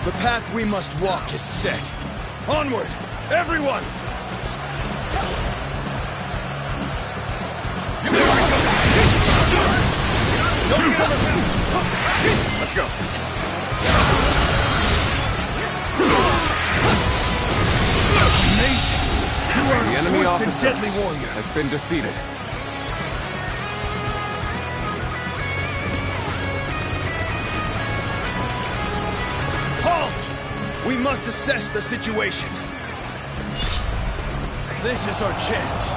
The path we must walk is set. Onward, everyone! There we go! Don't get overpowered! Let's go! Amazing! You are The a enemy swift officer and deadly warrior. has been defeated. Halt! We must assess the situation. This is our chance.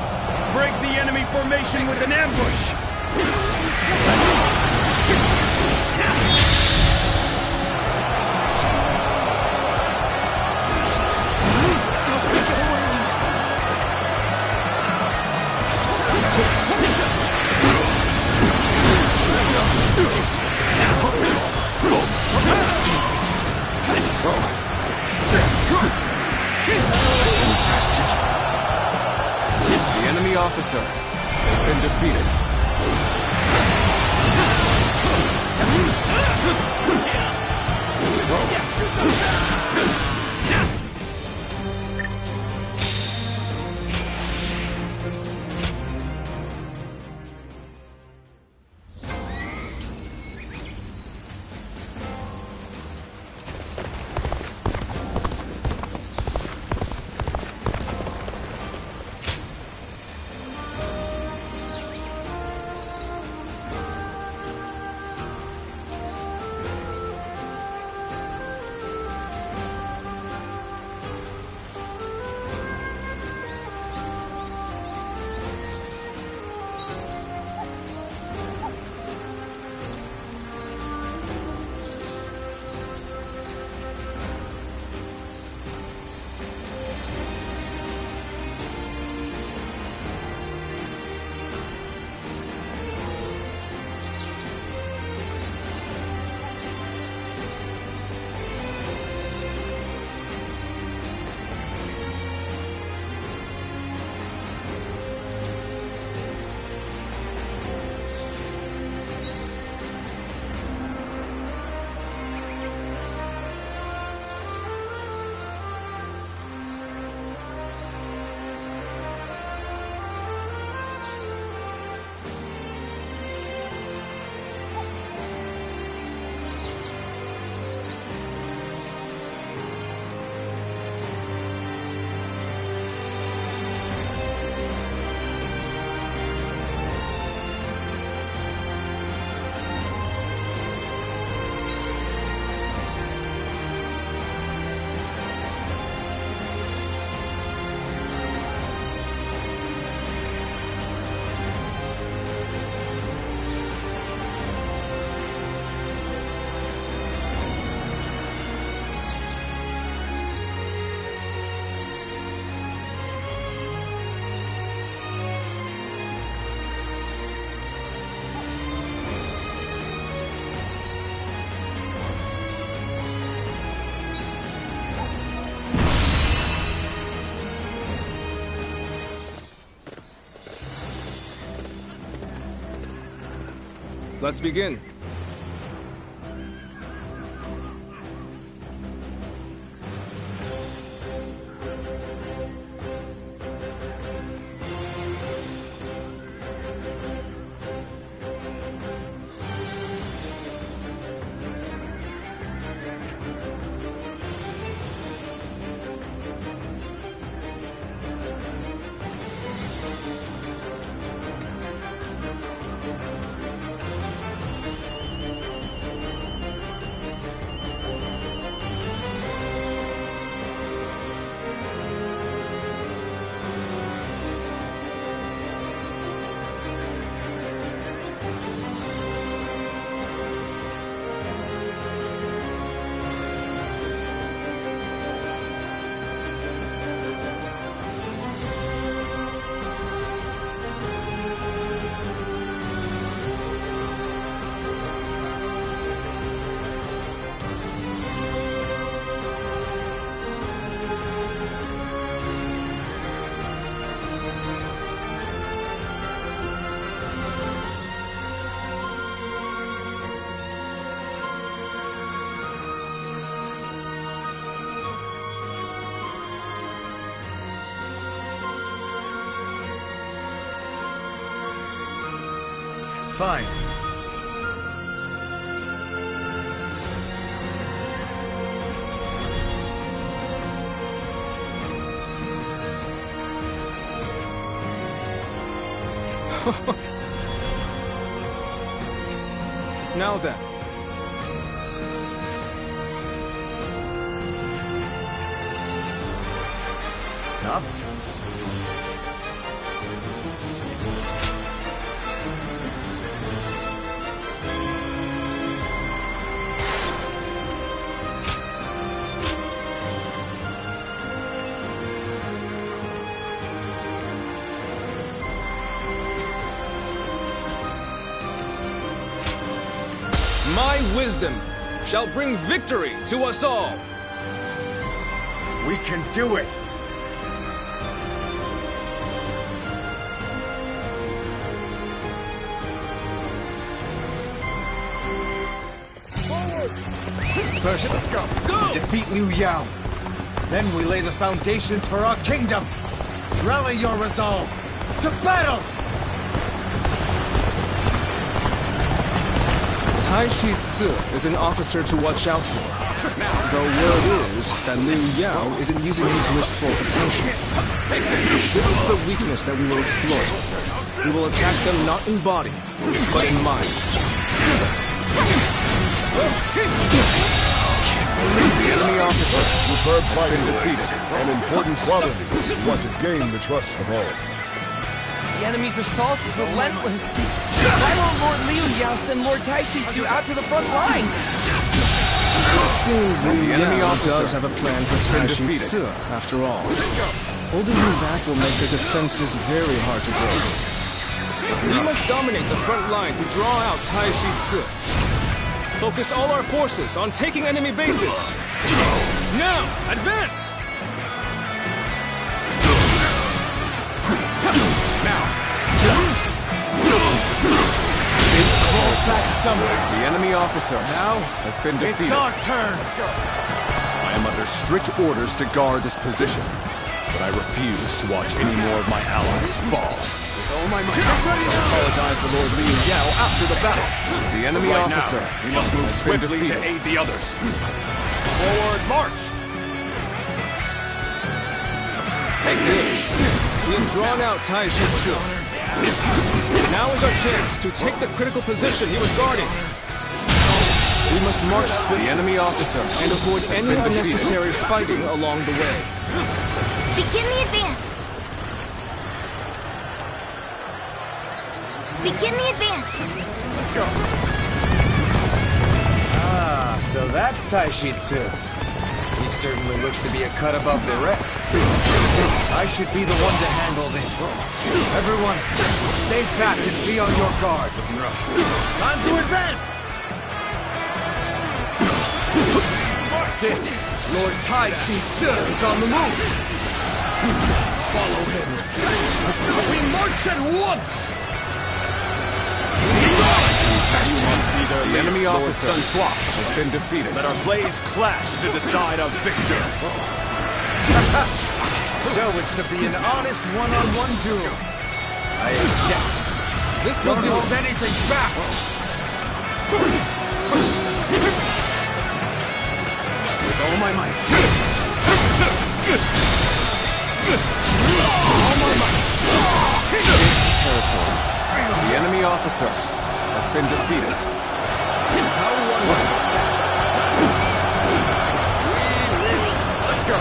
Break the enemy formation with an ambush! The enemy officer has been defeated. Let's begin. Fine. Now then. Huh? My wisdom shall bring victory to us all. We can do it! First, let's go. Go! Defeat Liu Yao. Then we lay the foundations for our kingdom. Rally your resolve. To battle! Taishi Ci is an officer to watch out for. The word is that Liu Yao isn't using him to his full potential. This is the weakness that we will exploit. We will attack them not in body, but in mind. The enemy officer Superb fighting defeated. An important quality if you want to gain the trust of all. The enemy's assault is relentless. Why won't Lord Liu Yao send Lord Taishi Ci out to the front lines? It seems that the enemy Liu officer does have a plan for Taishi Ci, after all. Holding him back will make their defenses very hard to break. We must dominate the front line to draw out Taishi Ci. Focus all our forces on taking enemy bases. Now, advance! The enemy officer now has been defeated. It's our turn! Let's go! I am under strict orders to guard this position, but I refuse to watch any more of my allies fall. Oh my might! I'll apologize to Lord Liu Yao after the battle. The enemy Right officer now, we must move has been swiftly to defeated. aid the others. Forward march! Take this. We have drawn out Taishi Ci. Now is our chance to take the critical position he was guarding. We must march with the enemy officer and avoid any unnecessary fighting along the way. Begin the advance! Begin the advance! Let's go! Ah, so that's Taishi Ci. He certainly looks to be a cut above the rest. I should be the one to handle this. Everyone, stay back and be on your guard. Time to advance! That's it! Lord Taishi Ci is on the move! Follow him! We march at once! The enemy officer has been defeated. Let our blades clash to decide a victor. So it's to be an honest one-on-one duel. I accept. This will Don't do. hold anything back! With all my might. All my might. This territory. The enemy officer has been defeated. How wonderful. Let's go.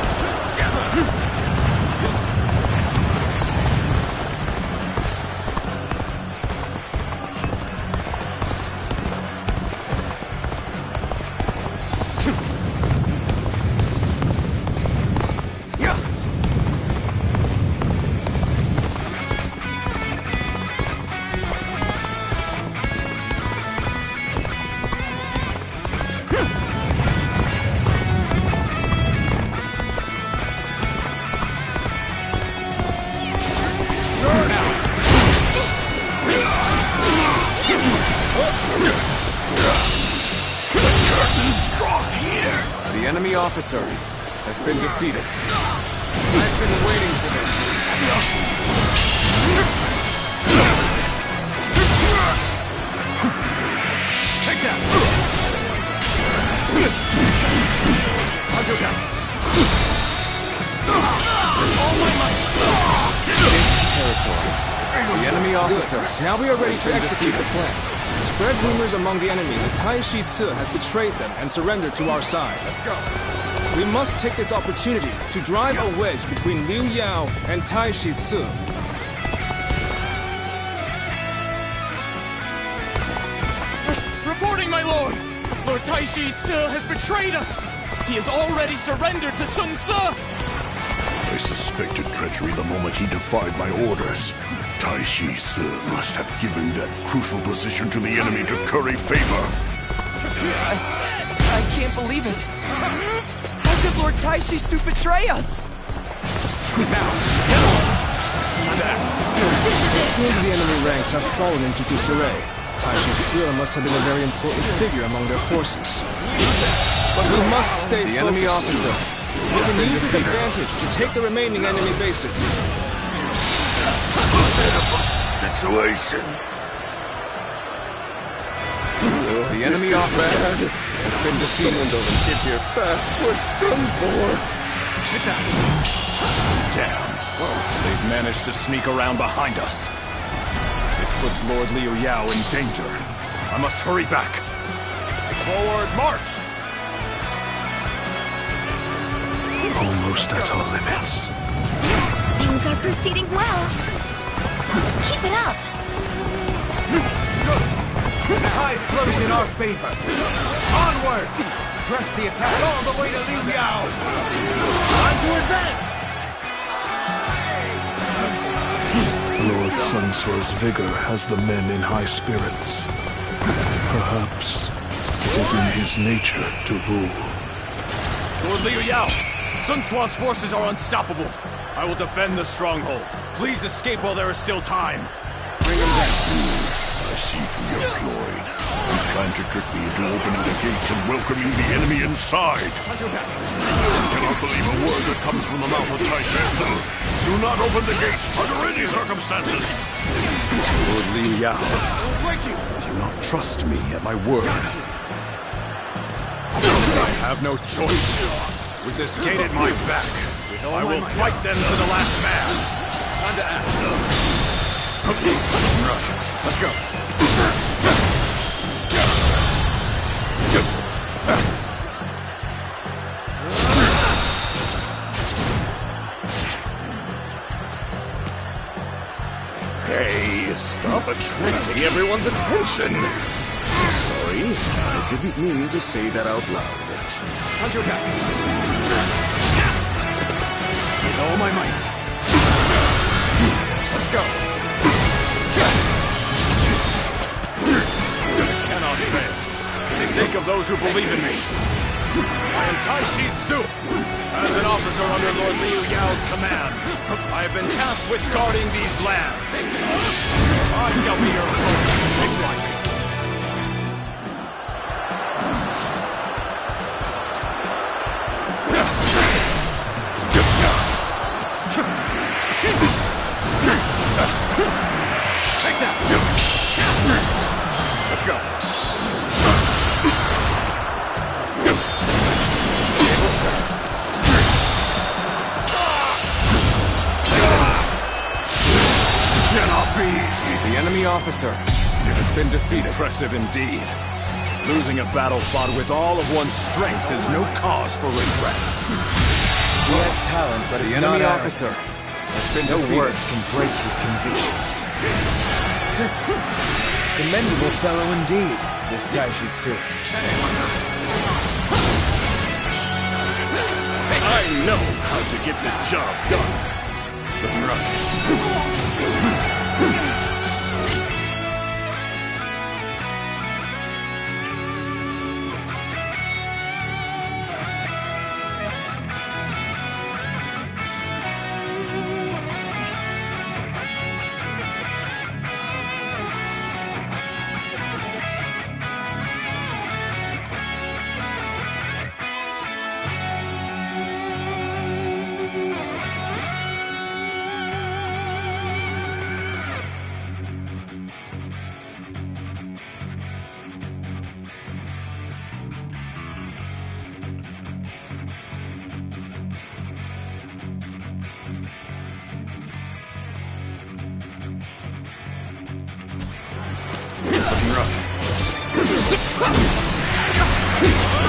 The enemy officer has been defeated. I've been waiting for this. Counterattack! This territory. The enemy officer. Now we are ready to execute the plan. Spread rumors among the enemy that Tai Shi Tzu has betrayed them and surrendered to our side. Let's go! We must take this opportunity to drive a wedge between Liu Yao and Tai Shi Tzu. Reporting, my lord! Lord Tai Shi Tzu has betrayed us! He has already surrendered to Sun Tzu! I suspected treachery the moment he defied my orders. Tai Shi Tzu must have given that crucial position to the enemy to curry favor. I can't believe it. How could Lord Tai Shi Tzu betray us? Now, get on! Time to act. It seems the enemy ranks have fallen into disarray. Tai Shi Tzu must have been a very important figure among their forces. But we must stay focused. The enemy officer. We can use this advantage to take the remaining enemy bases. Situation. The enemy officer has been defeated. If you're fast, we're done for. Hit that! Damn. They've managed to sneak around behind us. This puts Lord Liu Yao in danger. I must hurry back. Forward march! Almost at our limits. Things are proceeding well. Keep it up. The tide flows in our favor. Onward! Press the attack all the way to Liu Yao. Time to advance! Lord Sun Tzu's vigor has the men in high spirits. Perhaps it is in his nature to rule. Lord Liu Yao! Sun Tzu's forces are unstoppable. I will defend the stronghold. Please escape while there is still time. Bring him down. I see through your ploy. You plan to trick me into opening the gates and welcoming the enemy inside. I cannot believe a word that comes from the mouth of Tai Shi Tzu. Do not open the gates under any circumstances. Lord Liu Yao, do not trust me at my word. I have no choice. With this gate at my back, I will fight them to the last man. Time to act. Let's go. Hey, stop attracting everyone's attention. Sorry, I didn't mean to say that out loud. Time to attack. With all my might. Let's go. I cannot fail. For the sake of those who believe in me. I am Tai Shi Tzu. As an officer under Lord Liu Yao's command, I have been tasked with guarding these lands. I shall be your opponent. Take life. Take that! Let's go! Table's turned. Cannot be! The enemy officer has been defeated. Impressive indeed. Losing a battle fought with all of one's strength is no cause for regret. He has talent, but The he's enemy not officer has been No defeated. words can break his convictions. Commendable fellow indeed, this Tai Shi Tzu. I know how to get the job done.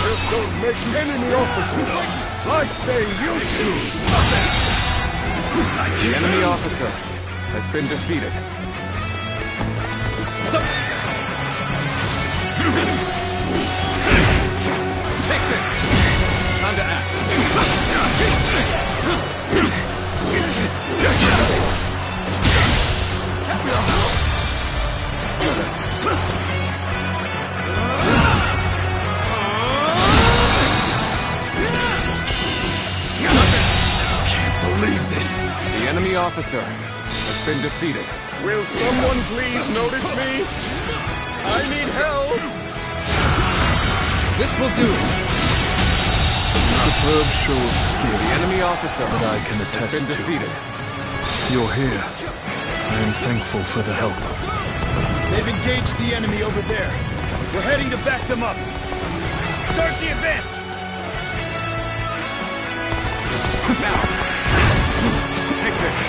Just don't make enemy officers like they used to. The enemy officer has been defeated. Take this! Time to act. Believe this. The enemy officer has been defeated. Will someone please notice me? I need help. This will do. Superb show of skill. The enemy officer that I can has attest been to. defeated. You're here. I am thankful for the help. They've engaged the enemy over there. We're heading to back them up. Start the advance! Now! Take this!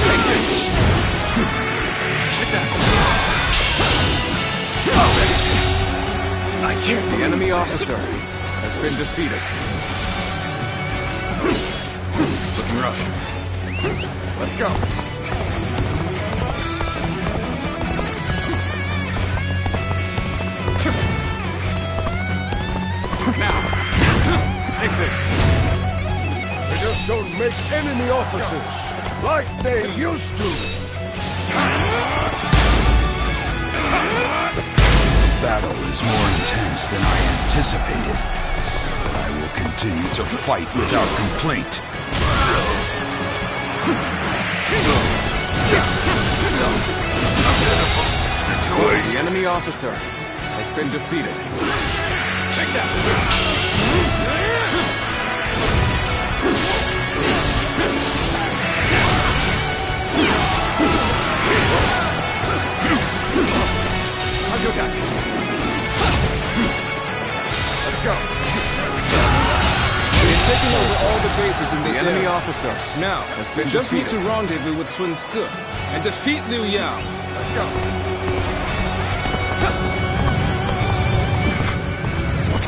Take this! Take that! I can't. The enemy officer has been defeated. Looking rough. Let's go. Now, take this. They just don't make enemy officers like they used to. The battle is more intense than I anticipated. I will continue to fight without complaint. The enemy officer has been defeated. Take that! Counter attack! Let's go! We're taking over all the bases in this area. The enemy officer now has been Just defeated. need to rendezvous with Sun Ce and defeat Liu Yao. Let's go!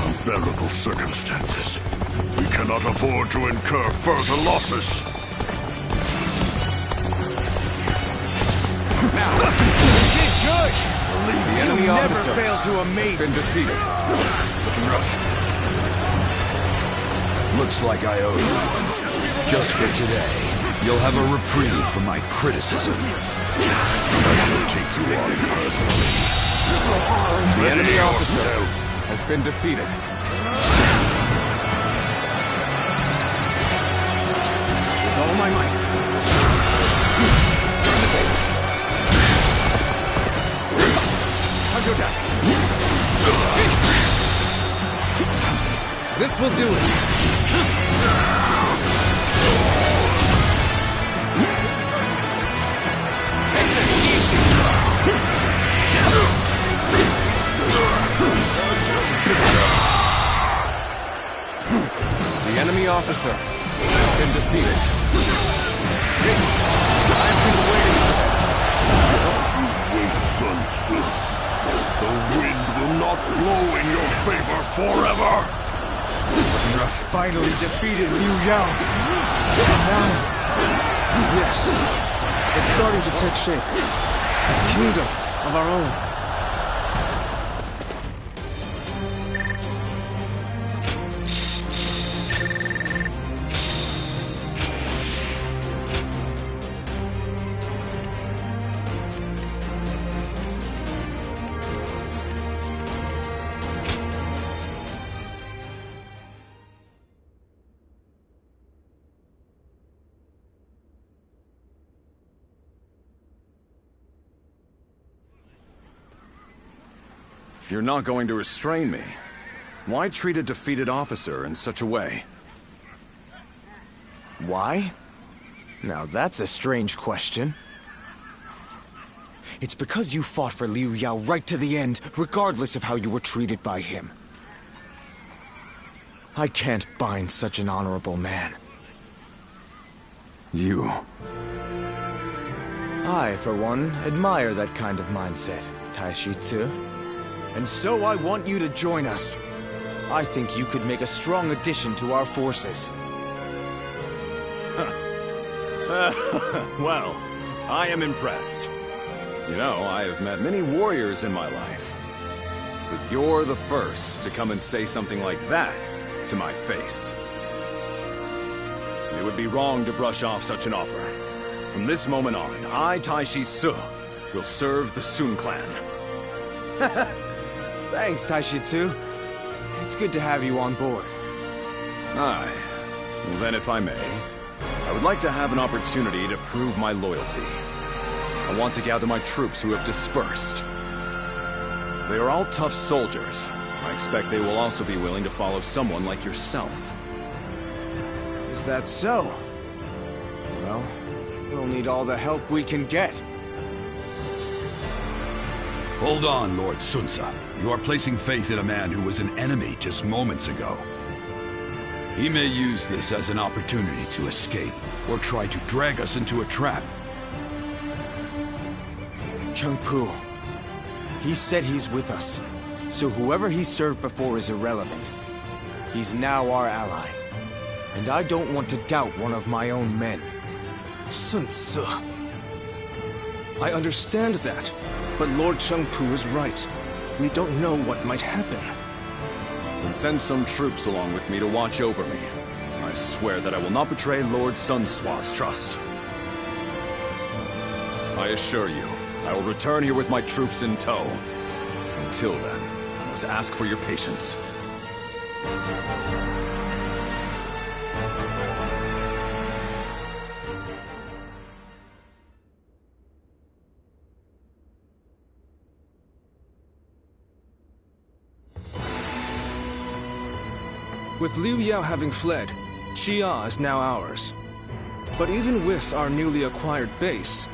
Unbearable circumstances. We cannot afford to incur further losses. Now! You did good! The enemy You never officer fail to amaze has been me. defeated. Looking rough. Looks like I owe you one. Just for today, you'll have a reprieve from my criticism. I shall take you on personally. The Ready enemy officer yourself. has been defeated. With all my might. Turn the tables. Counter attack. This will do it. Take this easy. The enemy officer has been defeated. I've been waiting for this. Just you wait, Sun Ce. The wind will not blow in your favor forever. Finally defeated Liu Yao. Yes. It's starting to take shape. A kingdom of our own. If you're not going to restrain me, why treat a defeated officer in such a way? Why? Now that's a strange question. It's because you fought for Liu Yao right to the end, regardless of how you were treated by him. I can't bind such an honorable man. You... I, for one, admire that kind of mindset, Taishi Tzu. And so I want you to join us. I think you could make a strong addition to our forces. Well, I am impressed. You know, I have met many warriors in my life. But you're the first to come and say something like that to my face. It would be wrong to brush off such an offer. From this moment on, I, Taishi Tzu, will serve the Sun clan. Thanks, Taishi Tzu. It's good to have you on board. Aye. Well, then, if I may, I would like to have an opportunity to prove my loyalty. I want to gather my troops who have dispersed. They are all tough soldiers. I expect they will also be willing to follow someone like yourself. Is that so? Well, we'll need all the help we can get. Hold on, Lord Sunsa. You are placing faith in a man who was an enemy just moments ago. He may use this as an opportunity to escape, or try to drag us into a trap. Chengpu. He said he's with us, so whoever he served before is irrelevant. He's now our ally, and I don't want to doubt one of my own men. Sun Tzu. I understand that, but Lord Chengpu is right. We don't know what might happen. Then send some troops along with me to watch over me. I swear that I will not betray Lord Sun Tzu's trust. I assure you, I will return here with my troops in tow. Until then, I must ask for your patience. With Liu Yao having fled, Xia is now ours. But even with our newly acquired base,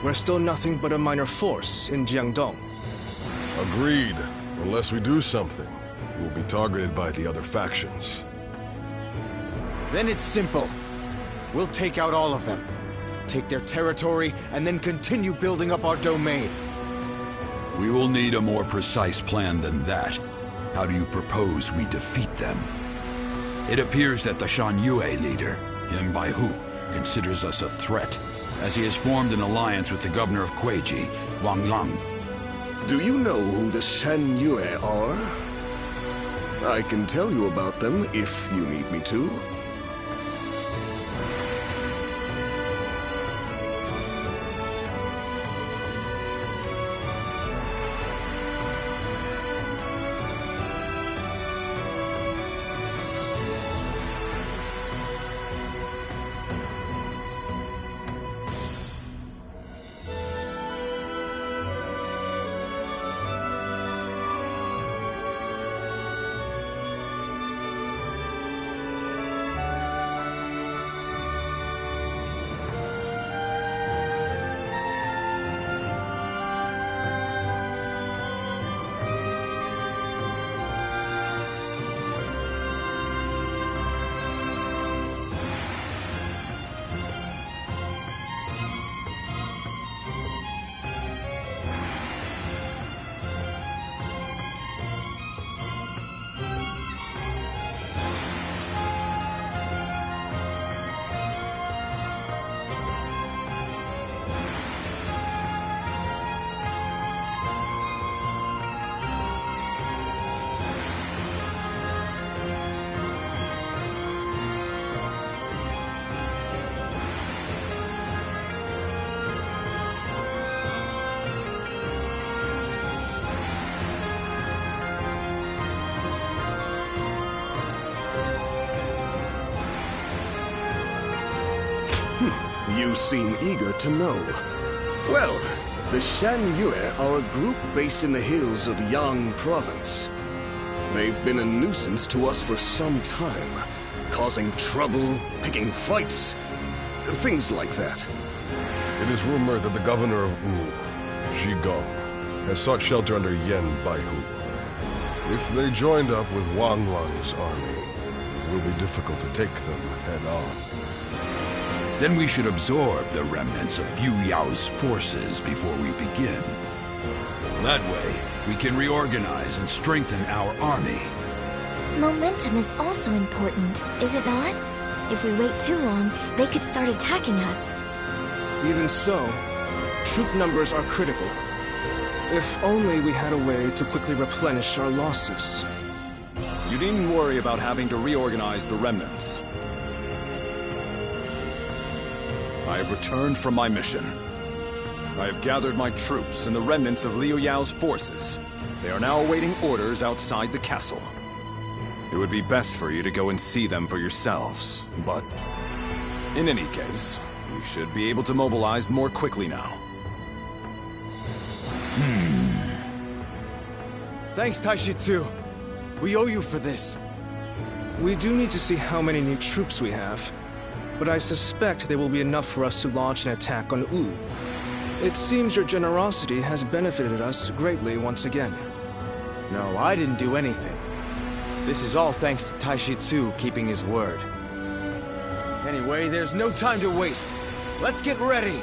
we're still nothing but a minor force in Jiangdong. Agreed. Unless we do something, we'll be targeted by the other factions. Then it's simple. We'll take out all of them, take their territory, and then continue building up our domain. We will need a more precise plan than that. How do you propose we defeat them? It appears that the Shan Yue leader, Yan Baihu, considers us a threat, as he has formed an alliance with the governor of Kueiji, Wang Lang. Do you know who the Shan Yue are? I can tell you about them if you need me to. You seem eager to know. Well, the Shan Yue are a group based in the hills of Yang Province. They've been a nuisance to us for some time, causing trouble, picking fights, things like that. It is rumored that the governor of Wu, Zhigong, has sought shelter under Yan Baihu. If they joined up with Wang Lang's army, it will be difficult to take them head on. Then we should absorb the remnants of Yu Yao's forces before we begin. That way, we can reorganize and strengthen our army. Momentum is also important, is it not? If we wait too long, they could start attacking us. Even so, troop numbers are critical. If only we had a way to quickly replenish our losses. You needn't worry about having to reorganize the remnants. I have returned from my mission. I have gathered my troops and the remnants of Liu Yao's forces. They are now awaiting orders outside the castle. It would be best for you to go and see them for yourselves, but in any case, we should be able to mobilize more quickly now. Thanks, Taishitsu. We owe you for this. We do need to see how many new troops we have, but I suspect they will be enough for us to launch an attack on Wu. It seems your generosity has benefited us greatly once again. No, I didn't do anything. This is all thanks to Taishitsu keeping his word. Anyway, there's no time to waste. Let's get ready!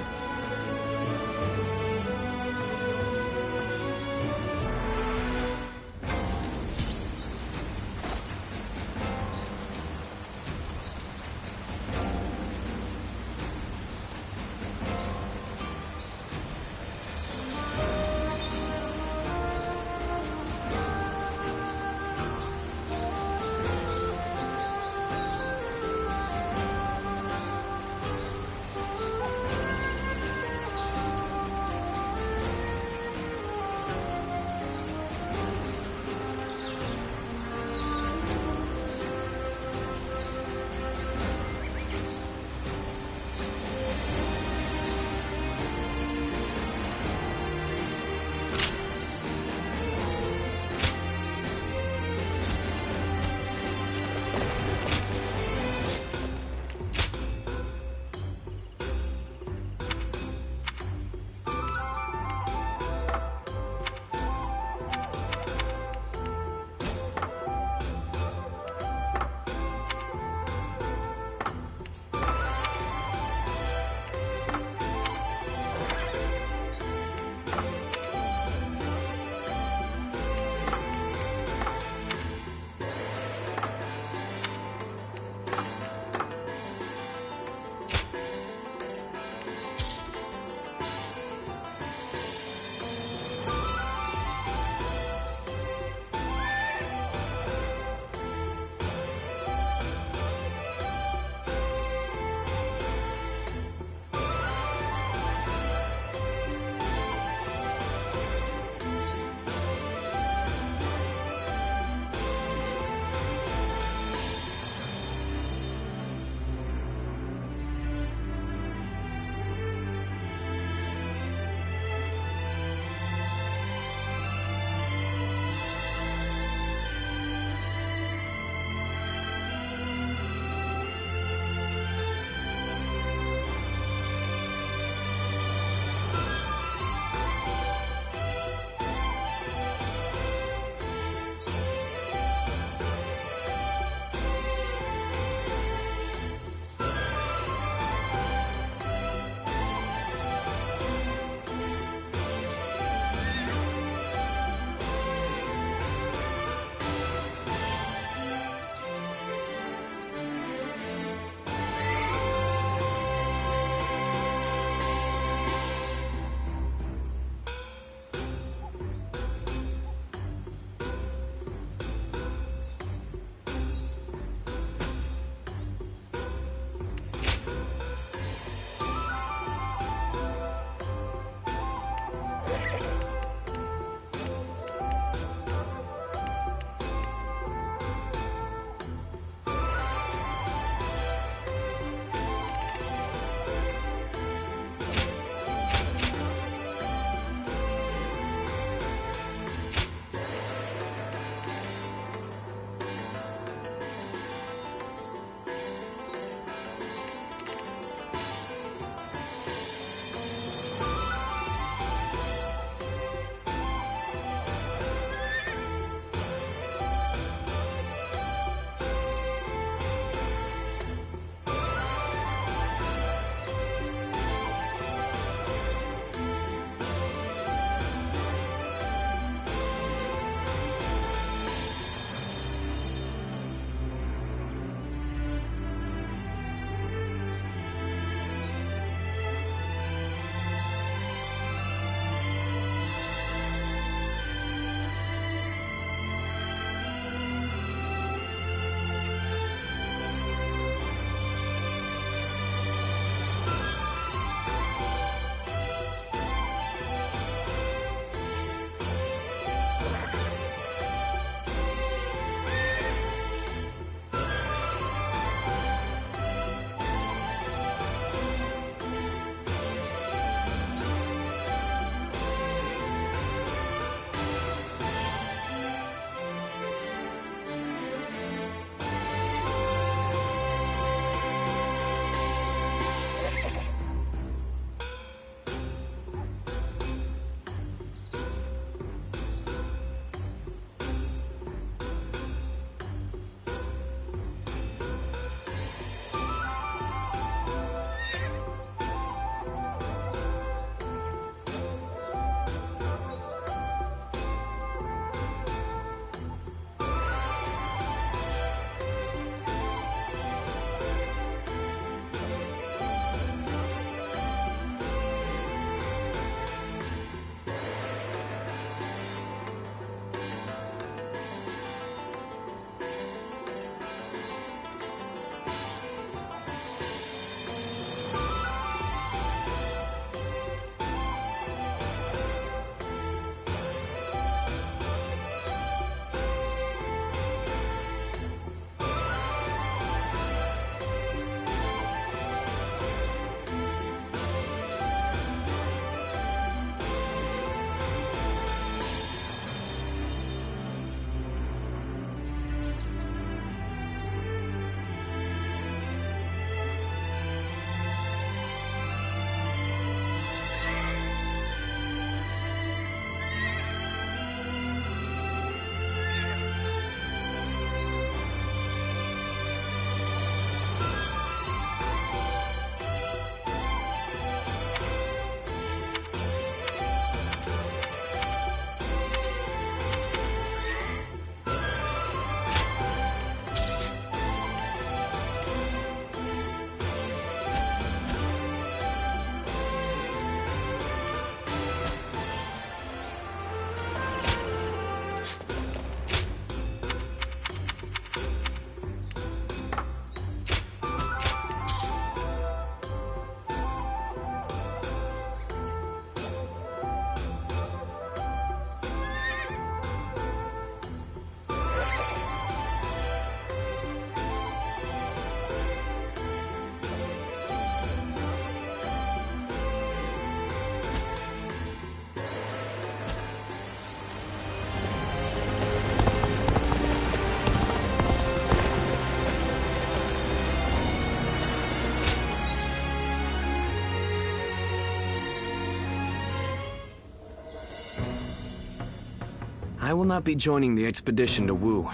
I will not be joining the expedition to Wu.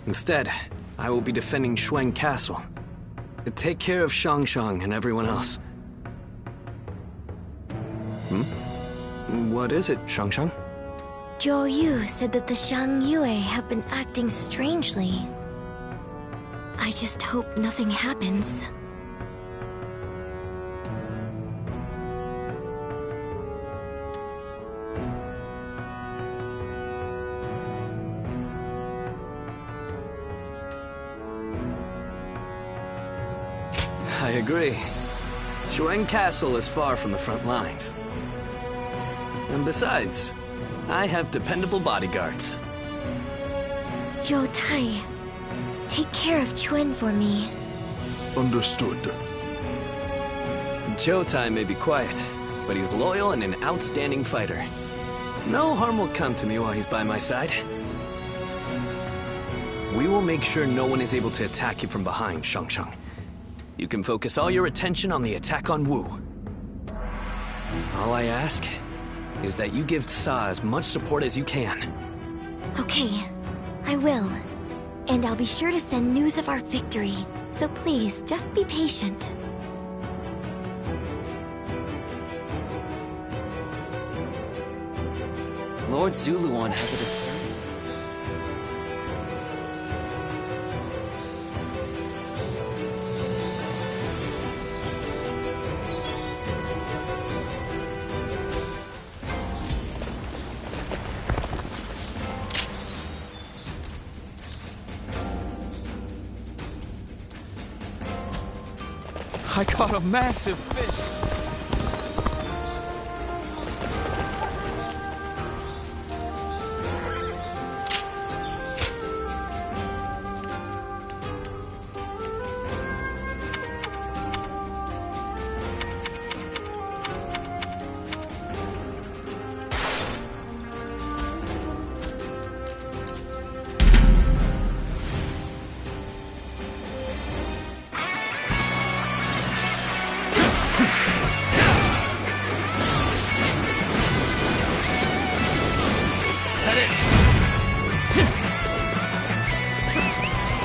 Instead, I will be defending Shuang Castle. Take care of Shangshang and everyone else. What is it, Shangshang? Zhou Yu said that the Shang Yue have been acting strangely. I just hope nothing happens. I agree. Shuang Castle is far from the front lines. And besides, I have dependable bodyguards. Zhou Tai, take care of Chuen for me. Understood. Zhou Tai may be quiet, but he's loyal and an outstanding fighter. No harm will come to me while he's by my side. We will make sure no one is able to attack you from behind, Shangshang. You can focus all your attention on the attack on Wu. All I ask is that you give Sa as much support as you can. Okay, I will. And I'll be sure to send news of our victory. So please, just be patient. Lord Zuluan has a discernment. I caught a massive fish!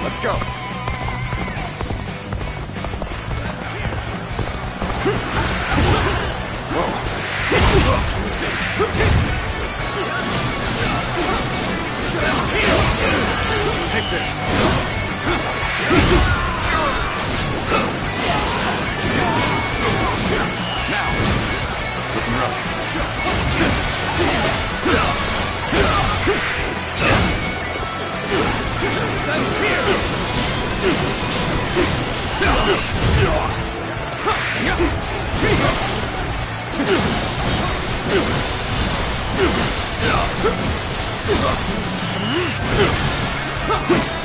Let's go. Take this. Now, looking rough.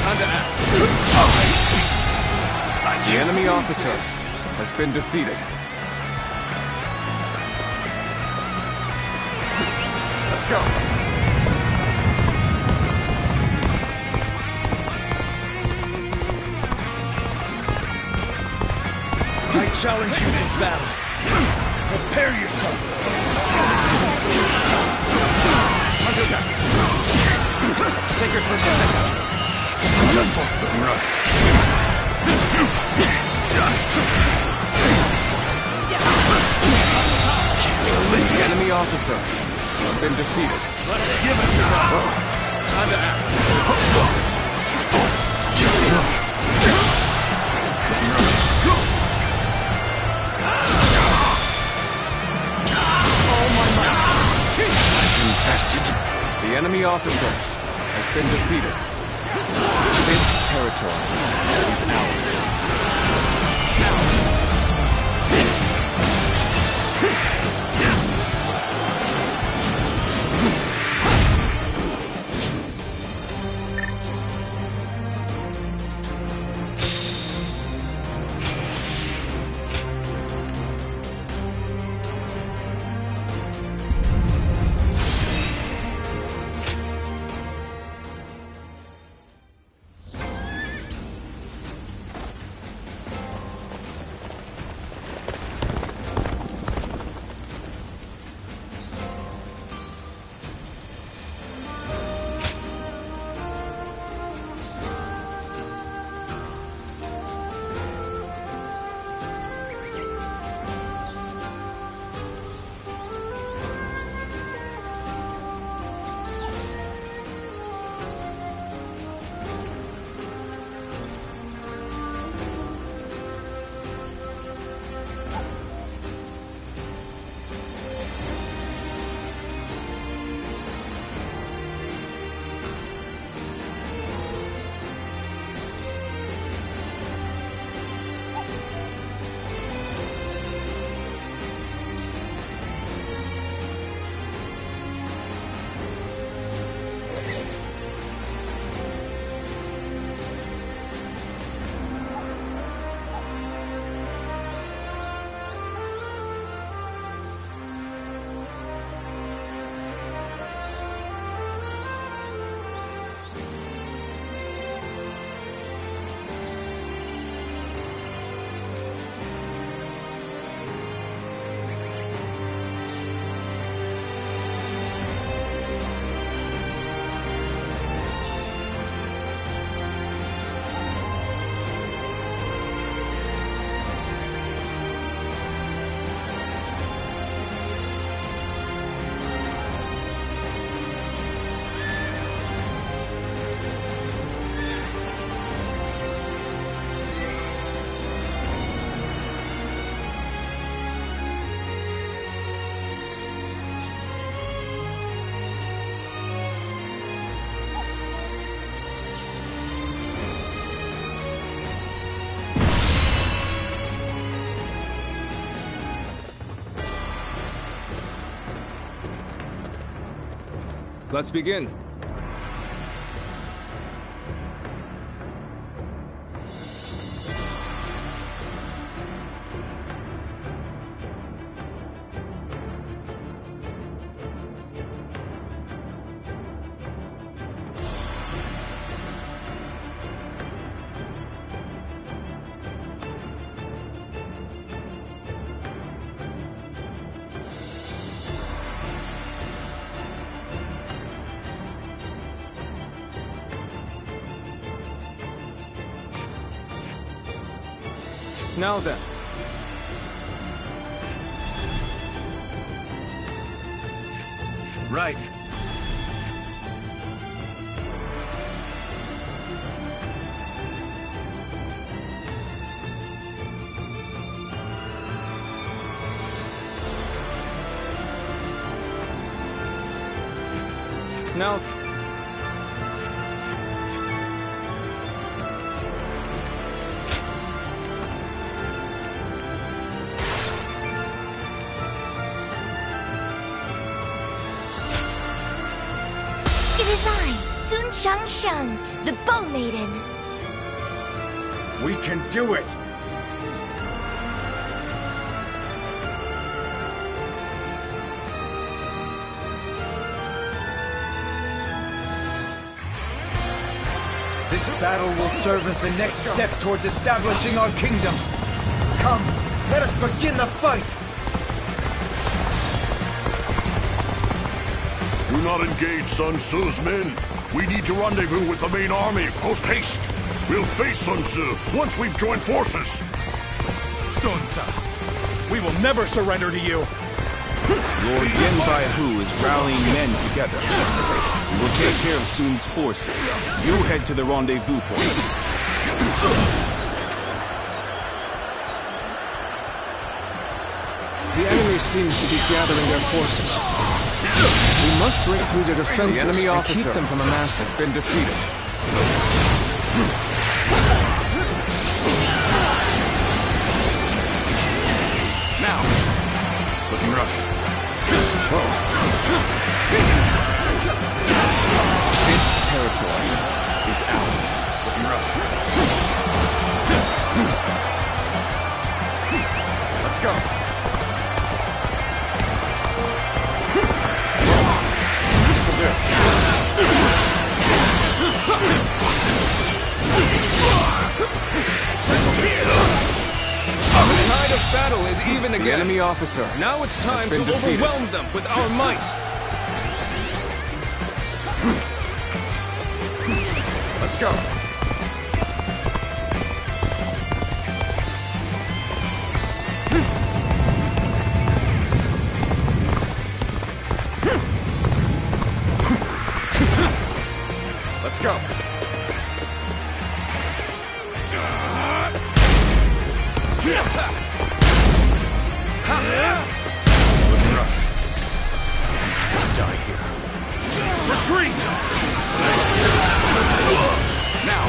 Time to act. The enemy officer has been defeated. Let's go. I challenge you to battle. Prepare yourself. Sacred Flint protect us. Done for. Looking rough. The enemy officer has been defeated. Let's give it a try. Time to act. All my might. Invested. The enemy officer has been defeated. This territory is ours. Let's begin. Now then. Right. Now. It is I, Sun Shang, the Bow Maiden. We can do it! This battle will serve as the next step towards establishing our kingdom. Come, let us begin the fight! Do not engage Sun Tzu's men. We need to rendezvous with the main army, post-haste. We'll face Sun Tzu once we've joined forces. Sun Tzu, we will never surrender to you. Lord Yen Baihu is rallying men together. We will take care of Sun's forces. You head to the rendezvous point. The enemy seems to be gathering their forces. We must break through their defenses The enemy and officer keep them from amassing. has been defeated. Now, looking rough. This territory is ours. Looking rough. Let's go. This'll do. This'll be it. The tide of battle is even The again. enemy officer. Now it's time to been defeated. overwhelm them with our might. Let's go. Let's go. Looking rough. Die here. Retreat! Now.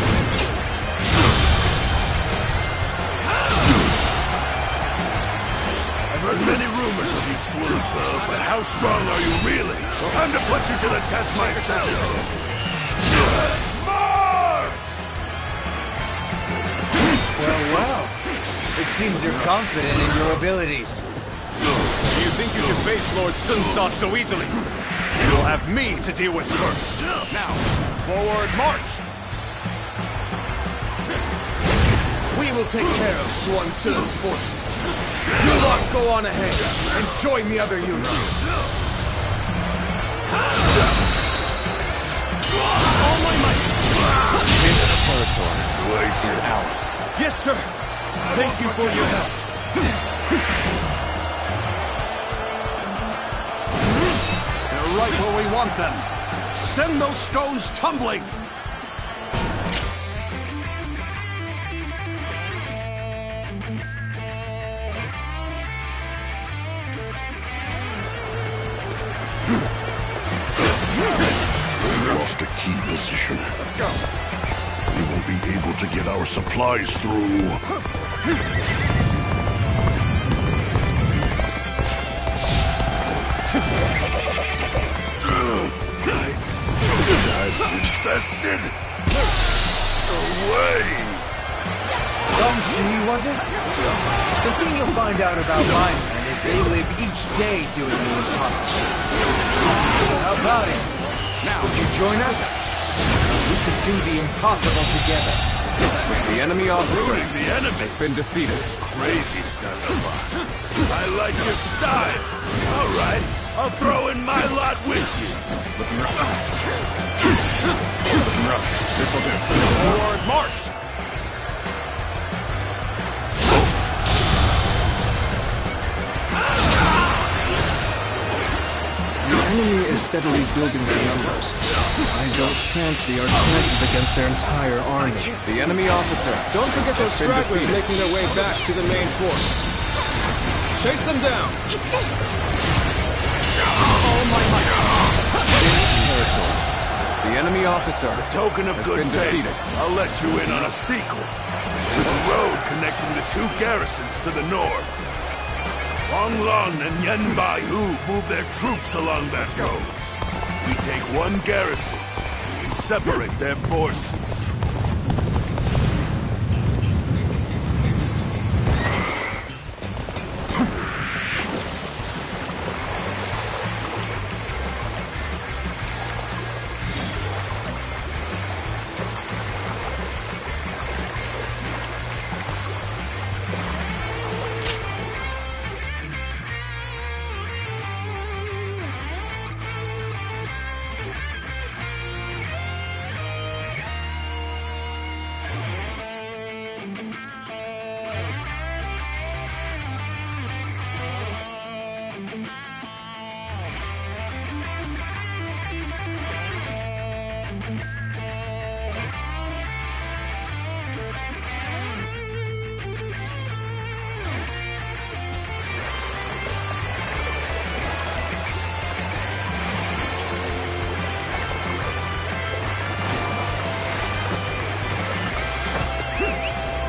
I've heard many rumors of you, Sun Tzu, but how strong are you really? Time to put you to the test myself. March! Well. It seems you're confident in your abilities. Do you think you can face Lord Sun Tzu so easily? You'll have me to deal with first. Now, forward march! We will take care of Sun Tzu's forces. Do not go on ahead and join the other units. All my might! This territory is ours. Yes, sir! Thank you for your help. They're right where we want them. Send those stones tumbling! We lost a key position. Let's go. We won't be able to get our supplies through. infested? Away! Gongshi, was it? The thing you'll find out about linemen is they live each day doing the impossible. How about it? Now, you join us? We could do the impossible together. The enemy officer The enemy! has been defeated. Crazy stuff. I like your style. All right, I'll throw in my lot with you. Looking rough. Looking rough. This'll do. Forward march! The enemy is steadily building their numbers. I don't fancy our chances against their entire army. The enemy officer. Don't forget those been stragglers defeated. making their way back to the main force. Chase them down! Take this! All my might! Territory. The enemy officer Token of has good been faith. defeated. I'll let you in on a sequel. There's a road connecting the two garrisons to the north. Huanglong and Yanbaihu move their troops along that road. We take one garrison and separate their forces.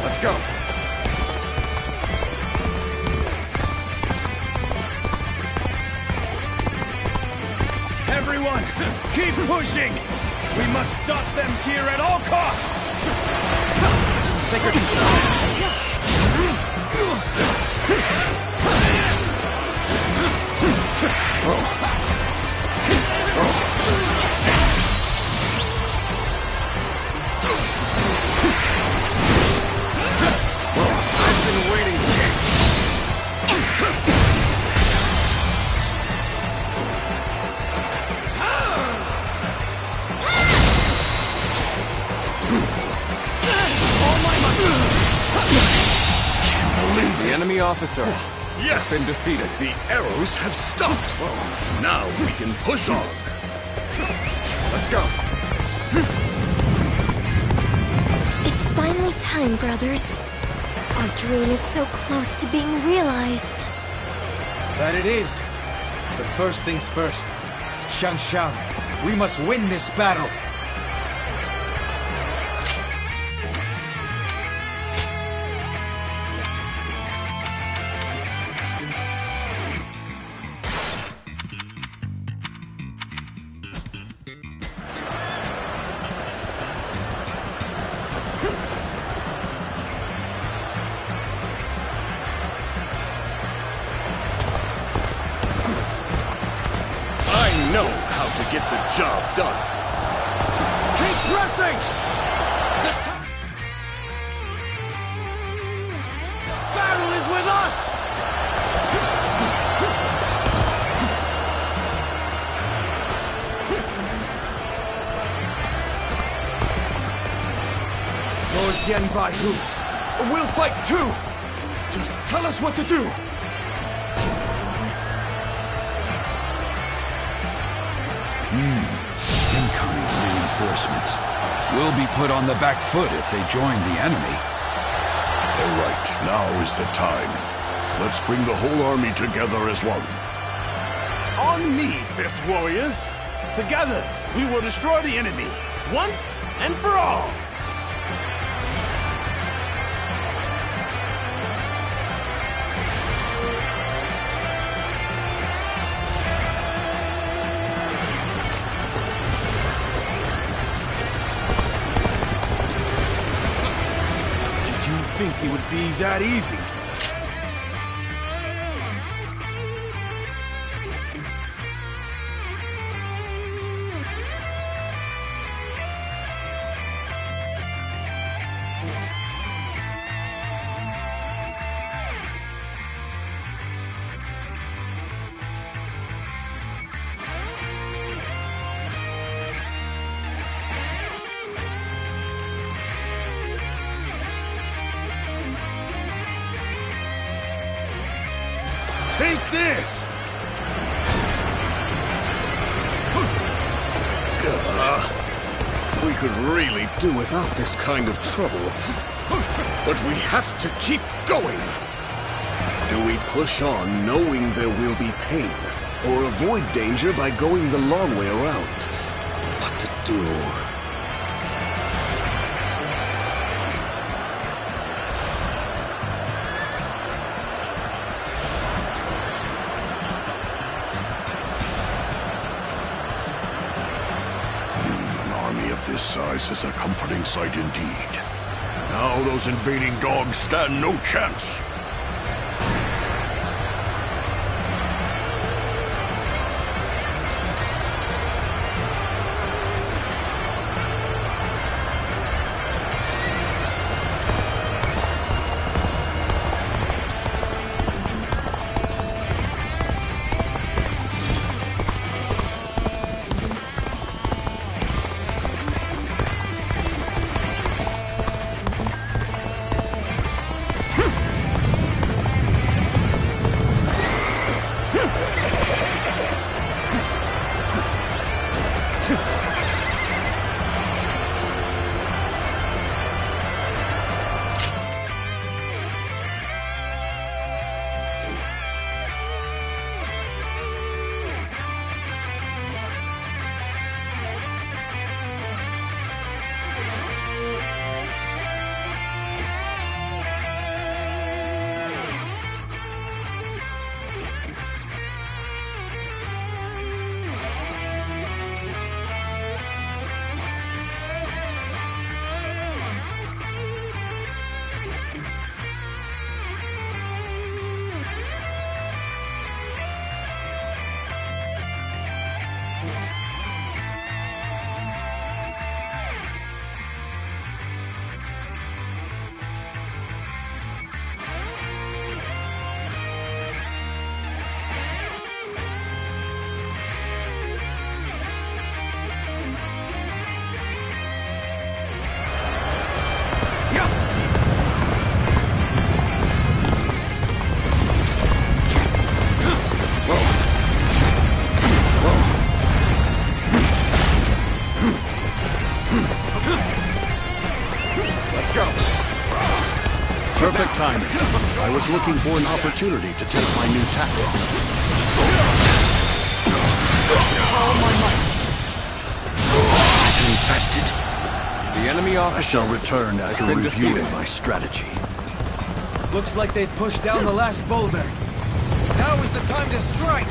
Let's go. Everyone, keep pushing! We must stop them here at all costs! Sacred. I've been waiting for this. The enemy officer Yes! has been defeated. The arrows have stopped! Now we can push on. Let's go. It's finally time, brothers. Our dream is so close to being realized. That it is. But first things first. Shangshan, we must win this battle. I know how to get the job done. Keep pressing! Battle is with us! Lord Yanbaihu, we'll fight too! Just tell us what to do! Incoming reinforcements. We'll be put on the back foot if they join the enemy. All right, now is the time. Let's bring the whole army together as one. On me, fist warriors! Together, we will destroy the enemy, once and for all! it would be that easy. Take this! We could really do without this kind of trouble. But we have to keep going. Do we push on knowing there will be pain, or avoid danger by going the long way around? What to do? This size is a comforting sight indeed. Now those invading dogs stand no chance. Perfect timing. I was looking for an opportunity to test my new tactics. All my might. Infested. The enemy I officer shall return after been reviewing defeated. my strategy. Looks like they've pushed down the last boulder. Now is the time to strike!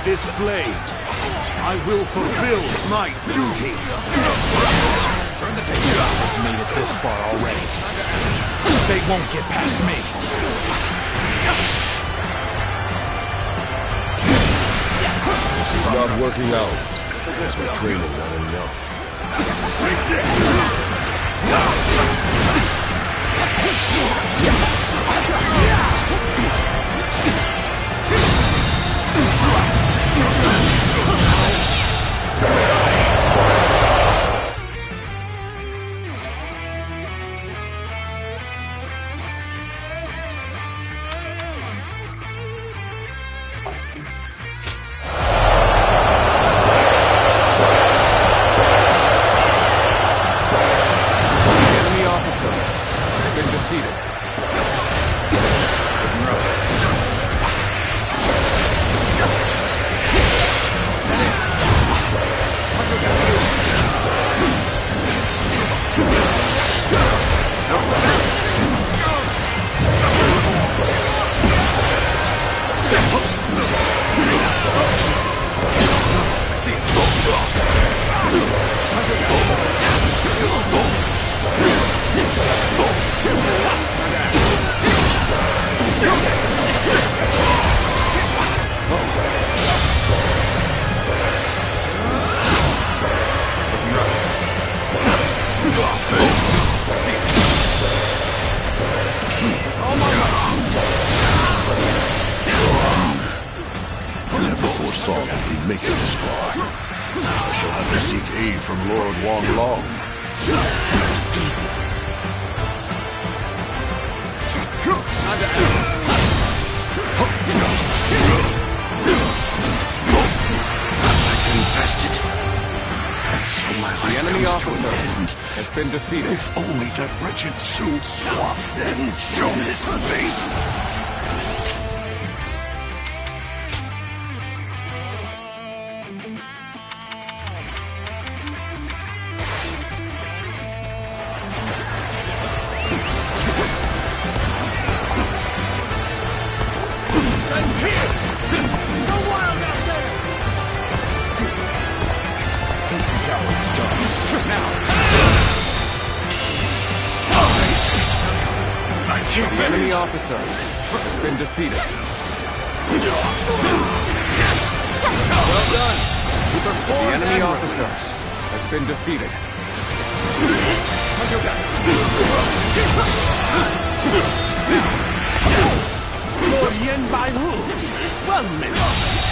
This blade, I will fulfill my duty. Turn the table. I've made it this far already. They won't get past me. This is not working out. Is my training not enough? Never foresaw that we'd make it this far. I shall have to seek aid from Lord Wong Long. Easy. Invested. So my The enemy officer has been defeated. If only that wretched suit swap hadn't shown his face. The enemy officer has been defeated. Well done. The enemy officer has been defeated. Lord Yen Baihu. Well met.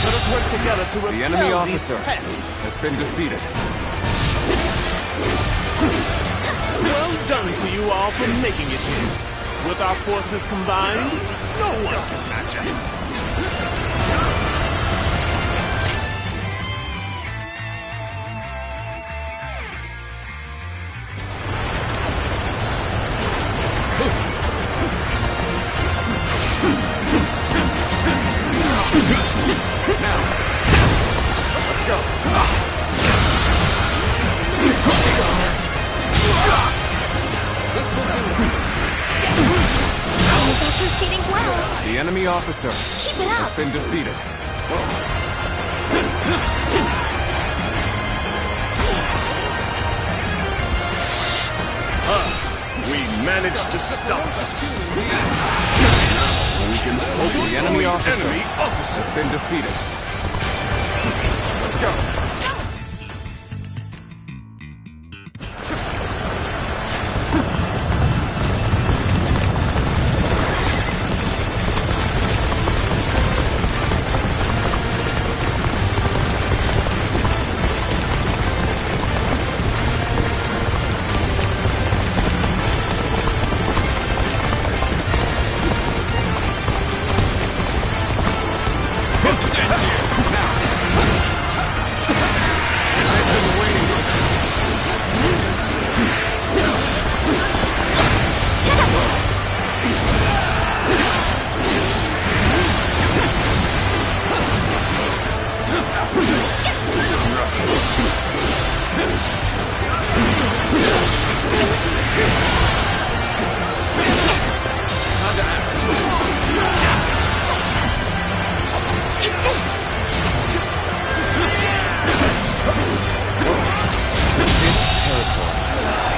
Let us work together to The enemy repel these officer pests. has been defeated. Well done to you all for making it here. With our forces combined, no one can match us. Now, let's go. This will do. Things are proceeding well. The enemy officer Keep it has up. been defeated. We managed to stop it. We can focus The on enemy the officer enemy officer. has been defeated. Let's go.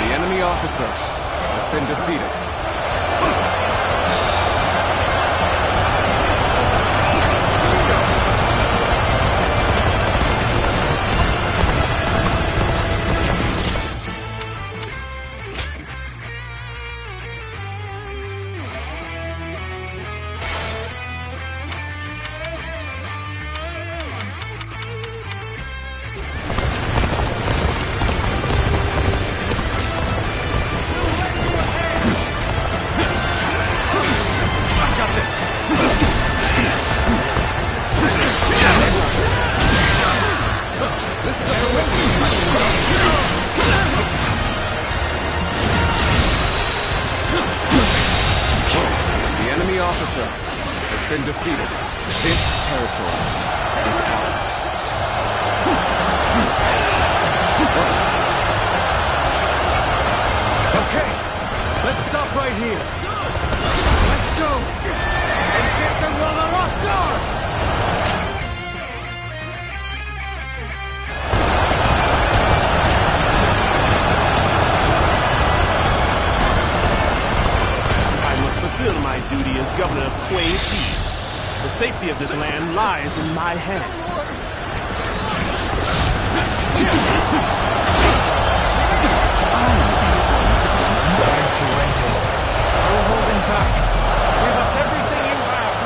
The enemy officer has been defeated. Let's go. The enemy officer has been defeated. This territory is ours. Okay, let's stop right here. Let's go! And get the ruler off guard! I must fulfill my duty as governor of Kuei be achieved. The safety of this land lies in my hands. Time to end this. No holding back. Give us everything you have.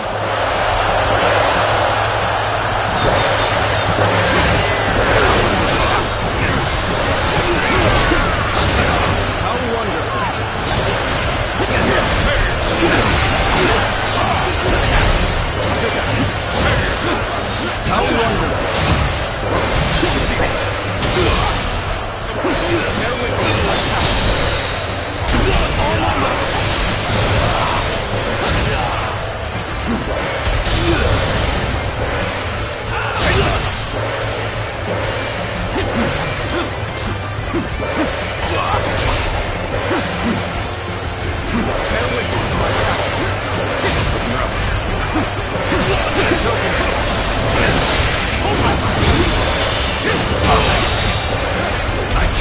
How wonderful. How wonderful.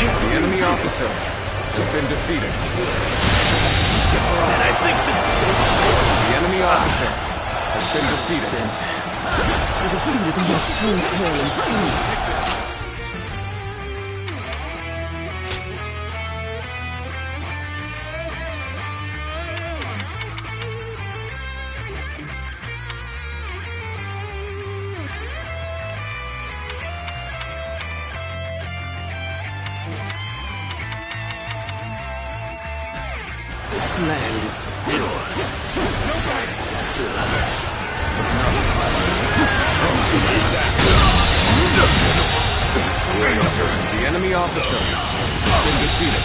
The enemy officer has been defeated. And I think this... The enemy officer has been defeated. The defeated must turn tail and flee. This land is yours. The enemy officer has been defeated.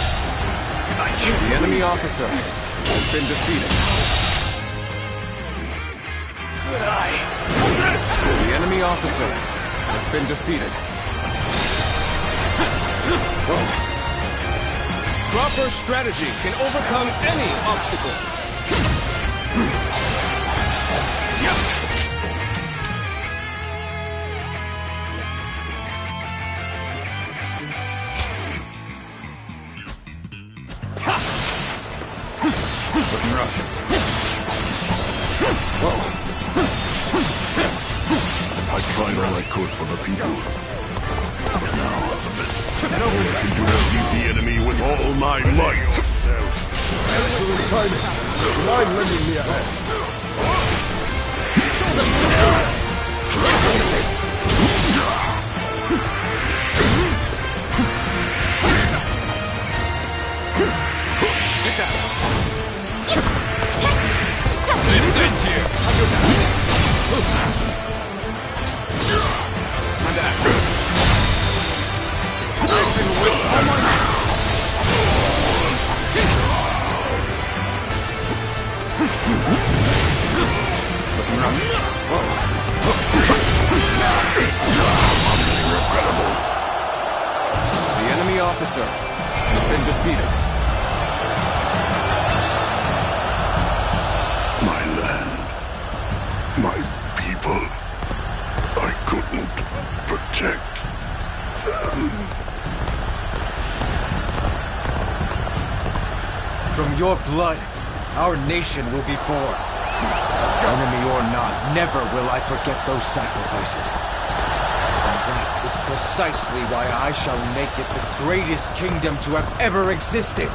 The enemy officer has been defeated. The enemy officer has been defeated. Proper strategy can overcome any obstacle. Looking rough. I tried all I could for the people. And now, I can defeat the enemy with all my might. Excellent timing. Would you mind lending me a hand? The enemy officer has been defeated. My land. My people. I couldn't protect them. From your blood, our nation will be born. Enemy or not, never will I forget those sacrifices. And that is precisely why I shall make it the greatest kingdom to have ever existed.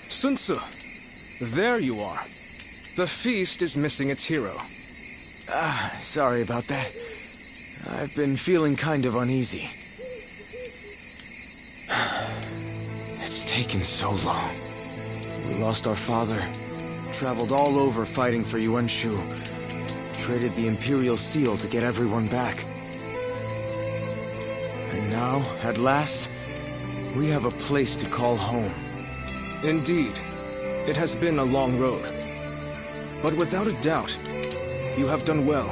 Sun Tzu, there you are. The feast is missing its hero. Sorry about that. I've been feeling kind of uneasy. It's taken so long. We lost our father, traveled all over fighting for Yuan Shu, traded the Imperial Seal to get everyone back. And now, at last, we have a place to call home. Indeed, it has been a long road. But without a doubt, you have done well,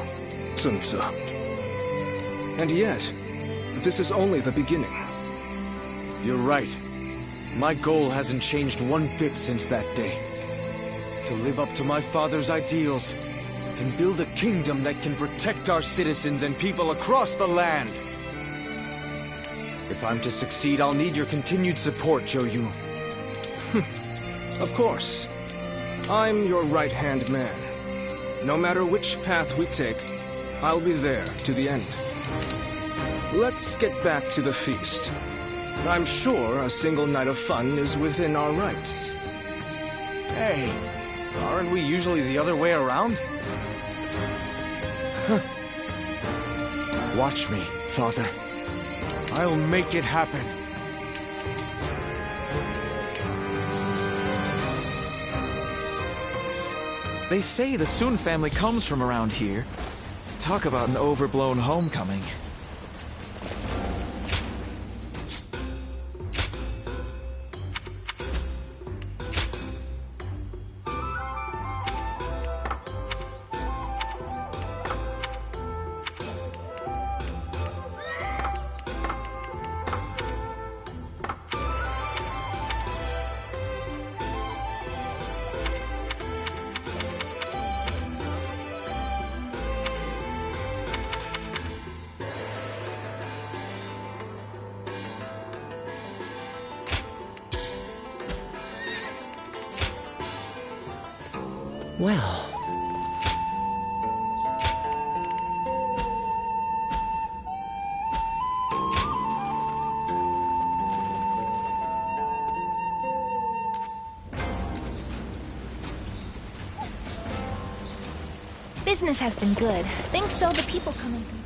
Sun Ce. And yet, this is only the beginning. You're right. My goal hasn't changed one bit since that day. To live up to my father's ideals, and build a kingdom that can protect our citizens and people across the land. If I'm to succeed, I'll need your continued support, Zhou. Of course. I'm your right-hand man. No matter which path we take, I'll be there to the end. Let's get back to the feast. I'm sure a single night of fun is within our rights. Hey, aren't we usually the other way around? Watch me, Father. I'll make it happen. They say the Sun family comes from around here. Talk about an overblown homecoming. Well... Business has been good. Things show the people coming from...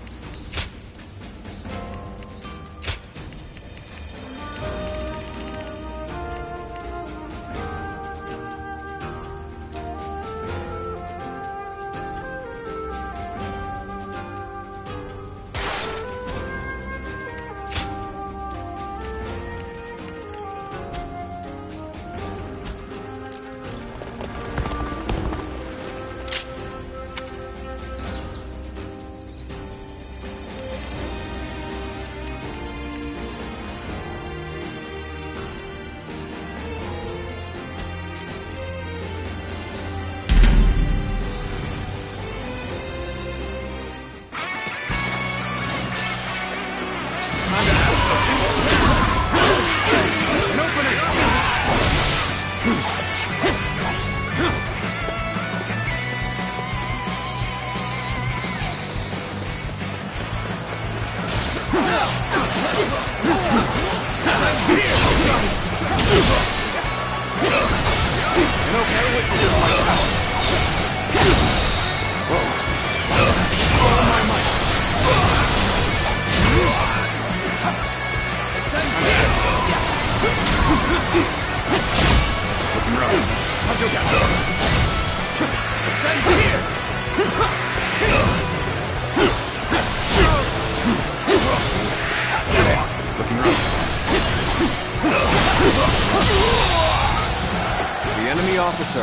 The enemy officer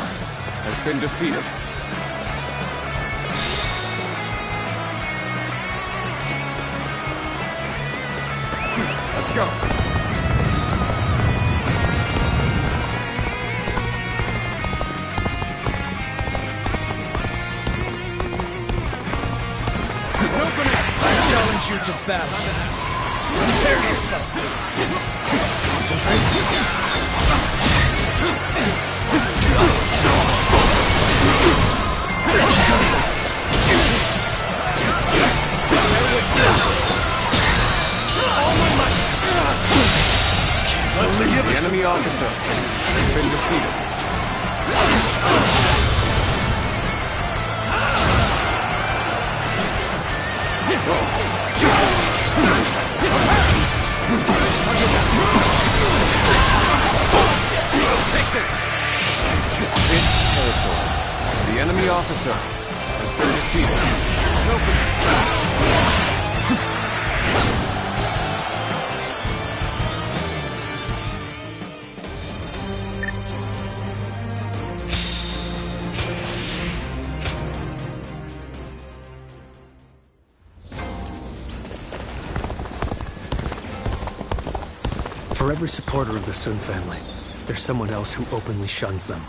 has been defeated. Let's go. I challenge you to battle. Prepare yourself. The enemy officer has been defeated. Take this! This territory. The enemy officer has been defeated. For every supporter of the Sun family, there's someone else who openly shuns them.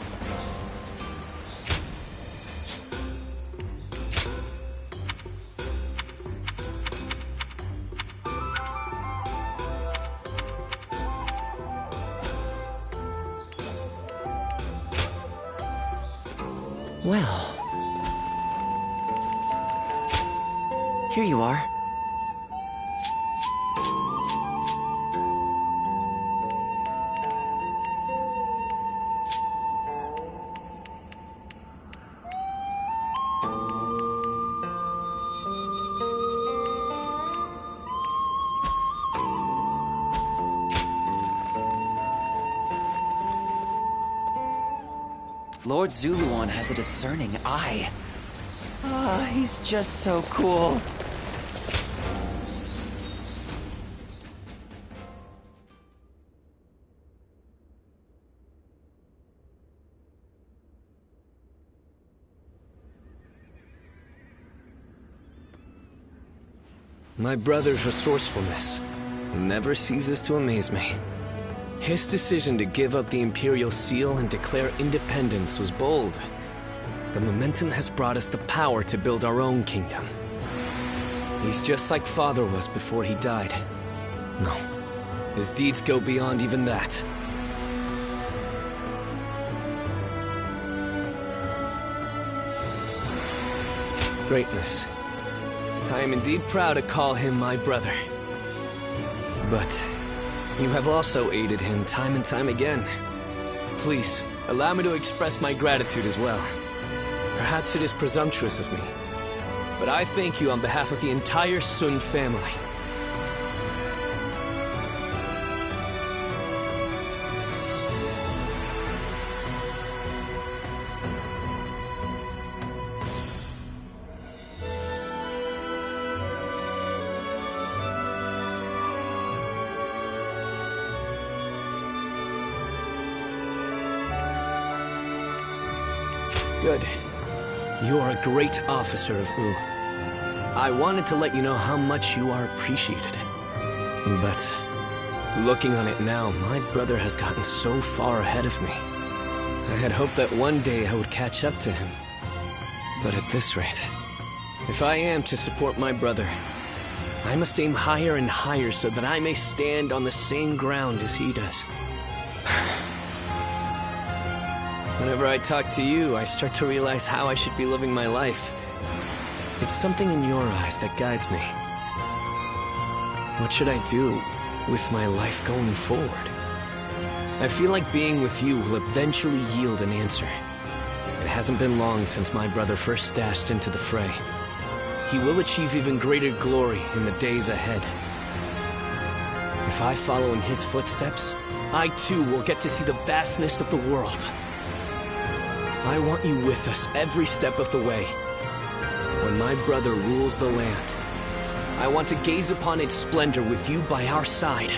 Well... here you are. Lord Zuluan has a discerning eye. Ah, he's just so cool. My brother's resourcefulness never ceases to amaze me. His decision to give up the Imperial Seal and declare independence was bold. The momentum has brought us the power to build our own kingdom. He's just like Father was before he died. No, his deeds go beyond even that. Greatness. I am indeed proud to call him my brother. But you have also aided him time and time again. Please, allow me to express my gratitude as well. Perhaps it is presumptuous of me, but I thank you on behalf of the entire Sun family. Good. You're a great officer of U. I wanted to let you know how much you are appreciated. But looking on it now, my brother has gotten so far ahead of me. I had hoped that one day I would catch up to him. But at this rate, if I am to support my brother, I must aim higher and higher so that I may stand on the same ground as he does. Whenever I talk to you, I start to realize how I should be living my life. It's something in your eyes that guides me. What should I do with my life going forward? I feel like being with you will eventually yield an answer. It hasn't been long since my brother first dashed into the fray. He will achieve even greater glory in the days ahead. If I follow in his footsteps, I too will get to see the vastness of the world. I want you with us every step of the way. When my brother rules the land, I want to gaze upon its splendor with you by our side.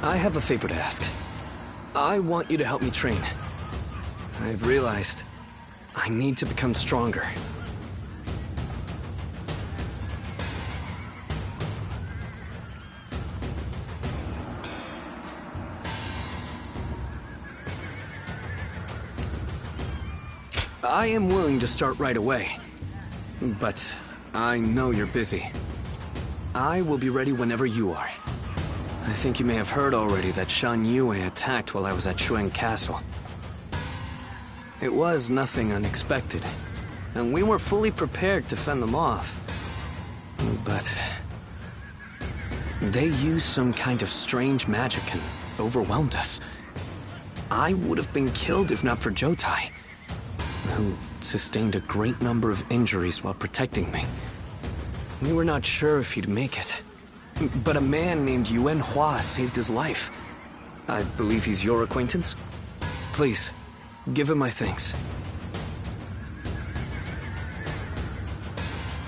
I have a favor to ask. I want you to help me train. I've realized I need to become stronger. I am willing to start right away, but I know you're busy. I will be ready whenever you are. I think you may have heard already that Shan Yue attacked while I was at Shuang Castle. It was nothing unexpected, and we were fully prepared to fend them off. But they used some kind of strange magic and overwhelmed us. I would have been killed if not for Jotai, who sustained a great number of injuries while protecting me. We were not sure if he'd make it, but a man named Yuan Hua saved his life. I believe he's your acquaintance? Please, give him my thanks.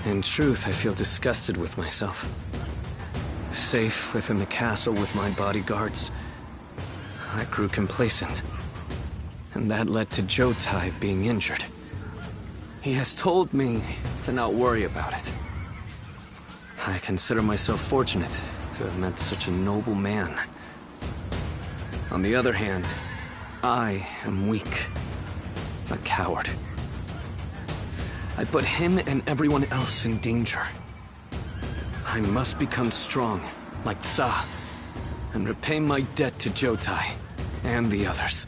In truth, I feel disgusted with myself. Safe within the castle with my bodyguards, I grew complacent. and that led to Jotai being injured. He has told me to not worry about it. I consider myself fortunate to have met such a noble man. On the other hand, I am weak. A coward. I put him and everyone else in danger. I must become strong, like Tsa, and repay my debt to Jotai and the others.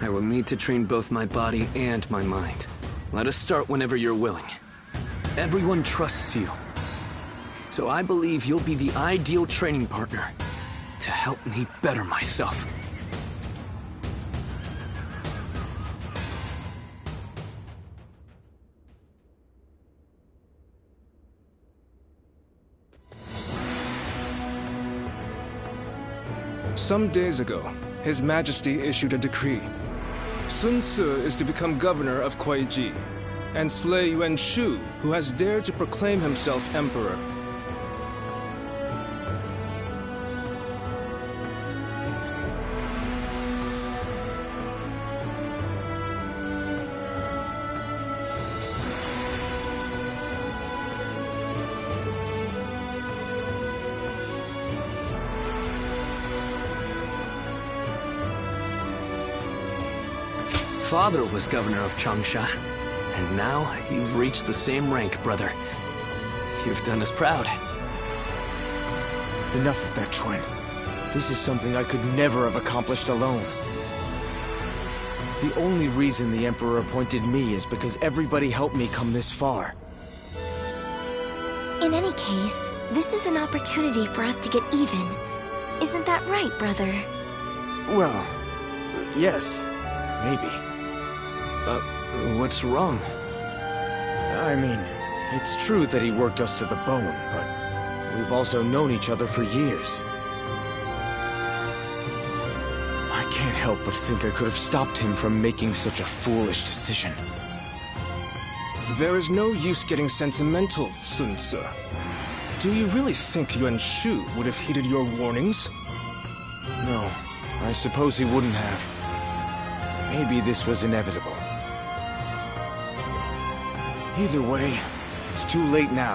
I will need to train both my body and my mind. Let us start whenever you're willing. Everyone trusts you. So I believe you'll be the ideal training partner to help me better myself. Some days ago, His Majesty issued a decree. Sun Ce is to become governor of Kuai-ji, and slay Yuan Shu, who has dared to proclaim himself emperor. Father was governor of Changsha, and now you've reached the same rank, brother. You've done us proud. Enough of that, Chuan. This is something I could never have accomplished alone. The only reason the Emperor appointed me is because everybody helped me come this far. In any case, this is an opportunity for us to get even. Isn't that right, brother? Well, yes, maybe. What's wrong? I mean, it's true that he worked us to the bone, but we've also known each other for years. I can't help but think I could have stopped him from making such a foolish decision. There is no use getting sentimental, Sun Ce. Do you really think Yuan Shu would have heeded your warnings? No, I suppose he wouldn't have. Maybe this was inevitable. Either way, it's too late now.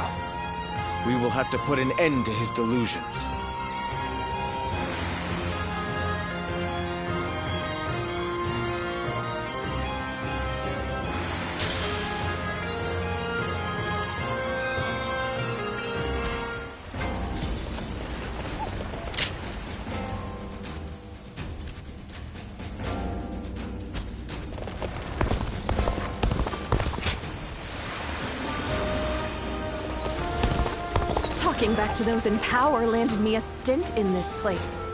We will have to put an end to his delusions. Talking back to those in power landed me a stint in this place.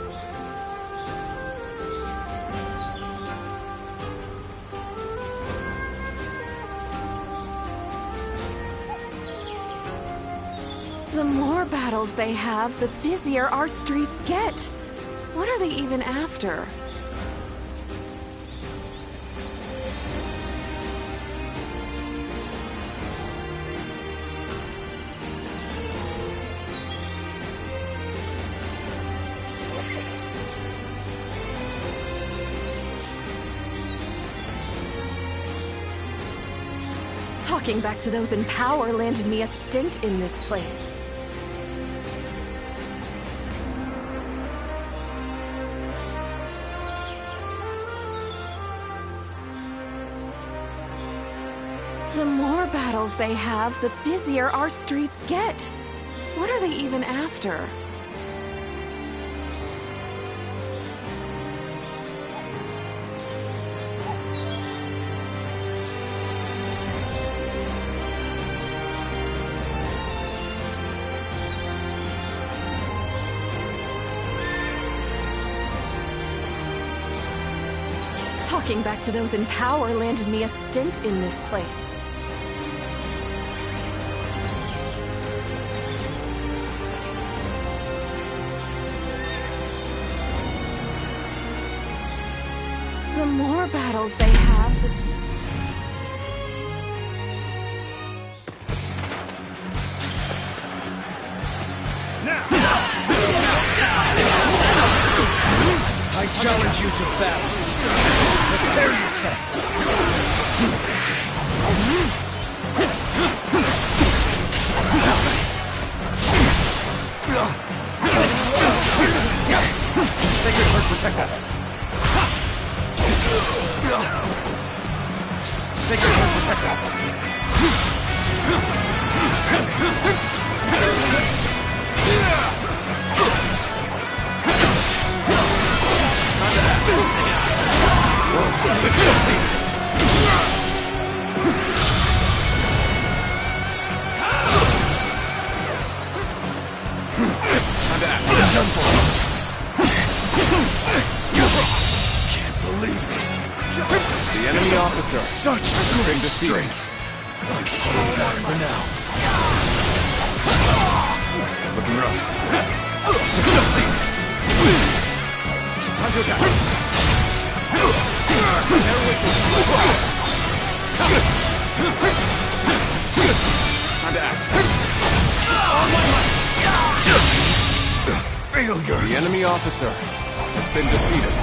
The more battles they have, the busier our streets get. What are they even after? Talking back to those in power landed me a stint in this place. The more battles they have, the busier our streets get. What are they even after? Talking back to those in power landed me a stint in this place. The more battles they have, the... Tai challenge you to battle. Prepare yourself. Sacred Heart, protect us. Sacred Heart, protect us. Done for. Can't believe this. The enemy officer. Such great strength. I'm pulling back for now. Looking rough. Time to attack. Time to act. On my might. Failure. The enemy officer has been defeated.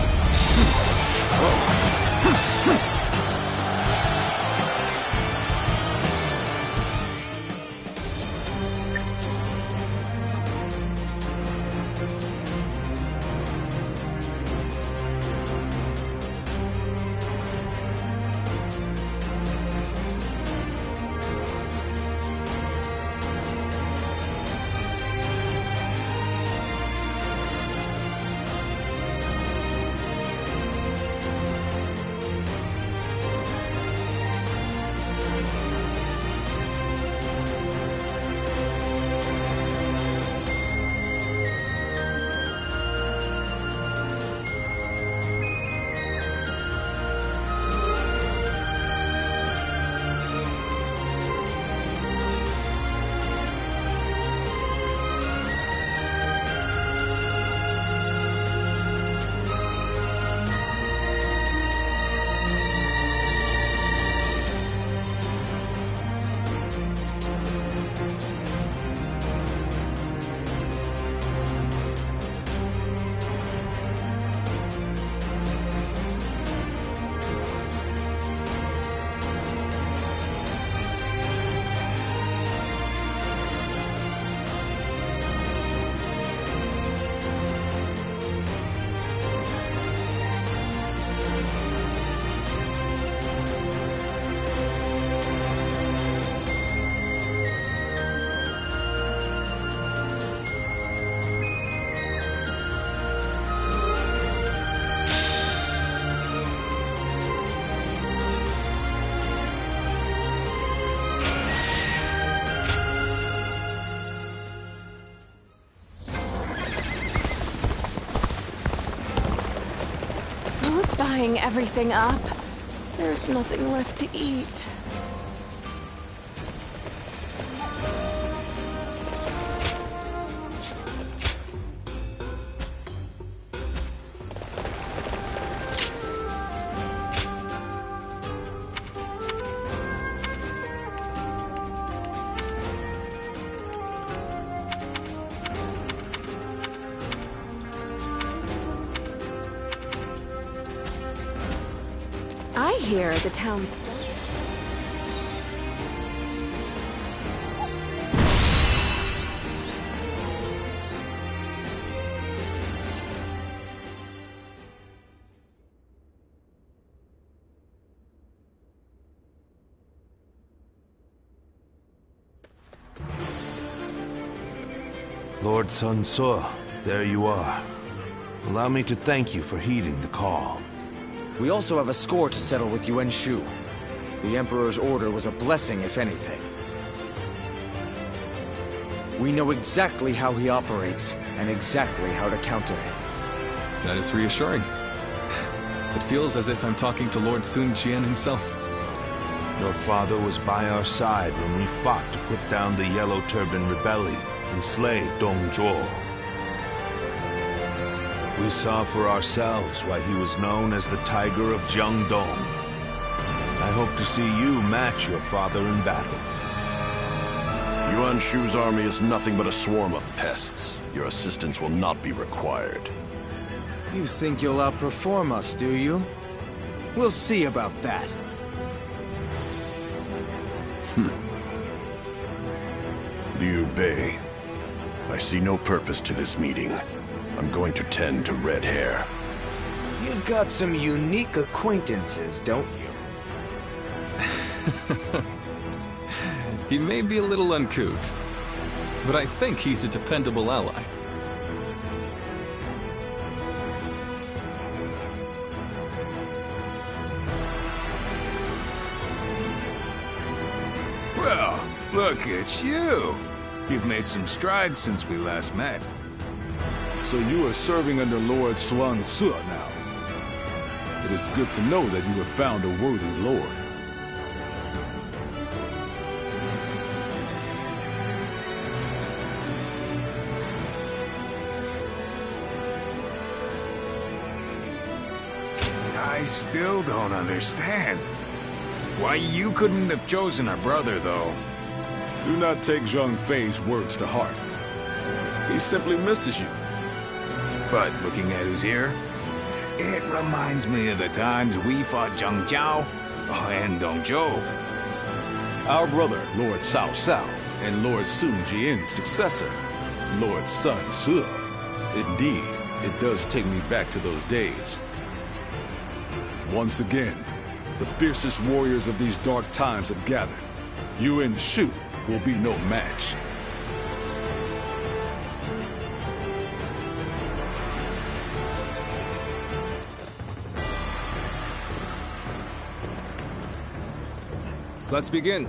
Buying everything up. There's nothing left to eat. I hear the town's... Lord Sun Ce, there you are. Allow me to thank you for heeding the call. We also have a score to settle with Yuan Shu. The Emperor's order was a blessing, if anything. We know exactly how he operates, and exactly how to counter him. That is reassuring. It feels as if I'm talking to Lord Sun Jian himself. Your father was by our side when we fought to put down the Yellow Turban Rebellion and slay Dong Zhuo. We saw for ourselves why he was known as the Tiger of Jiangdong. I hope to see you match your father in battle. Yuan Shu's army is nothing but a swarm of pests. Your assistance will not be required. You think you'll outperform us, do you? We'll see about that. Liu Bei, I see no purpose to this meeting. I'm going to tend to red hair. You've got some unique acquaintances, don't you? He may be a little uncouth, but I think he's a dependable ally. Well, look at you. You've made some strides since we last met. So you are serving under Lord Xuan Ce now. It is good to know that you have found a worthy lord. I still don't understand. Why you couldn't have chosen a brother, though. Do not take Zhang Fei's words to heart. He simply misses you. But looking at who's here, it reminds me of the times we fought Zhang Jiao and Dong Zhou. Our brother, Lord Cao Cao, and Lord Sun Jian's successor, Lord Sun Ce. Indeed, it does take me back to those days. Once again, the fiercest warriors of these dark times have gathered. You and Shu will be no match. Let's begin.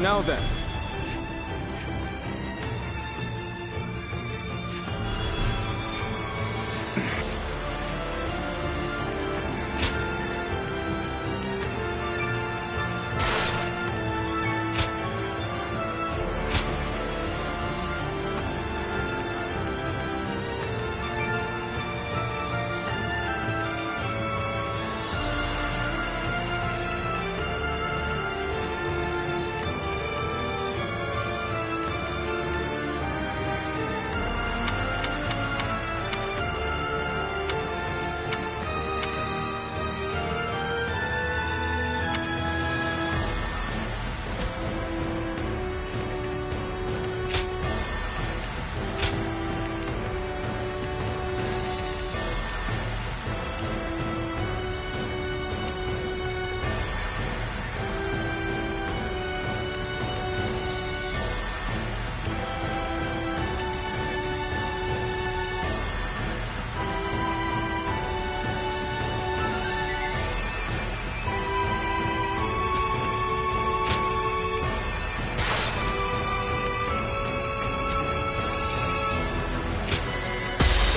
Now then.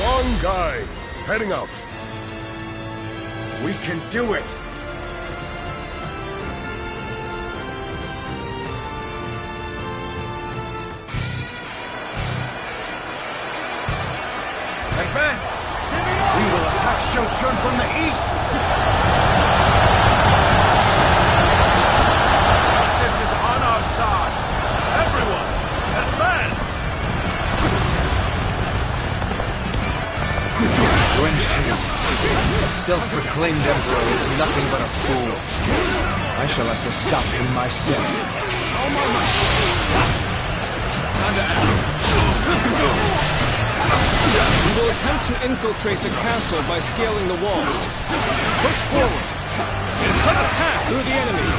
One guy, heading out. We can do it! Advance! We will attack Shochun from the east! Justice is on our side! Everyone, advance! Yuan Shu, the self-proclaimed emperor is nothing but a fool. I shall have to stop him myself. Time to act. We will attempt to infiltrate the castle by scaling the walls. Push forward and cut a path through the enemy.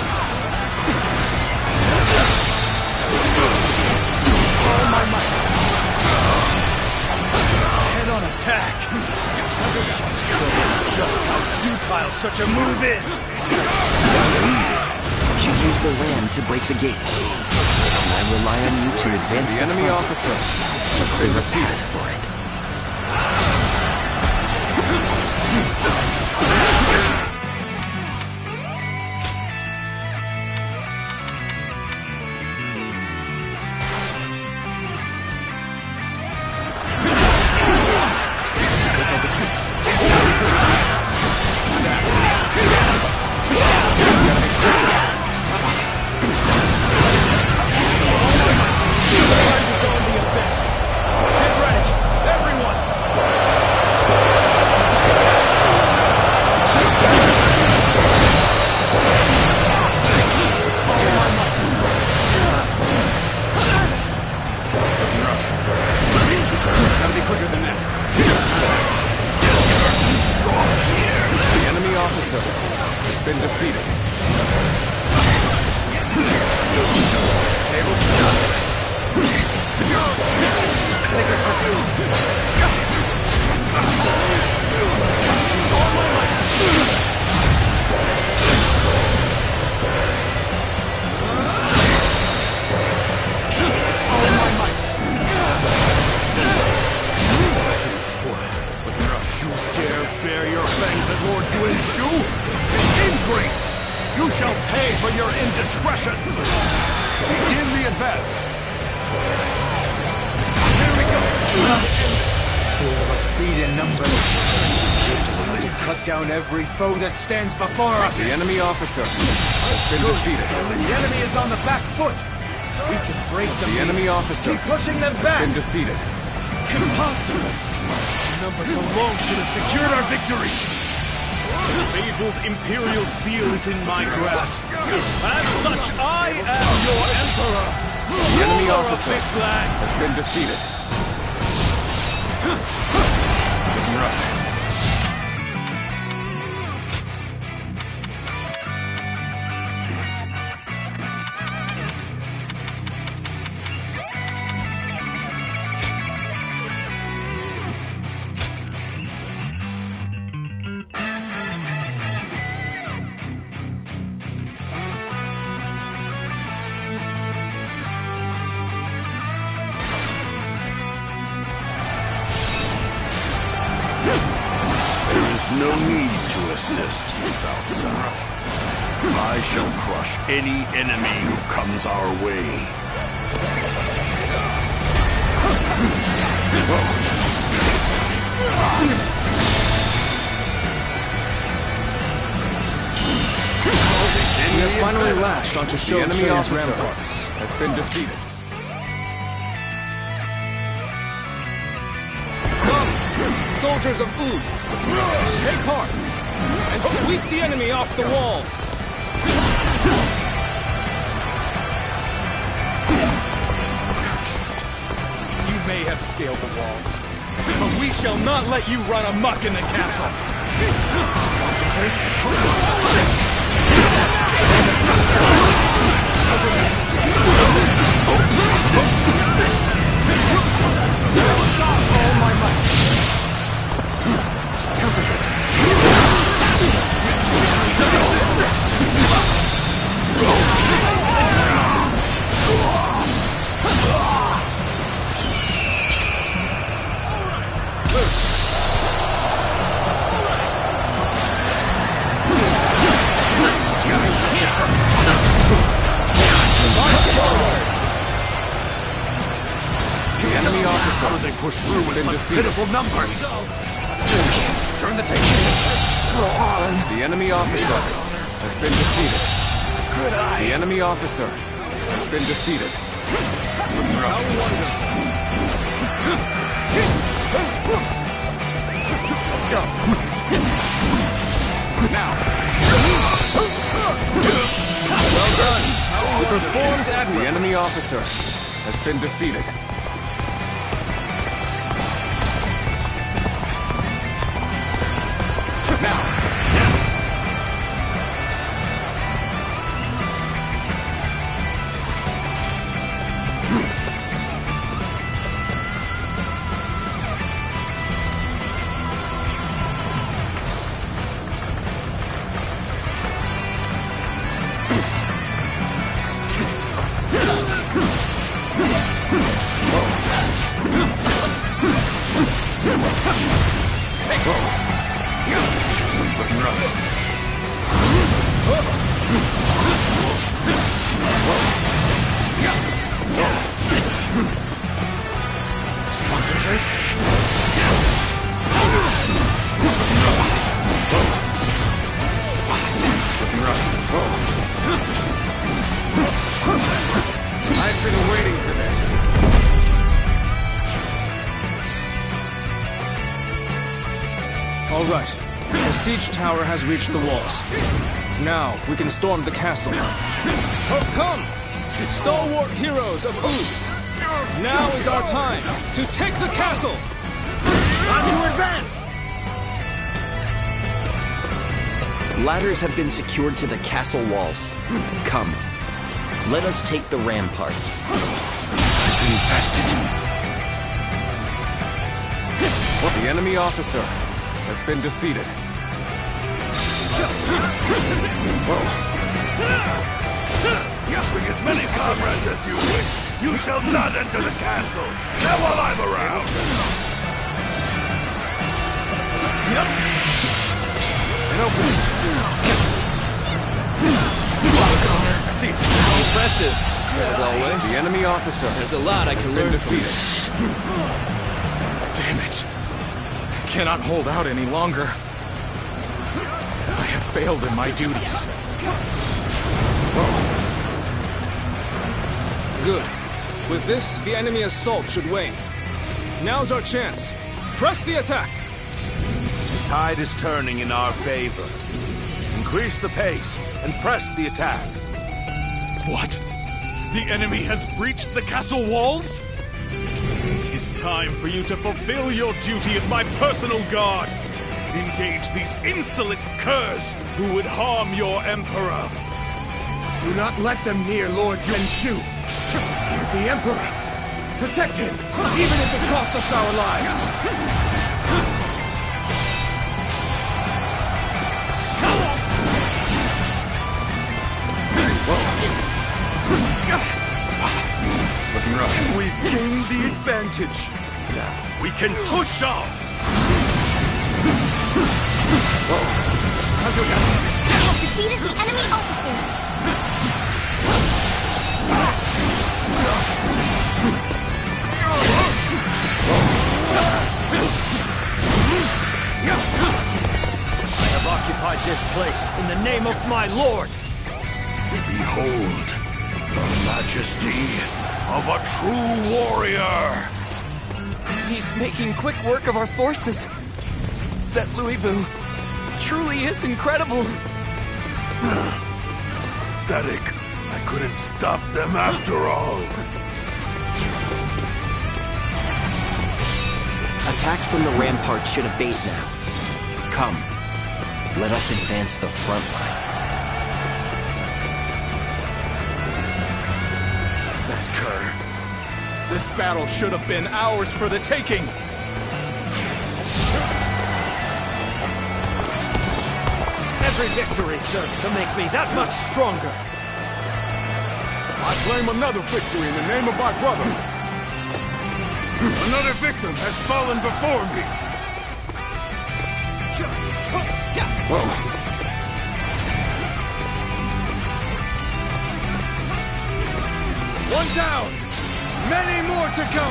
All my might. futile such a move is! You use the land to break the gates. And I rely on you to advance The enemy front. officer has been defeated. For it. Every foe that stands before us! The enemy officer has been defeated. The enemy is on the back foot! We can break them. The enemy officer Keep pushing them has back! been defeated. Impossible! Numbers alone should have secured our victory! The fabled Imperial Seal is in my grasp. As such, I am your Emperor! The enemy Ruler of officer this land. has been defeated. Looking rough. No need to assist, South South. I shall crush any enemy who comes our way. We have finally lashed onto the enemy officer ramparts. Has been defeated. Soldiers of Wu, take heart and sweep the enemy off the walls. You may have scaled the walls, but we shall not let you run amok in the castle. All my might. The enemy officer. How did they push through with such pitiful numbers? Turn the tables. The enemy officer has been defeated. Good eye. The enemy officer has been defeated. How wonderful. Let's go. Now. Well done. Performed admirably. The enemy officer has been defeated. Now. I've been waiting for this. All right. The siege tower has reached the walls. Now, we can storm the castle. Oh, come! Stalwart heroes of Wu! Now is our time to take the castle! On to advance! Ladders have been secured to the castle walls. Come. Let us take the ramparts. The enemy officer has been defeated. Bring as many comrades as you wish. You shall not enter the castle. Now while I'm around. I see. How impressive. As always, the enemy officer. There's a lot I can learn defeated. Damn it. I cannot hold out any longer. I have failed in my duties. Good. With this, the enemy assault should wane. Now's our chance. Press the attack! The tide is turning in our favor. Increase the pace and press the attack. What? The enemy has breached the castle walls? It is time for you to fulfill your duty as my personal guard. Engage these insolent curs who would harm your emperor. Do not let them near Lord Yuan-Shu. The Emperor. Protect him, even if it costs us our lives. Looking rough. We've gained the advantage. Now we can push on. I have defeated the enemy officer. I have occupied this place in the name of my lord. Behold, the majesty of a true warrior. He's making quick work of our forces. That Louis Vu truly is incredible. Pathetic. I couldn't stop them after all. Attacks from the rampart should abate now. Come, let us advance the front line. That cur. This battle should have been ours for the taking. Every victory serves to make me that much stronger. I claim another victory in the name of my brother. Another victim has fallen before me. One down! Many more to go!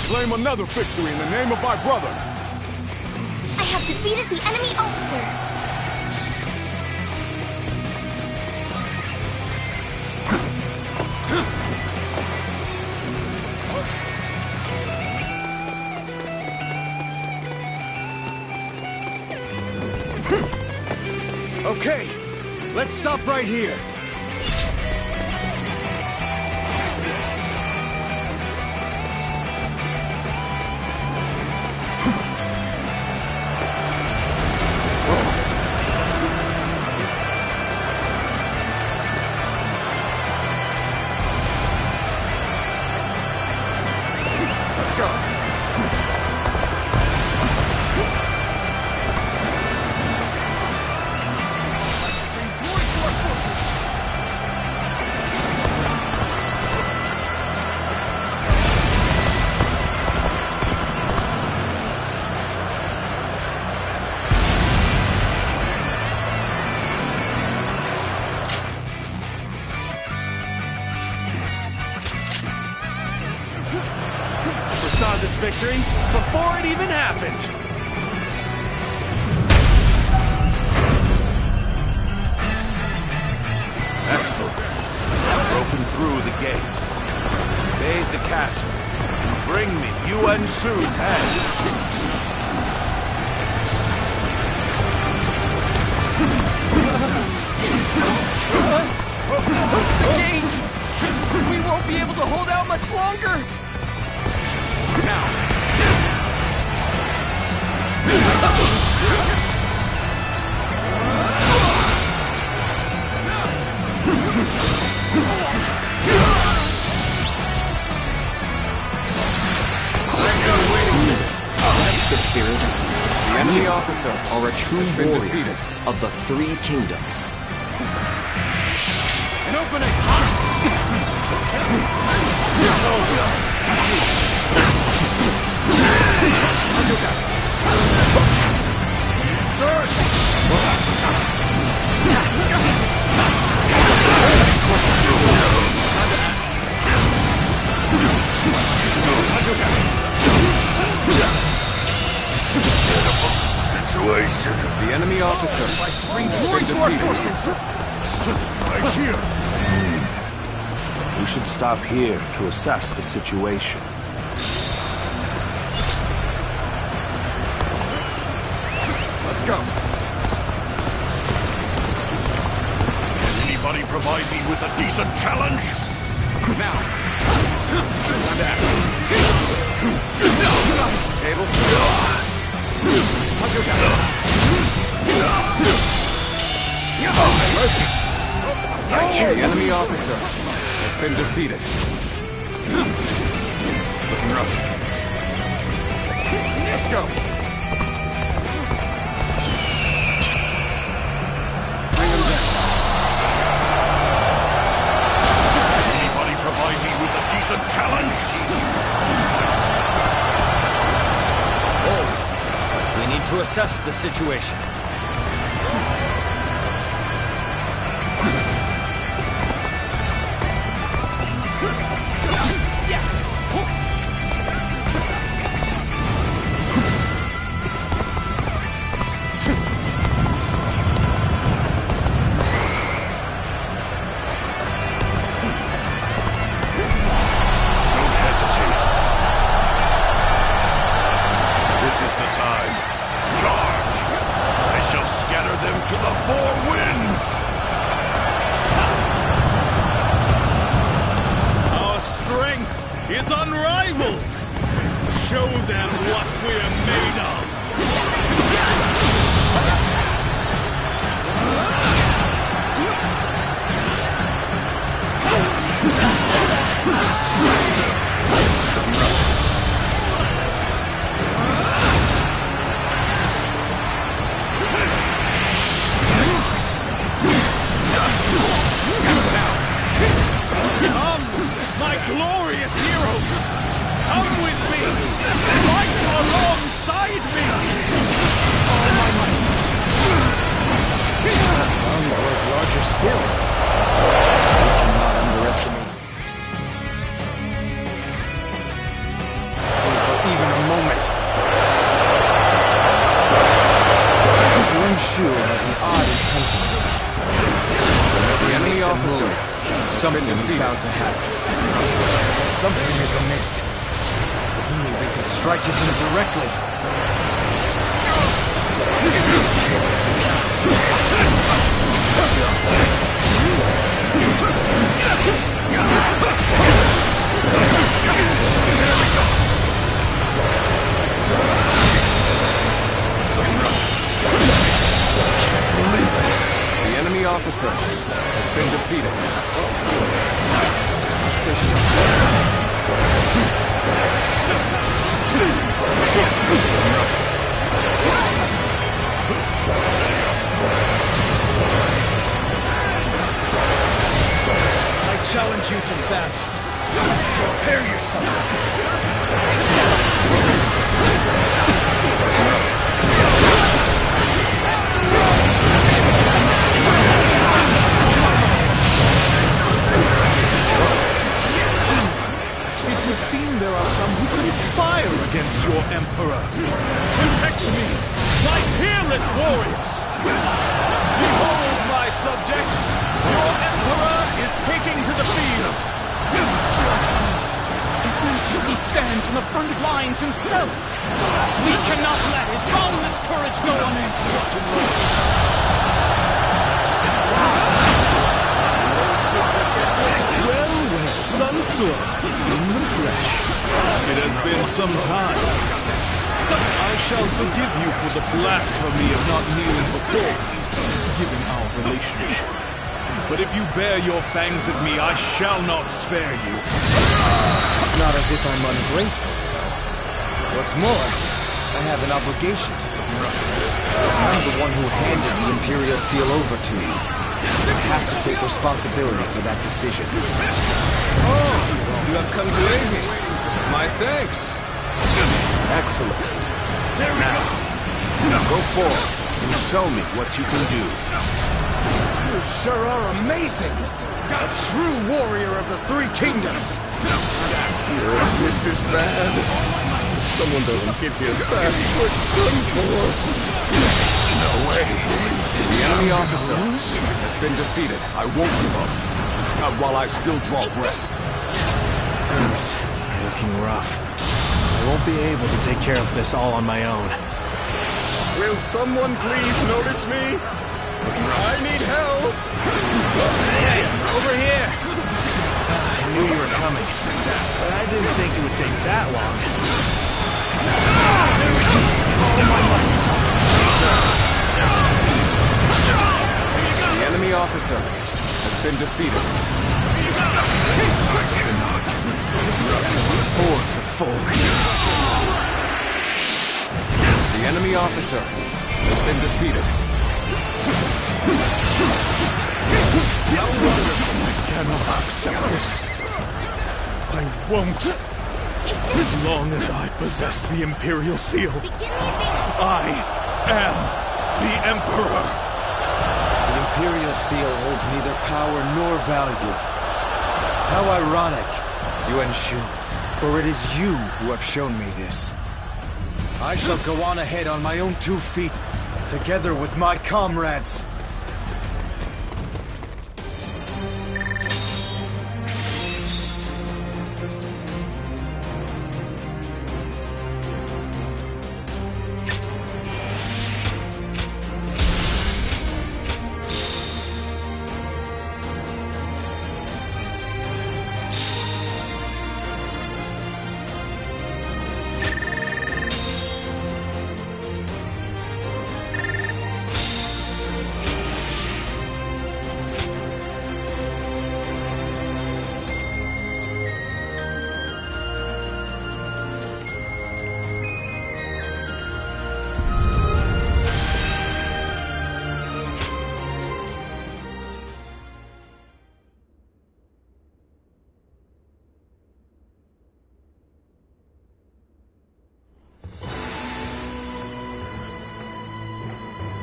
Claim another victory in the name of my brother. I have defeated the enemy officer. Okay, let's stop right here. even happened! Excellent. I've broken through the gate. Invade the castle. Bring me Yuan Shu's head. Gates! We won't be able to hold out much longer! Now! The spirit, the enemy officer, are a true warrior of the Three Kingdoms. An opening! Situation. The enemy officer Bring glory to our forces! Right here. We should stop here to assess the situation. Let's go. Can anybody provide me with a decent challenge? Now. Time to act. Tables The enemy officer has been defeated. looking rough. Let's go. Bring him down. Anybody provide me with a decent challenge? We need to assess the situation. Is unrivaled! Show them what we're made of! Come, my glorious heroes! Come with me! Fight alongside me! All my might! Was larger still. We cannot underestimate. For even a moment. Yuan Shu has an odd intensity. The enemy officer. Something is bound to happen. Something is amiss. If only we could strike at him directly. The enemy officer has been defeated. I challenge you to battle. Prepare yourselves. It would seem there are some who conspire against your Emperor. warriors! Behold, my subjects! Your Emperor is taking to the field! His Majesty stands in the front lines himself! We cannot let his boundless courage go unanswered! Sun Tzu, in the flesh. It has been some time. I shall forgive you for the blasphemy of not kneeling before me, given our relationship. But if you bare your fangs at me, I shall not spare you. It's not as if I'm ungrateful. What's more, I have an obligation. I'm the one who handed the Imperial Seal over to you. You have to take responsibility for that decision. Oh, you have come to aid me. My thanks. Excellent. Now, go forward and show me what you can do. You sure are amazing. A true warrior of the Three Kingdoms. This is bad. If someone doesn't get here fast, we're done for. No way. The enemy officer has been defeated. I won't give up. Not while I still draw breath. Things are looking rough. I won't be able to take care of this all on my own. Will someone please notice me? I need help! Hey, over here! I knew you were coming, but I didn't think it would take that long. All my might! The enemy officer has been defeated. I cannot. Four to four. The enemy officer has been defeated. How wonderful! I cannot accept this. I won't. As long as I possess the Imperial Seal, I am the Emperor. The Imperial Seal holds neither power nor value. How ironic, Yuan Shu, for it is you who have shown me this. I shall go on ahead on my own 2 feet, together with my comrades.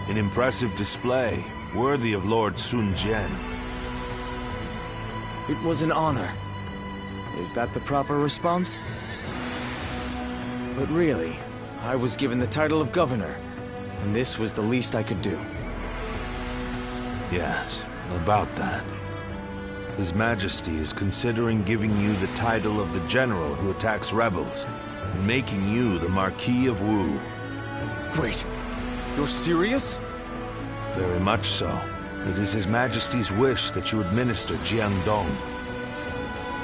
An impressive display, worthy of Lord Sun Jian. It was an honor. Is that the proper response? But really, I was given the title of governor, and this was the least I could do. Yes, about that. His Majesty is considering giving you the title of the general who attacks rebels, and making you the Marquis of Wu. Wait, you're serious? Very much so. It is His Majesty's wish that you administer Jiangdong.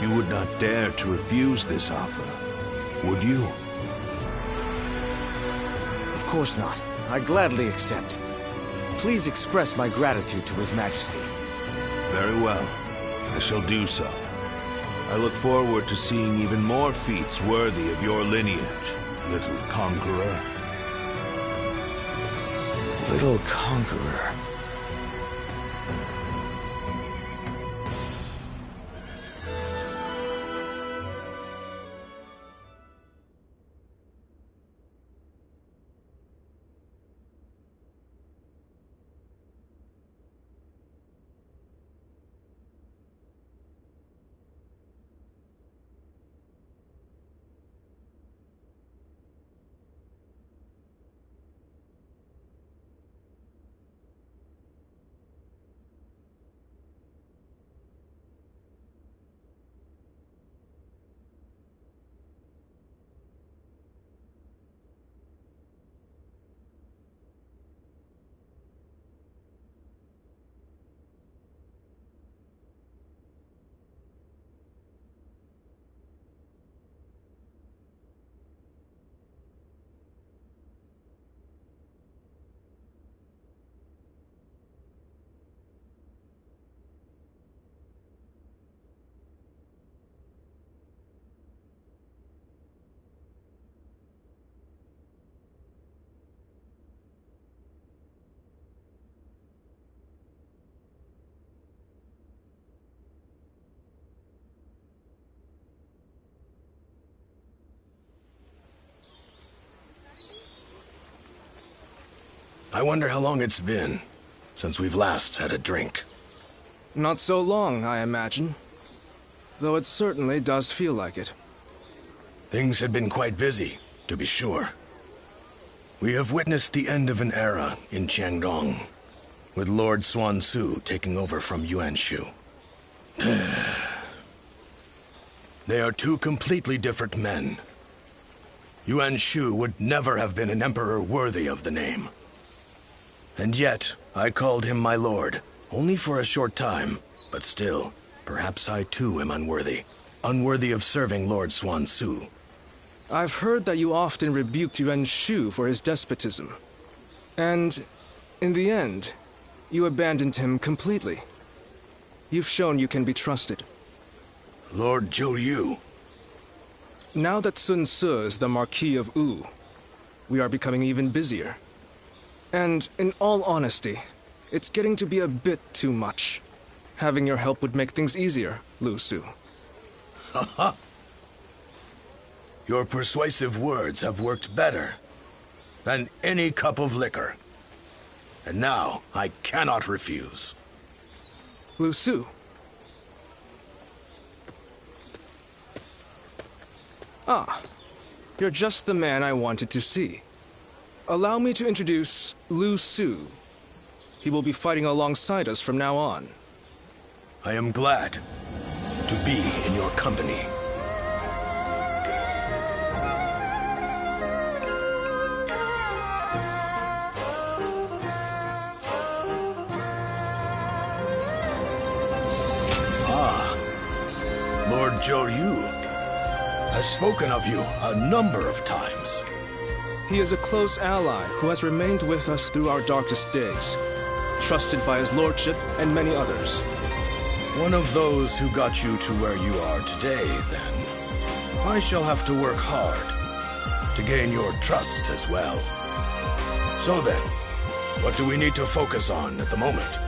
You would not dare to refuse this offer, would you? Of course not. I gladly accept. Please express my gratitude to His Majesty. Very well. I shall do so. I look forward to seeing even more feats worthy of your lineage, little conqueror. Little conqueror. I wonder how long it's been since we've last had a drink. Not so long, I imagine. Though it certainly does feel like it. Things had been quite busy, to be sure. We have witnessed the end of an era in Jiangdong, with Lord Xuan Su taking over from Yuan Shu. They are two completely different men. Yuan Shu would never have been an emperor worthy of the name. And yet, I called him my lord, only for a short time, but still, perhaps I too am unworthy. Unworthy of serving Lord Xuan Su. I've heard that you often rebuked Yuan Shu for his despotism. And, in the end, you abandoned him completely. You've shown you can be trusted. Lord Zhou Yu. Now that Sun Ce is the Marquis of Wu, we are becoming even busier. And, in all honesty, it's getting to be a bit too much. Having your help would make things easier, Lu Su. Haha. Your persuasive words have worked better than any cup of liquor. And now, I cannot refuse. Lu Su. Ah, you're just the man I wanted to see. Allow me to introduce Lu Su. He will be fighting alongside us from now on. I am glad to be in your company. Lord Zhou Yu has spoken of you a number of times. He is a close ally who has remained with us through our darkest days, trusted by his lordship and many others. One of those who got you to where you are today, then. I shall have to work hard to gain your trust as well. So then, what do we need to focus on at the moment?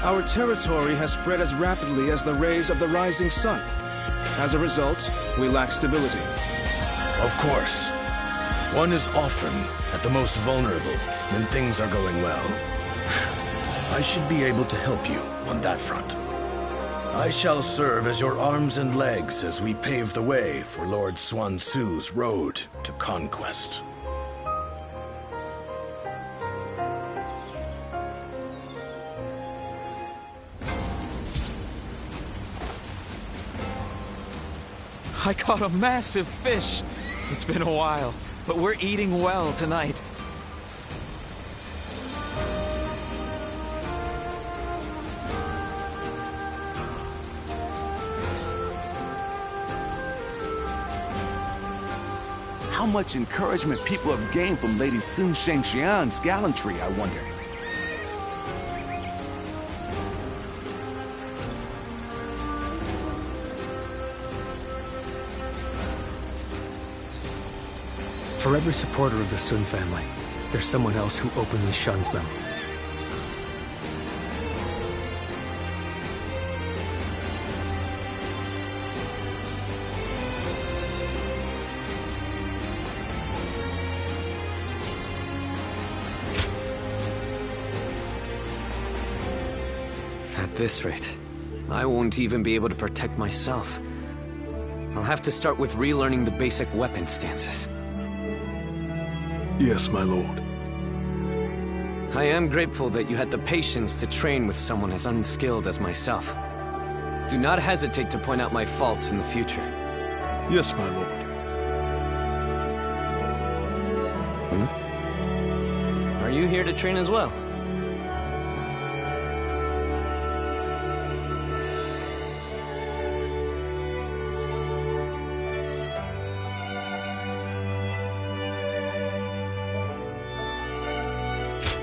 Our territory has spread as rapidly as the rays of the rising sun. As a result, we lack stability. Of course. One is often at the most vulnerable when things are going well. I should be able to help you on that front. I shall serve as your arms and legs as we pave the way for Lord Xuan Su's road to conquest. I caught a massive fish. It's been a while, but we're eating well tonight. How much encouragement people have gained from Lady Sun Shengxian's gallantry, I wonder. For every supporter of the Sun family, there's someone else who openly shuns them. At this rate, I won't even be able to protect myself. I'll have to start with relearning the basic weapon stances. Yes, my lord. I am grateful that you had the patience to train with someone as unskilled as myself. Do not hesitate to point out my faults in the future. Yes, my lord. Are you here to train as well?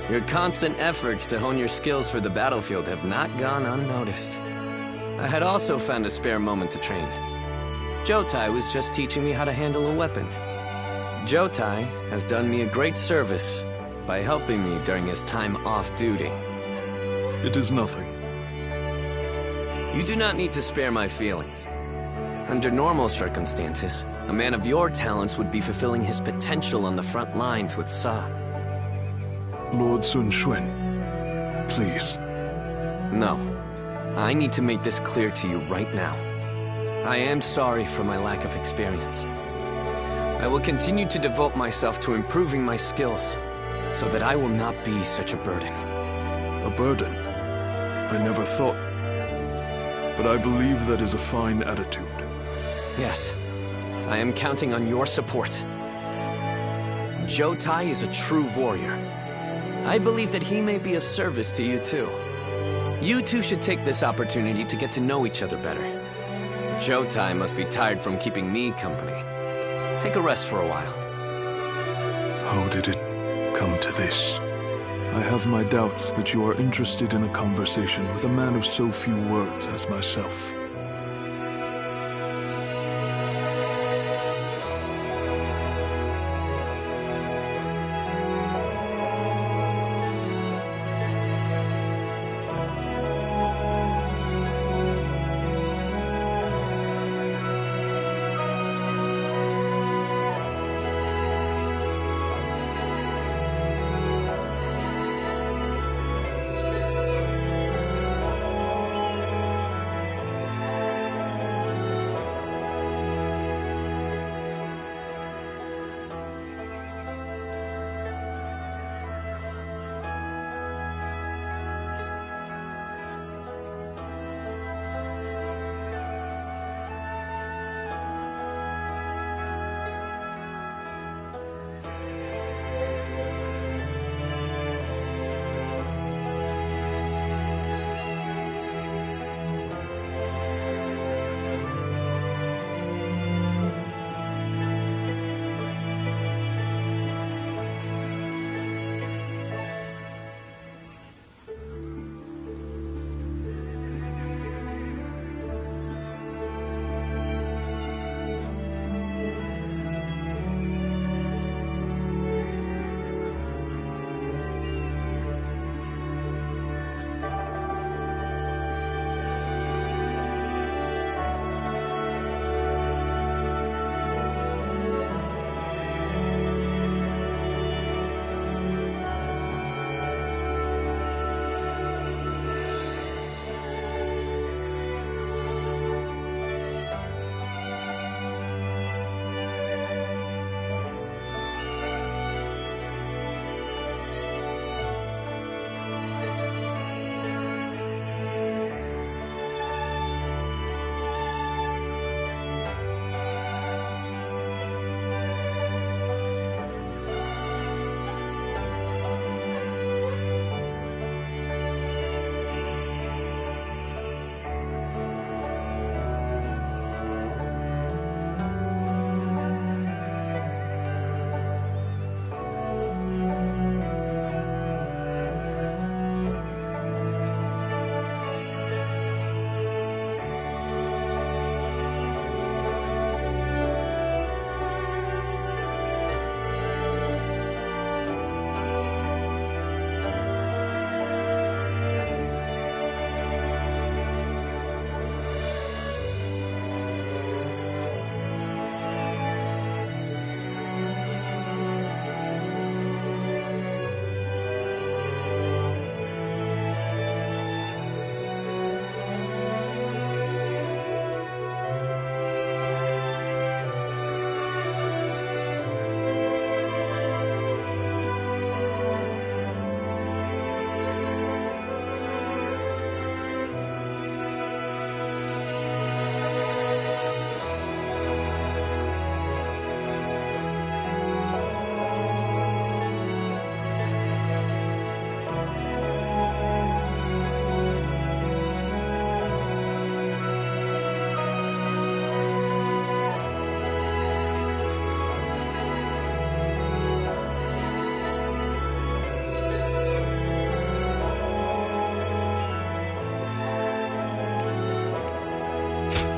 Your constant efforts to hone your skills for the battlefield have not gone unnoticed. I had also found a spare moment to train. Jotai was just teaching me how to handle a weapon. Jotai has done me a great service by helping me during his time off duty. It is nothing. You do not need to spare my feelings. Under normal circumstances, a man of your talents would be fulfilling his potential on the front lines with Sa. Lord Sun Xuan. Please. No. I need to make this clear to you right now. I am sorry for my lack of experience. I will continue to devote myself to improving my skills, so that I will not be such a burden. A burden? I never thought. But I believe that is a fine attitude. Yes. I am counting on your support. Zhou Tai is a true warrior. I believe that he may be of service to you too. You two should take this opportunity to get to know each other better. Zhou Tai must be tired from keeping me company. Take a rest for a while. How did it come to this? I have my doubts that you are interested in a conversation with a man of so few words as myself.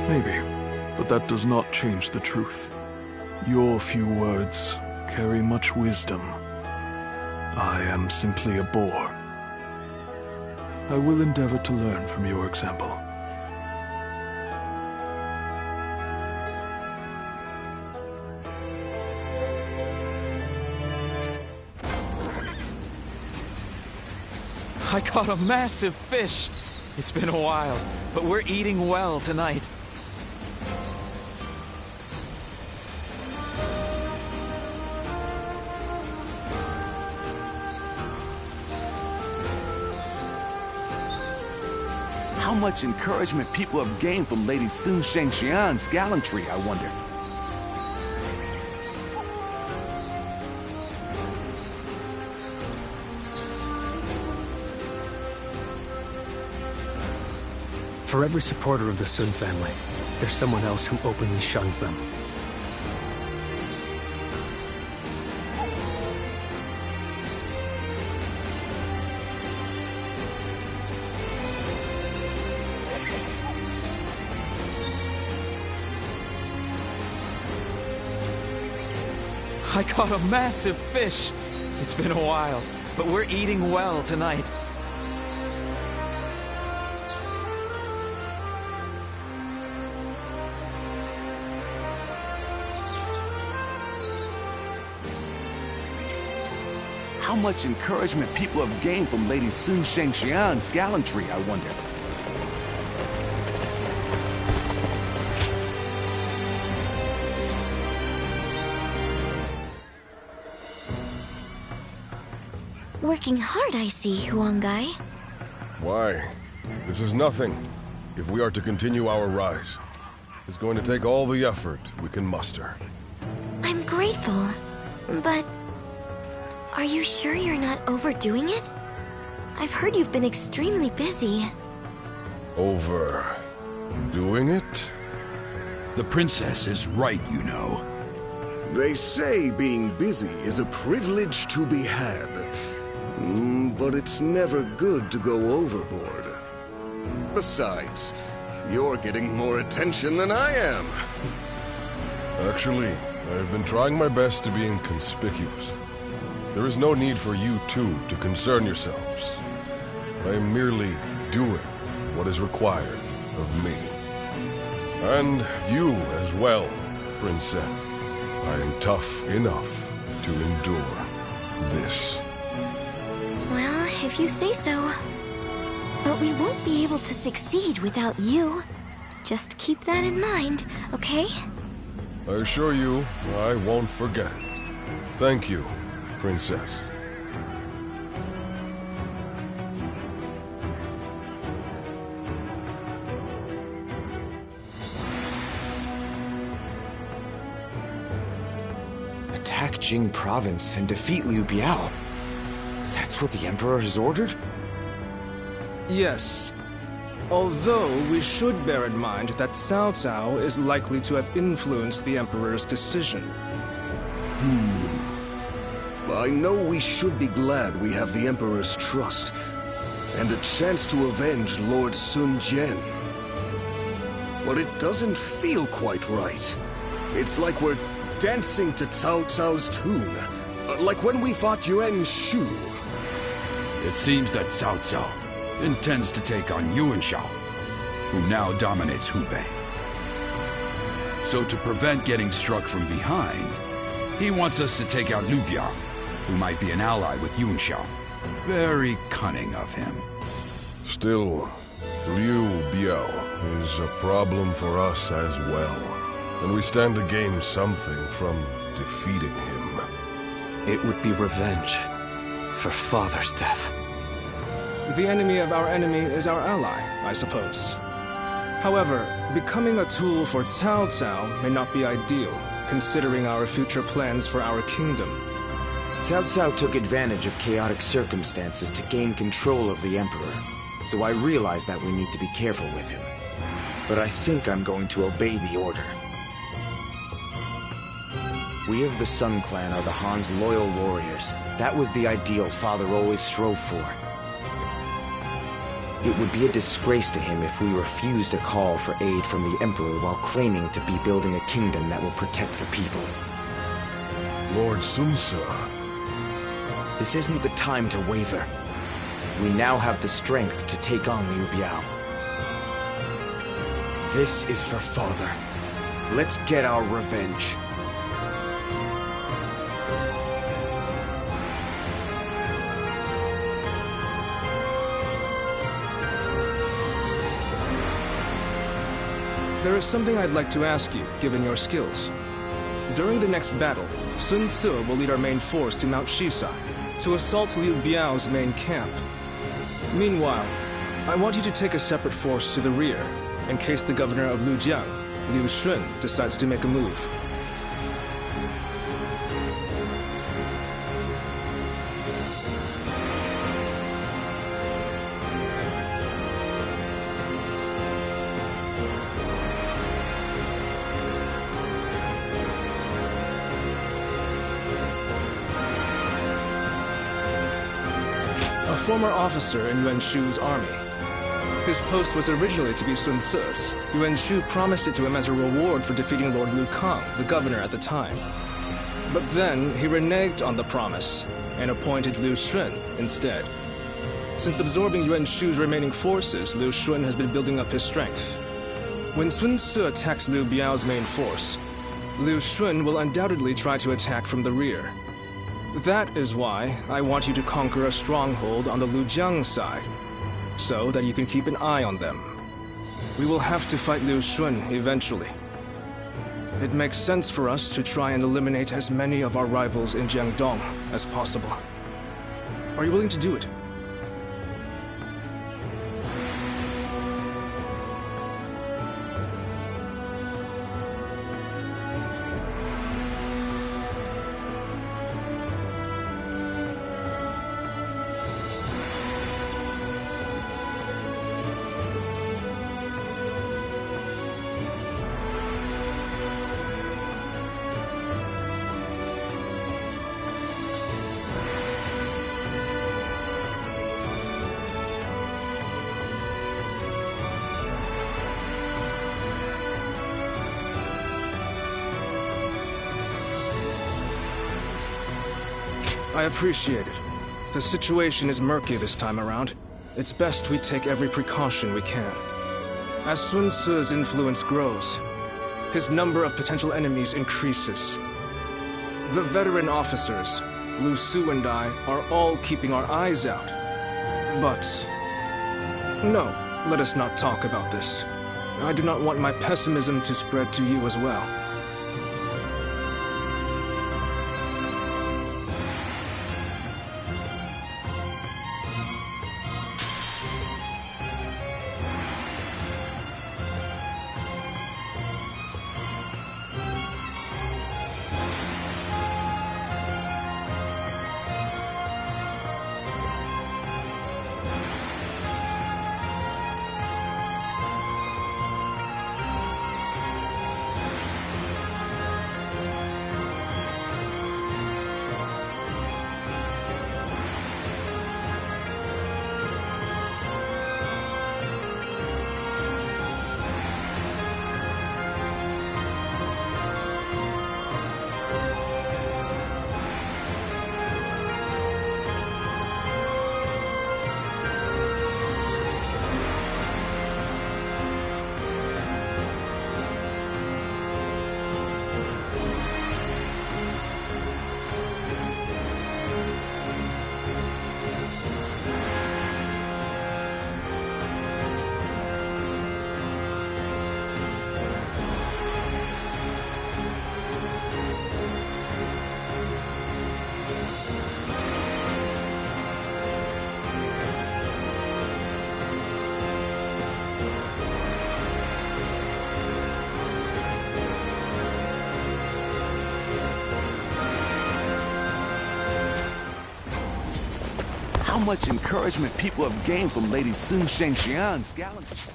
Maybe, but that does not change the truth. Your few words carry much wisdom. I am simply a boor. I will endeavor to learn from your example. I caught a massive fish. It's been a while, but we're eating well tonight. How much encouragement people have gained from Lady Sun Shengxian's gallantry, I wonder. For every supporter of the Sun family, there's someone else who openly shuns them. I caught a massive fish. It's been a while, but we're eating well tonight. How much encouragement people have gained from Lady Sun Shengxian's gallantry, I wonder. Working hard, I see, Huanggai. Why? This is nothing. If we are to continue our rise, it's going to take all the effort we can muster. I'm grateful, but are you sure you're not overdoing it? I've heard you've been extremely busy. Overdoing it? The princess is right, you know. They say being busy is a privilege to be had. But it's never good to go overboard. Besides, you're getting more attention than I am. Actually, I've been trying my best to be inconspicuous. There is no need for you two to concern yourselves. I am merely doing what is required of me. And you as well, Princess. I am tough enough to endure this. Well, if you say so. But we won't be able to succeed without you. Just keep that in mind, okay? I assure you, I won't forget it. Thank you, Princess. Attack Jing Province and defeat Liu Biao. That's what the Emperor has ordered? Yes. Although we should bear in mind that Cao Cao is likely to have influenced the Emperor's decision. I know we should be glad we have the Emperor's trust, and a chance to avenge Lord Sun Jian. But it doesn't feel quite right. It's like we're dancing to Cao Cao's tune, like when we fought Yuan Shu. It seems that Cao Cao intends to take on Yuan Shao, who now dominates Hubei. So to prevent getting struck from behind, he wants us to take out Liu Biao, who might be an ally with Yuan Shao. Very cunning of him. Still, Liu Biao is a problem for us as well, and we stand to gain something from defeating him. It would be revenge for Father's death. The enemy of our enemy is our ally, I suppose. However, becoming a tool for Cao Cao may not be ideal, considering our future plans for our kingdom. Cao Cao took advantage of chaotic circumstances to gain control of the Emperor, so I realize that we need to be careful with him. But I think I'm going to obey the order. We of the Sun Clan are the Han's loyal warriors. That was the ideal Father always strove for. It would be a disgrace to him if we refused a call for aid from the Emperor while claiming to be building a kingdom that will protect the people. Lord Sun Ce. This isn't the time to waver. We now have the strength to take on Liu Biao. This is for Father. Let's get our revenge. There is something I'd like to ask you, given your skills. During the next battle, Sun Ce will lead our main force to Mount Shisai, to assault Liu Biao's main camp. Meanwhile, I want you to take a separate force to the rear, in case the governor of Lujiang, Liu Shun, decides to make a move. A former officer in Yuan Shu's army. His post was originally to be Sun Ce's. Yuan Shu promised it to him as a reward for defeating Lord Lu Kang, the governor at the time. But then, he reneged on the promise, and appointed Liu Shun instead. Since absorbing Yuan Shu's remaining forces, Liu Shun has been building up his strength. When Sun Ce attacks Liu Biao's main force, Liu Shun will undoubtedly try to attack from the rear. That is why I want you to conquer a stronghold on the Lujiang side, so that you can keep an eye on them. We will have to fight Liu Shun eventually. It makes sense for us to try and eliminate as many of our rivals in Jiangdong as possible. Are you willing to do it? I appreciate it. The situation is murky this time around. It's best we take every precaution we can. As Sun Ce's influence grows, his number of potential enemies increases. The veteran officers, Lu Su and I, are all keeping our eyes out. But... no, let us not talk about this. I do not want my pessimism to spread to you as well. How much encouragement people have gained from Lady Sun Shengxian's gallantry.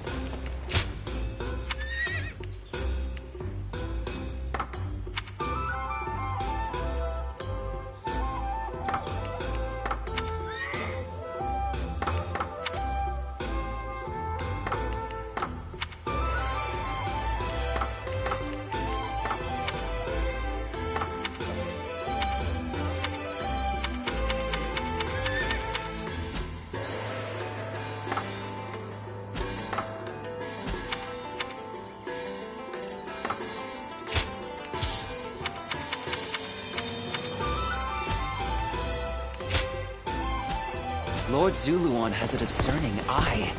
Lord Zuluan has a discerning eye.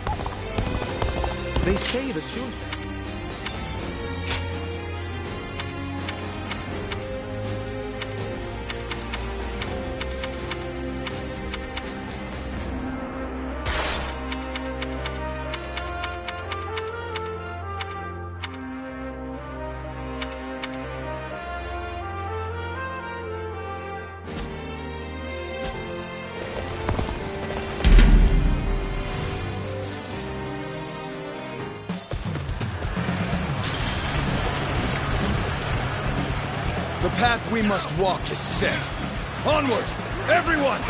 They say the Sun... path we must walk is set. Onward, everyone!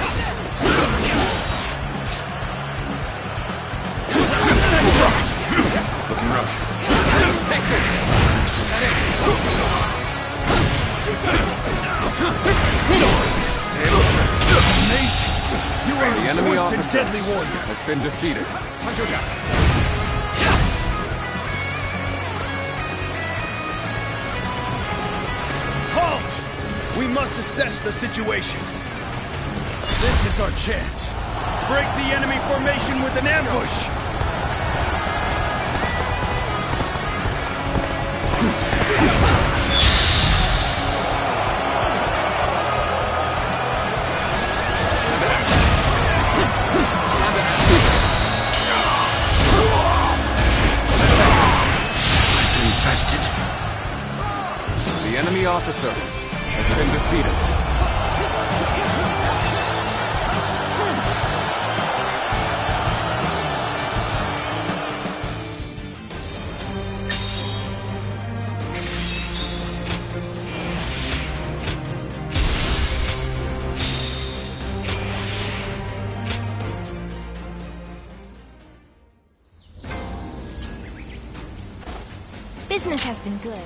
Looking rough. Take this! Tables turn. Amazing! You are The a enemy swift and officer deadly warrior. has been defeated. Halt! We must assess the situation. This is our chance. Break the enemy formation with an ambush! The enemy officer has been defeated. Business has been good.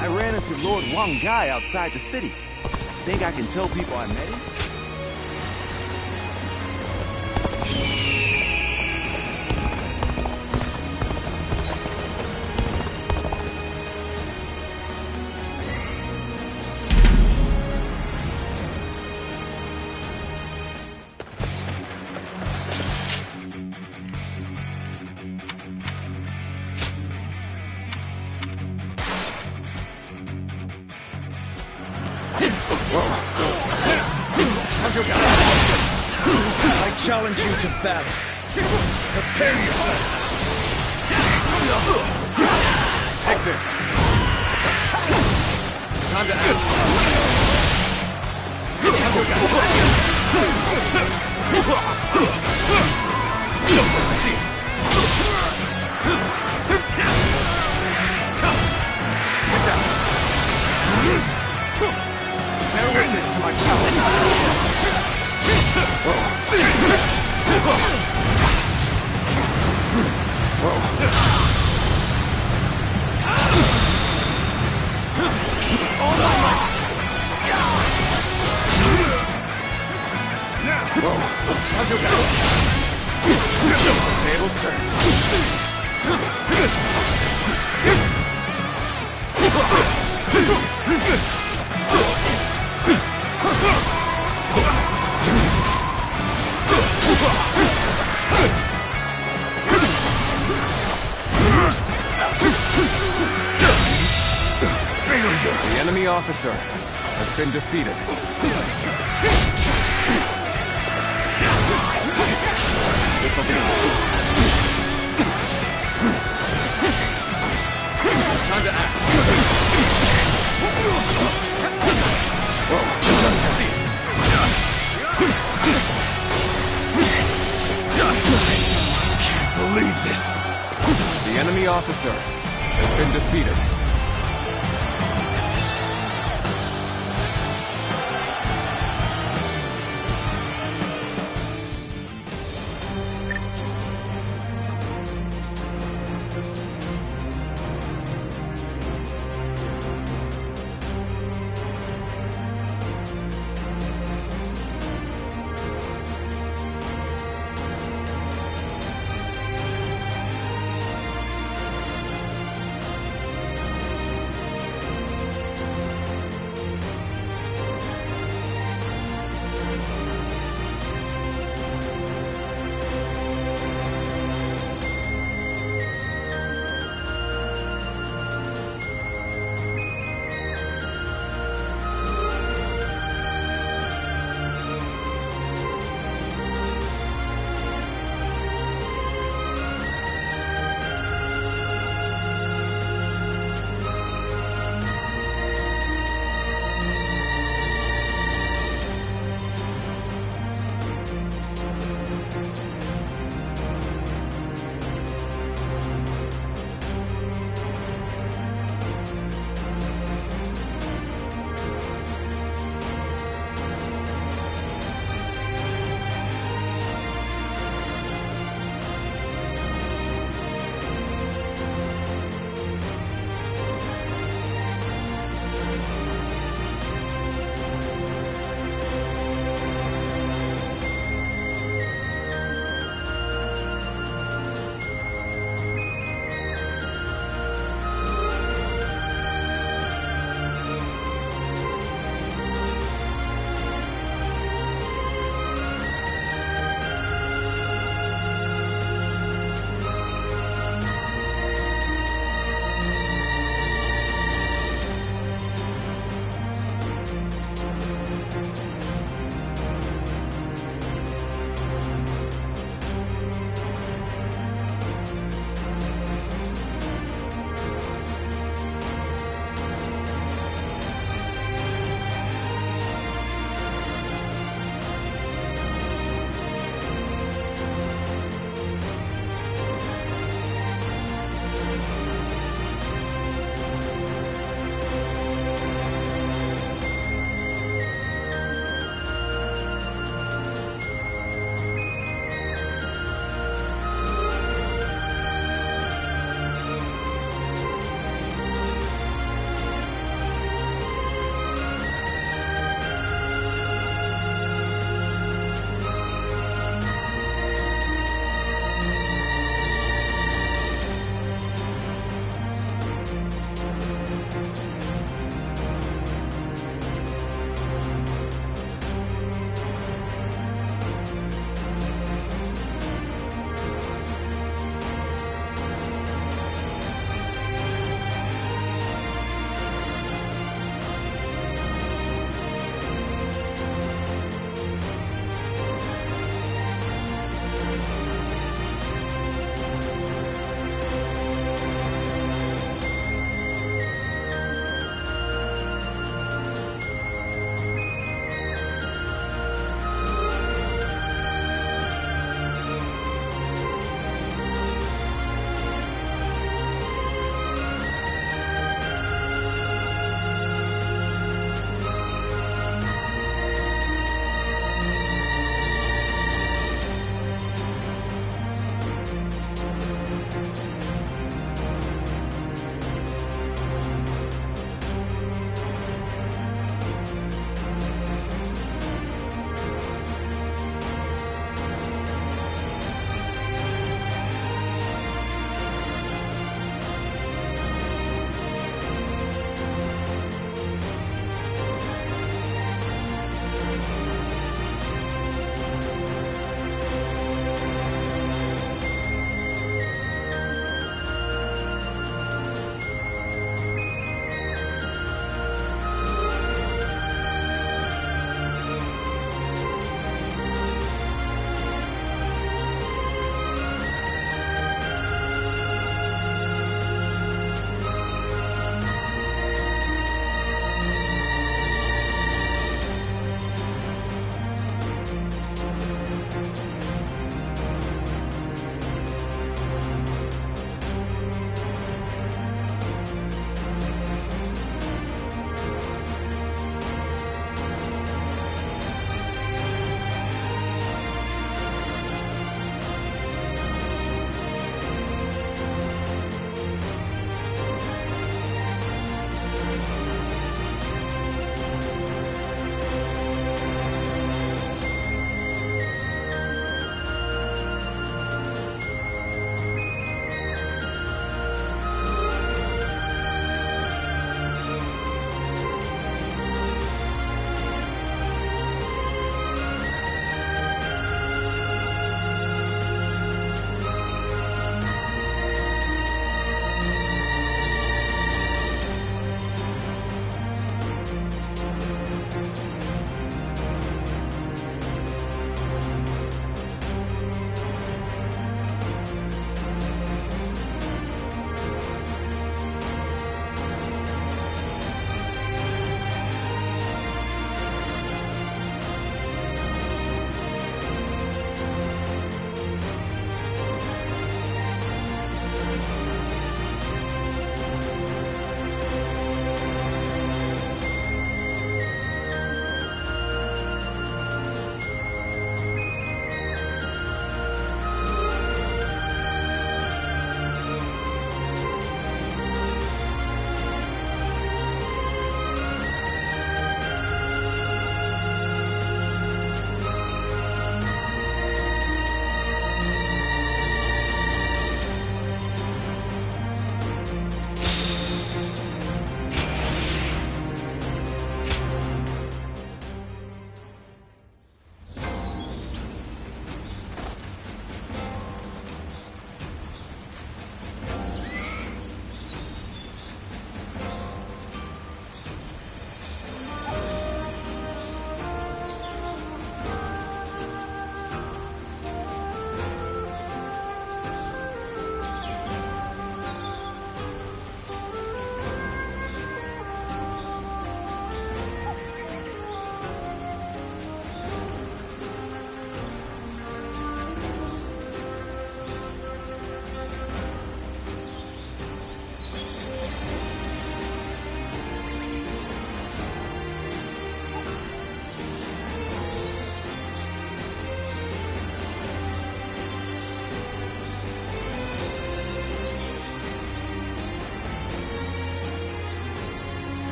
I ran into Lord Wang Gai outside the city. Think I can tell people I met him? I challenge you to battle. Prepare yourself. Take this. Time to act. I see it. Take that. Bear witness to my challenge. Tables turned. The enemy officer has been defeated. This'll do. Time to act. Whoa, I see it. Can't believe this. The enemy officer has been defeated.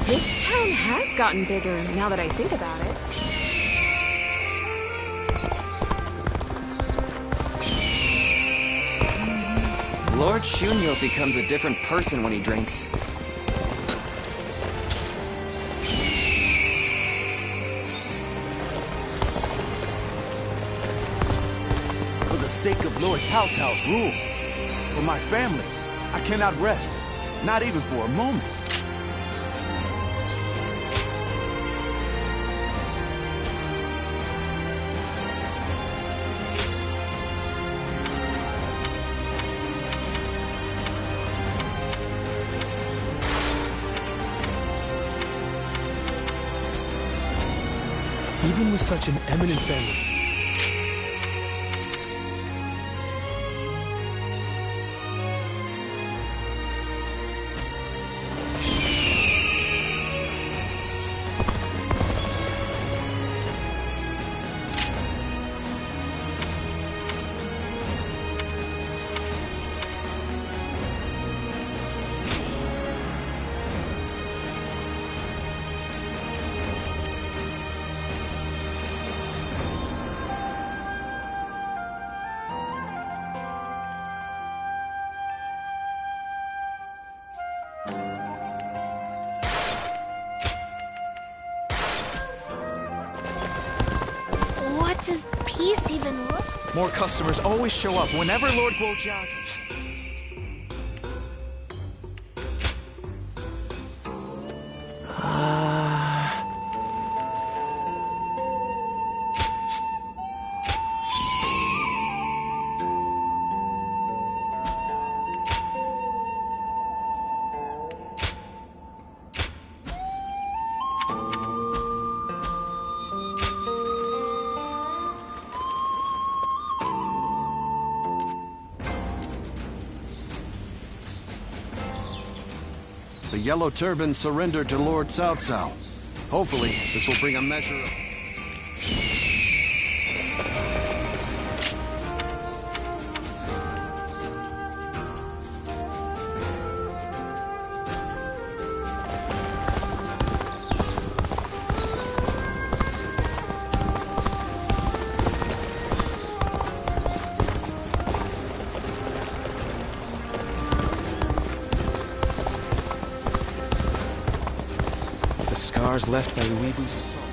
This town has gotten bigger now that I think about it. Lord Shunyo becomes a different person when he drinks. For the sake of Lord Tao Tao's rule, for my family, I cannot rest, not even for a moment. Even with such an eminent family, What does peace even look? More customers always show up whenever Lord Guojia... The Yellow Turban surrendered to Lord Cao Cao. Hopefully, this will bring a measure of... scars left by Uebu's assault.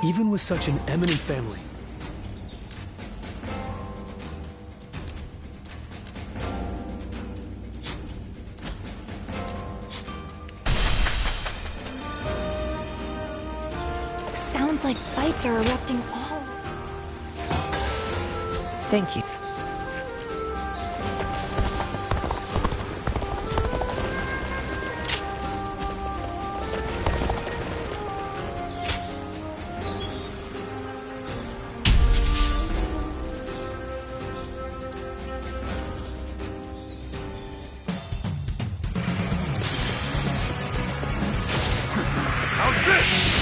Even with such an eminent family, Sounds like fights are erupting all. Thank you. How's this?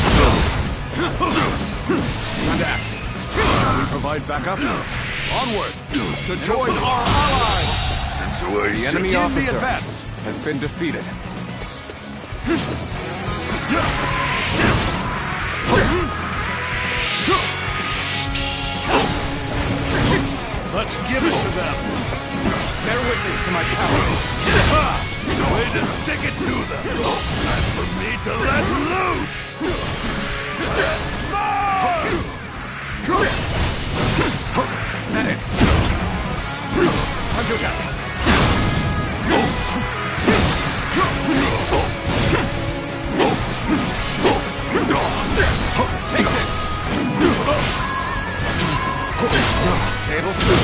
Time Contact! Shall we provide backup? Onward! To join our allies! The enemy officer has been defeated. Let's give it to them! Bear witness to my power. Way to stick it to them! Time for me to let loose! Let's march! Is that it? Time to attack! Take this! Easy. Tables two.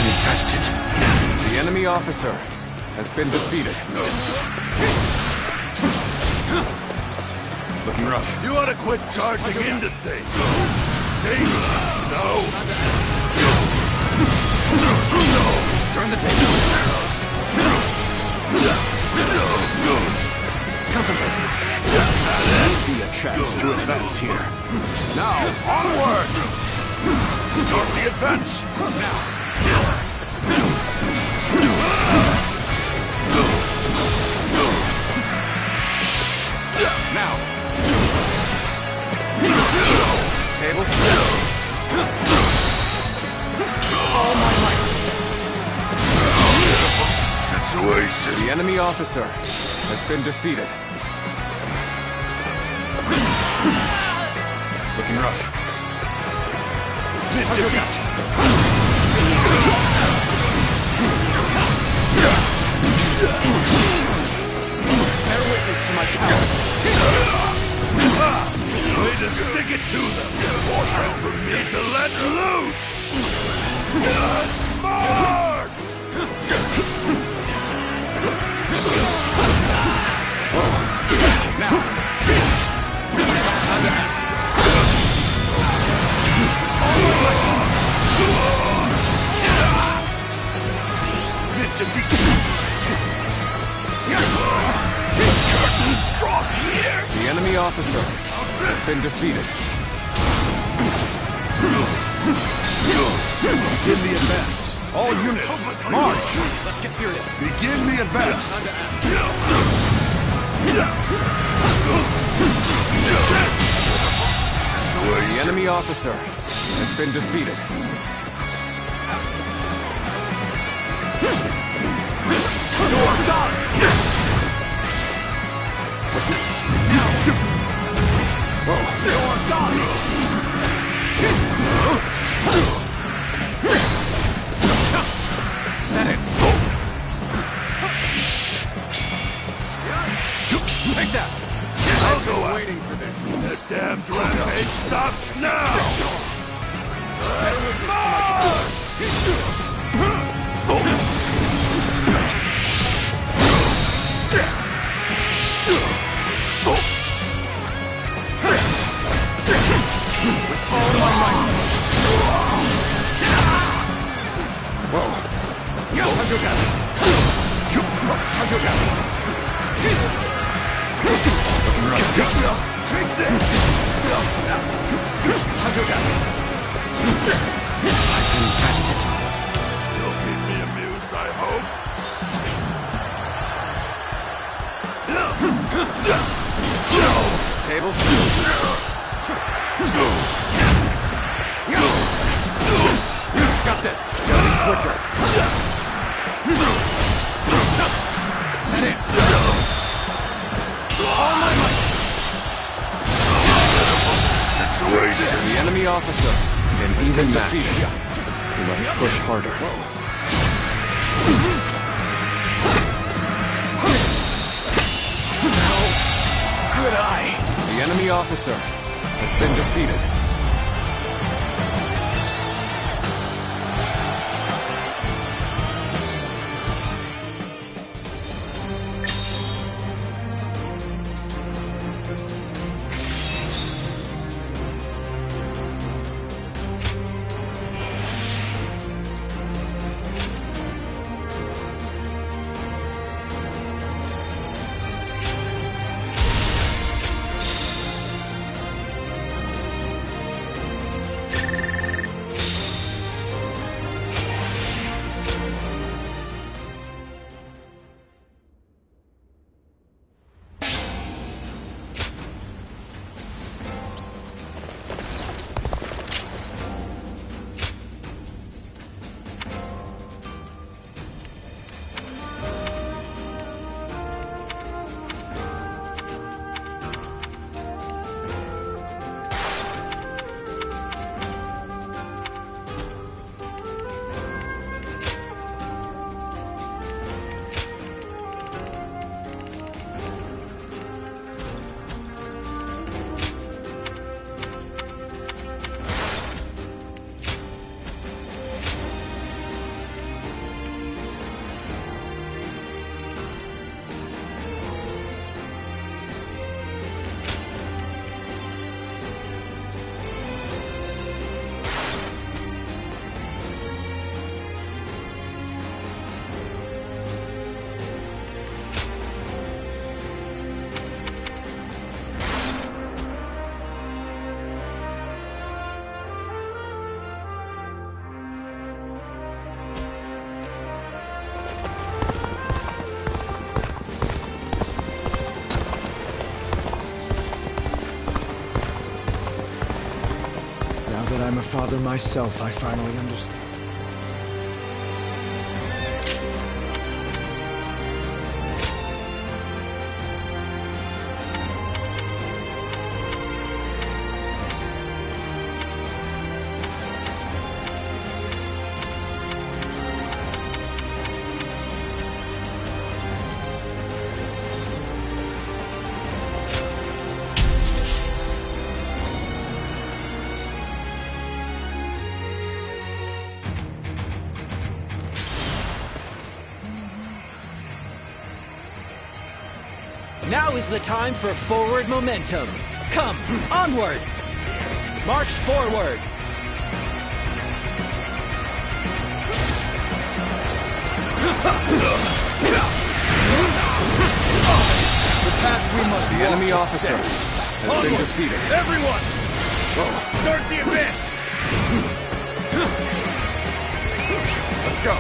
Infested. The enemy officer has been defeated. Looking rough. You ought to quit charging into things. No. Turn the table. Concentrate. I see a chance to advance here. Now, onward! Start the advance! Now. Now. Tables. All my might. Situation. The enemy officer has been defeated. Looking rough. Bear witness to my power. Way to stick it to them! Or time for me to let loose! Let's march! Now! Curtain draws here! The enemy officer has been defeated. Begin the advance. All units, march! Let's get serious. Begin the advance. The enemy officer has been defeated. You're done! What's next? Now! Whoa! You're done! Is that it? Take that! I'll go out. Waiting for this. The damned rampage stops now! With all my might. Whoa. Time to attack. Time to attack. Take this! Time to attack. Infested. You'll keep me amused, I hope. Tables. Got this. Gotta be quicker. Is that it? All my might. Situation. The enemy officer an even match. We must push harder. How could I? The enemy officer has been defeated. that I'm a father myself, I finally understand. Now is the time for forward momentum. Come, onward! March forward! The path we must The enemy officer has been defeated. Everyone! Start the advance! Let's go!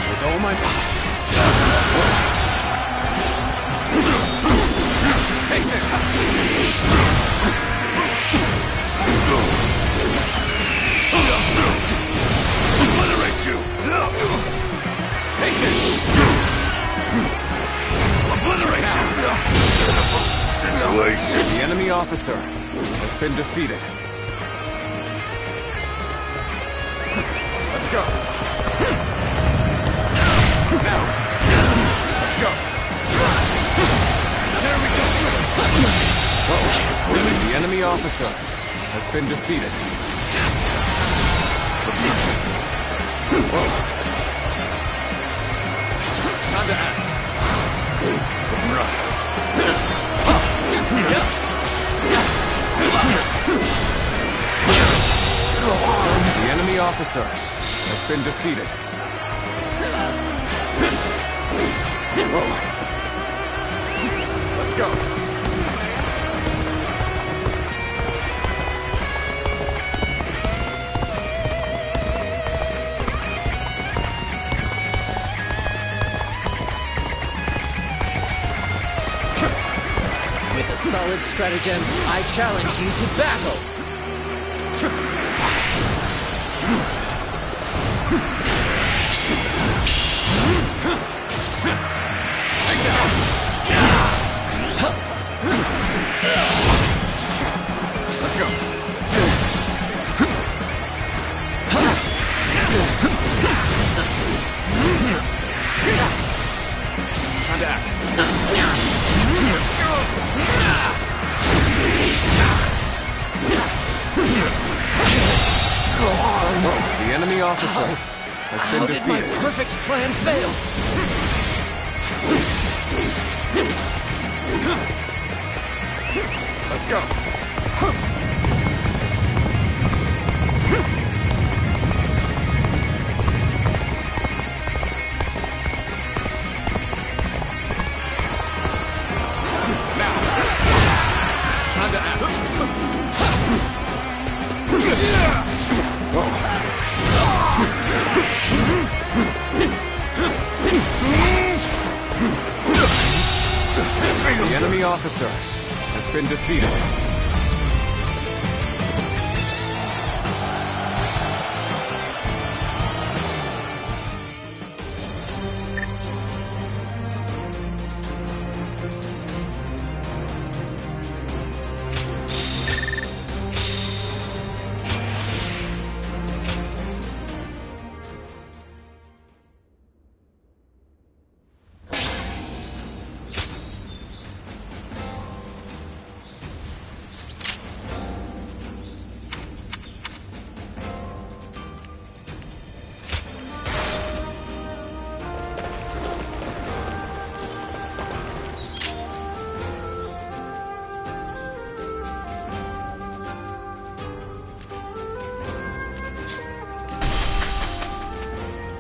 With all my power. Take this! Obliterate you! Take this! Obliterate you! Situation! The enemy officer has been defeated. Let's go! Now! Let's go! There we go! The enemy officer has been defeated. Time to act. Looking rough. The enemy officer has been defeated. Let's go. With a solid stratagem, I challenge you to battle! Let's go. Time to act. The enemy officer has been How did my defeated. perfect plan fail? Let's go. Now. Time to act. The enemy officer has been defeated.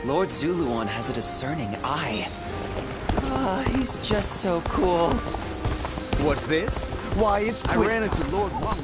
Lord Zuluon has a discerning eye. Ah, he's just so cool. What's this? Why, it's I quiz ran time. into Lord Wang.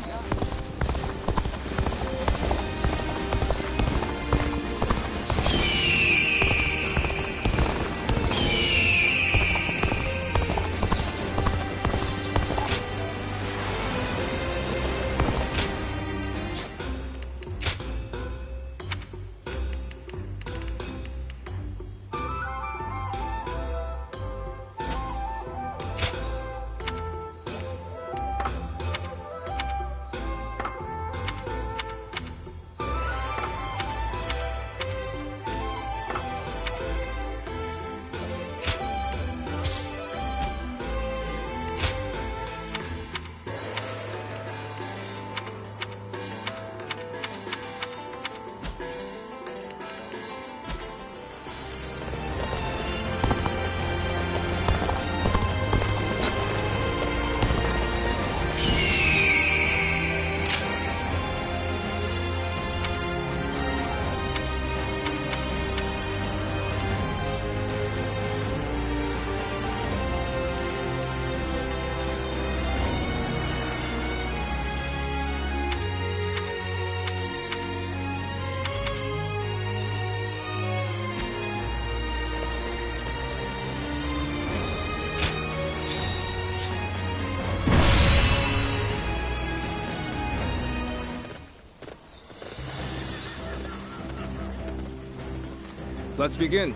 Let's begin.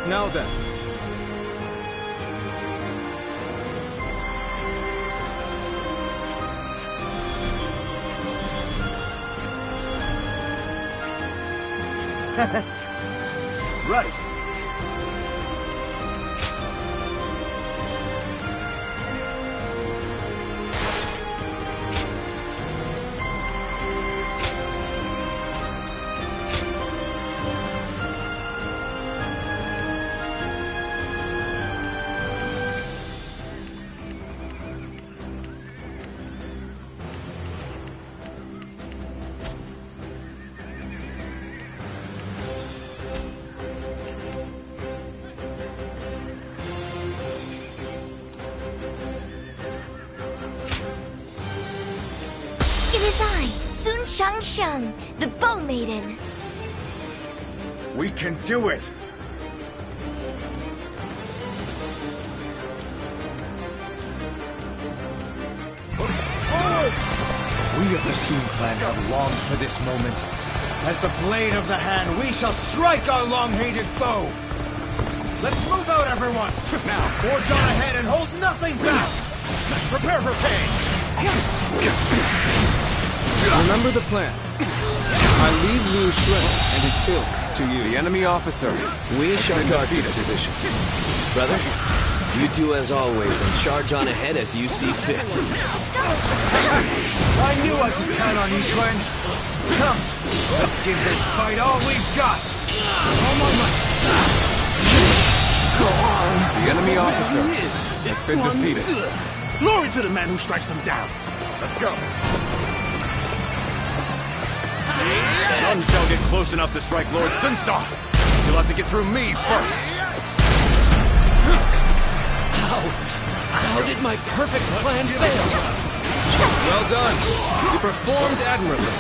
Now then. Right. It is I, Sun Shangsheng, the Bow Maiden. We can do it! We of the Sun clan have longed for this moment. As the blade of the hand, we shall strike our long-hated foe! Let's move out, everyone! Now, forge on ahead and hold nothing back! Prepare for pain! Remember the plan. I leave Liu Shen and his ilk to you. The enemy officer. We shall guard this position. Brother, you do as always and charge on ahead as you see fit. I knew I could count on you, Gwen. Come, let's give this fight all we've got. All my might. Go on. The enemy officer has been defeated. Glory to the man who strikes him down. Let's go. None shall get close enough to strike Lord Sunsa. You'll have to get through me first. How did my perfect plan fail? Well done. You performed admirably.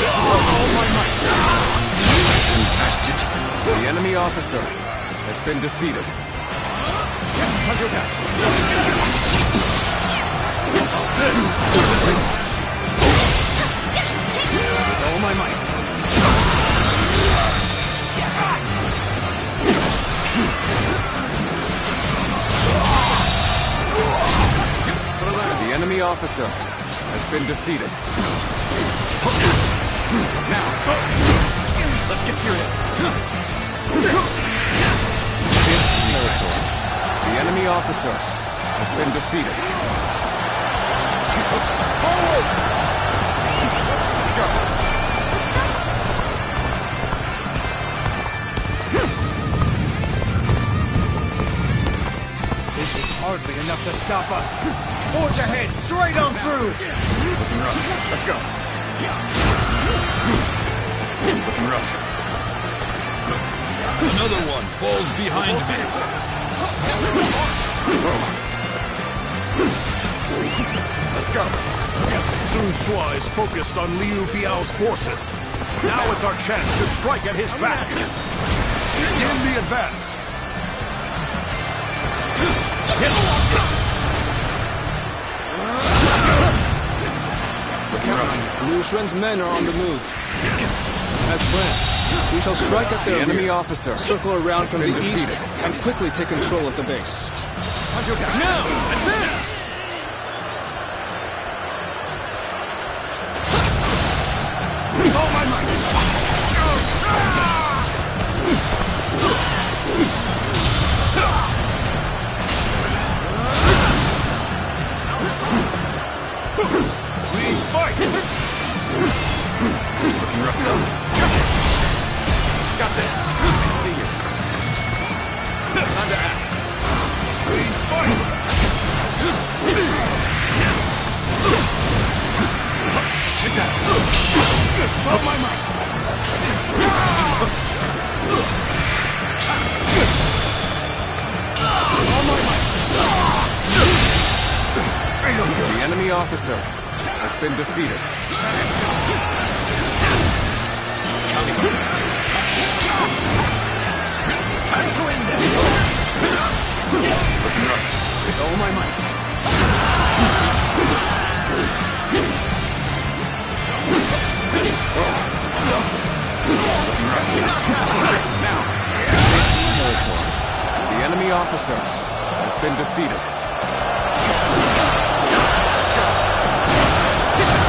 All my might. Bastard. The enemy officer has been defeated. Counterattack. With all my might. The enemy officer has been defeated. Now, let's get serious. This territory. The enemy officer has been defeated. Forward! Let's go! This is hardly enough to stop us. Forge ahead, straight on through. Looking rough. Let's go. Looking rough. Another one falls behind me. Let's go. Sun Sua is focused on Liu Biao's forces. Now is our chance to strike at his back. Begin the advance. Captain, Liu Xuan's men are on the move. As planned, we shall strike at their enemy officer, circle around from the east, and quickly take control of the base. Now! Advance! With all my might! We fight! Looking rough. Got this! I see you. Time to act. We fight! Take that! All my might! All my might! The enemy officer has been defeated. Time to end this! Looking rough. With all my might. Now, the enemy officer has been defeated.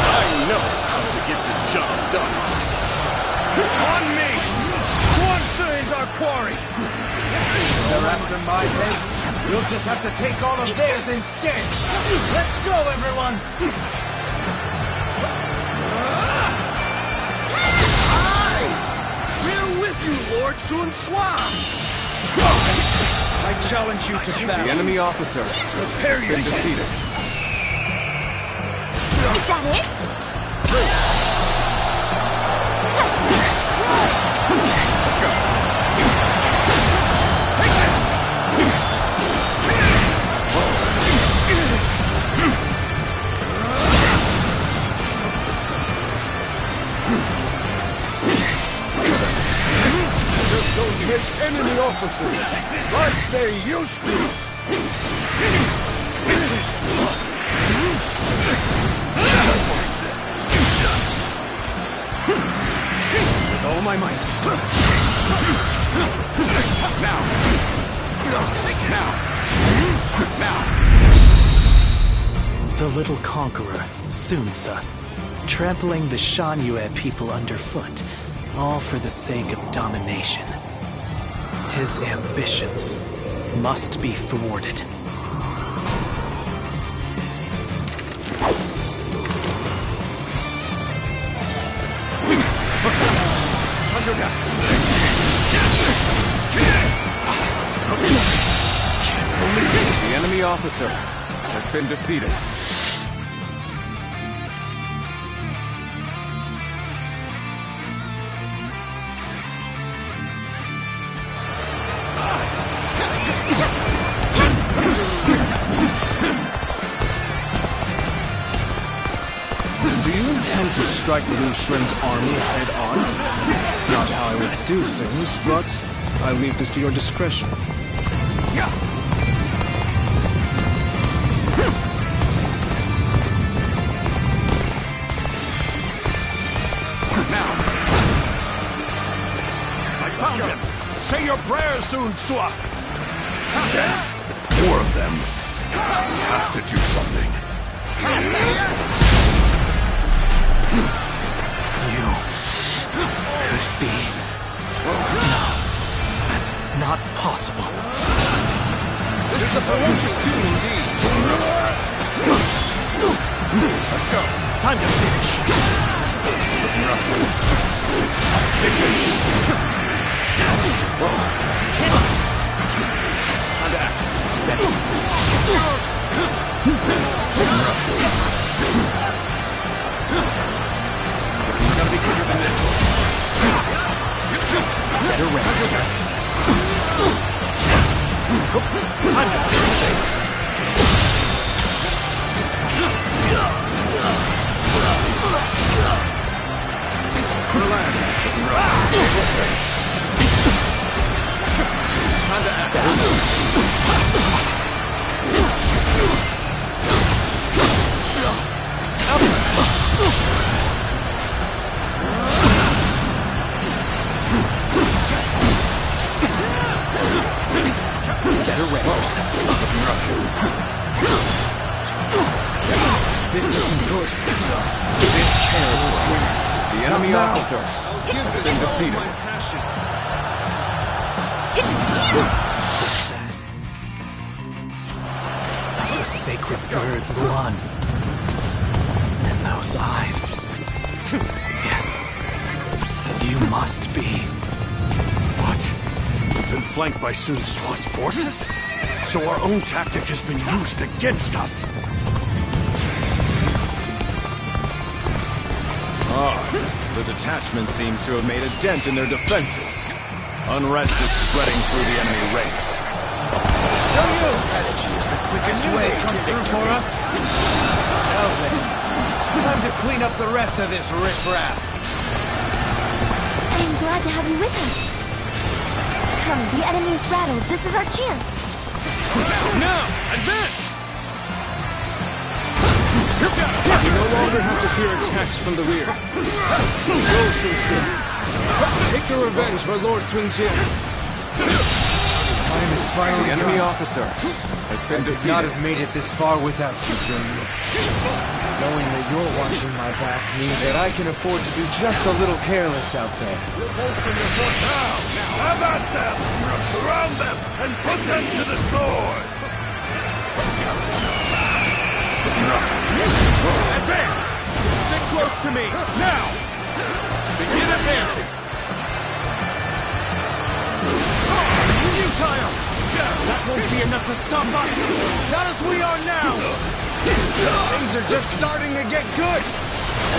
I know how to get the job done. It's on me! Swansea is our quarry! They're after my head. You'll just have to take all of theirs instead. Let's go, everyone! We're with you, Lord Sun Sua! I challenge you to battle. The enemy officer has been defeated. Is that it? Let's go! Take this! Just don't hit enemy officers like they used to. With all my might. Now! Now! The little conqueror, Sun Tzu, trampling the Shan Yue people underfoot, all for the sake of domination. His ambitions must be thwarted. The enemy officer has been defeated. Do you intend to strike Liu Xuan's army head-on? Not how I would do things, but I leave this to your discretion. Now! I found him! Say your prayers, Sun Sua! More of them. We have to do something. You could be... No, that's not possible. It's a ferocious tune indeed. Let's go. Time to finish. Looking rough. Take this. Time to act. Looking rough. You gotta be quicker than this. Better ready yourself. Time to finish things. Relax. Looking rough. Time to act. Better ready yourself. Looking rough. This isn't good. This territory. The enemy officer has been defeated. Of the sacred bird Luan. And those eyes. Yes. You must be. What? We've been flanked by Sun Sua's forces? So our own tactic has been used against us. The detachment seems to have made a dent in their defenses. Unrest is spreading through the enemy ranks. Strategy is the quickest way to come through for us. Now then, time to clean up the rest of this riffraff. I am glad to have you with us. Come, the enemy is rattled. This is our chance. Now, advance! You no longer have to fear attacks from the rear. Go, Sun Tzu. Take your revenge for Lord Swing Jin. Time is finally The enemy come. officer has been I could defeated. not have made it this far without you, Jin. Knowing that you're watching my back means that I can afford to be just a little careless out there. You're bolstering your force now! Have at them! Surround them and put them to the sword! Advance! Stick close to me! Now! Begin advancing! Futile! That won't be enough to stop us! Not as we are now! Things are just starting to get good!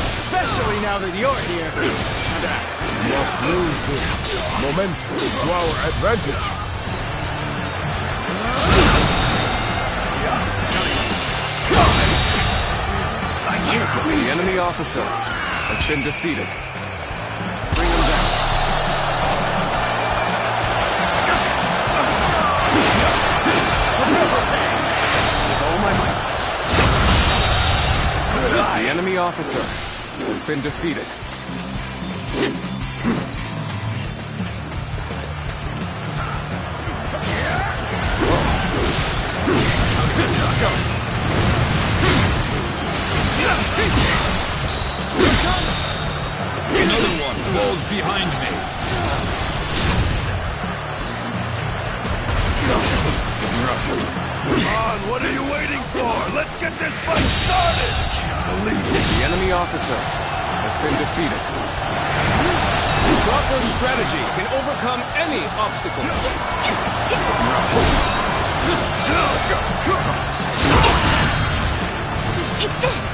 Especially now that you're here! We must lose this momentum to our advantage. The enemy officer has been defeated. Bring him down. With all my might. The enemy officer has been defeated. Let's go. Another one falls behind me. Come on, what are you waiting for? Let's get this fight started! The enemy officer has been defeated. Proper strategy can overcome any obstacles. Let's go. Take this.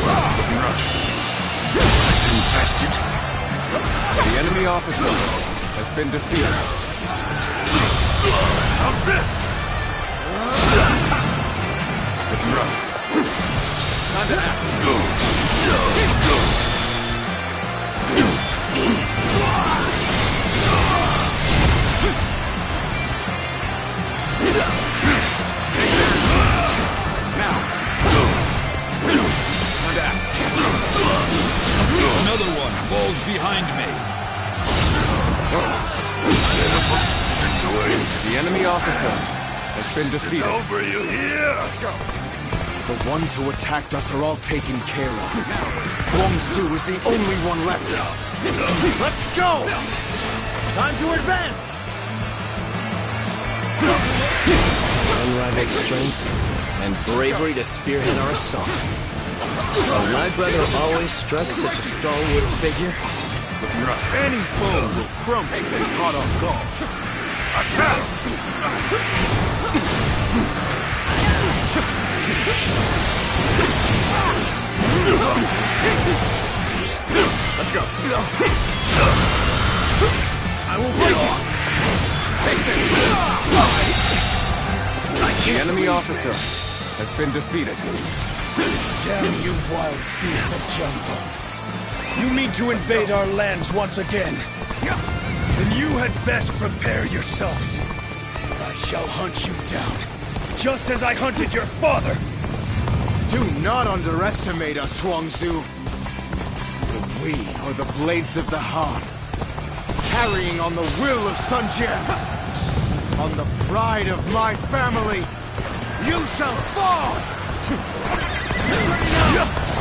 Looking rough. Infested. The enemy officer has been defeated. How's this? Looking rough. Time to act. Take this. Now. Time to act. Another one falls behind me. The enemy officer has been defeated. Over, you hear? Let's go. The ones who attacked us are all taken care of. Wong Su is the only one left. Let's go! Time to advance! Unrivaled strength and bravery to spearhead our assault. Will my brother always struck such a stalwart figure? Looking rough. Any foe will crumble when caught off guard. Attack! Let's go. I will break it. Take this. The enemy officer has been defeated. Damn you, wild beasts of jungle. You mean to invade our lands once again? Then you had best prepare yourselves. I shall hunt you down, just as I hunted your father. Do not underestimate us, Huangzu. For we are the Blades of the Han, carrying on the will of Sun Jian. On the pride of my family, you shall fall!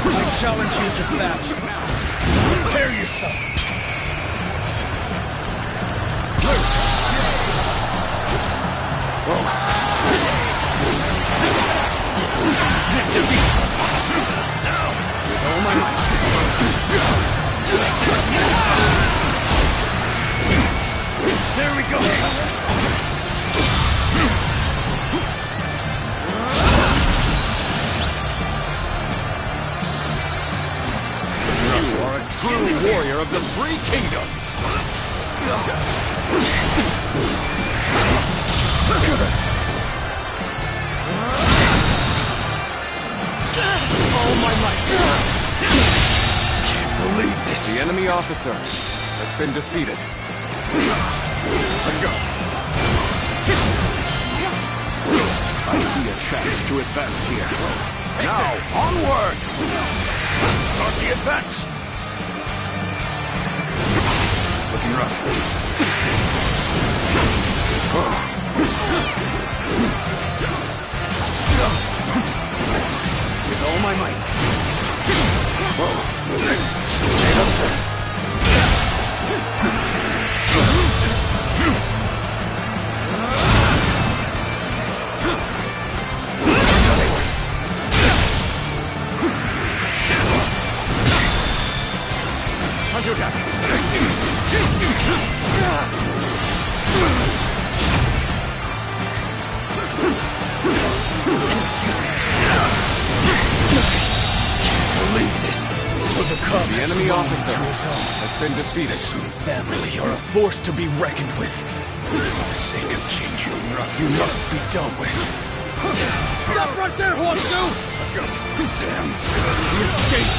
I challenge you to battle. Prepare yourself. With all my might. There we go. You are a true warrior of the Three Kingdoms! All my might. Can't believe this. The enemy officer has been defeated. Let's go. I see a chance to advance here. Now, onward! Start the advance! Looking rough. With all my might. Just turn. Counter attack! Believe this. So the cub The enemy officer has been defeated. Sun family are a force to be reckoned with. For the sake of Jin, you must be dealt with. Stop right there, Huangzu! Let's go. Damn. He escaped.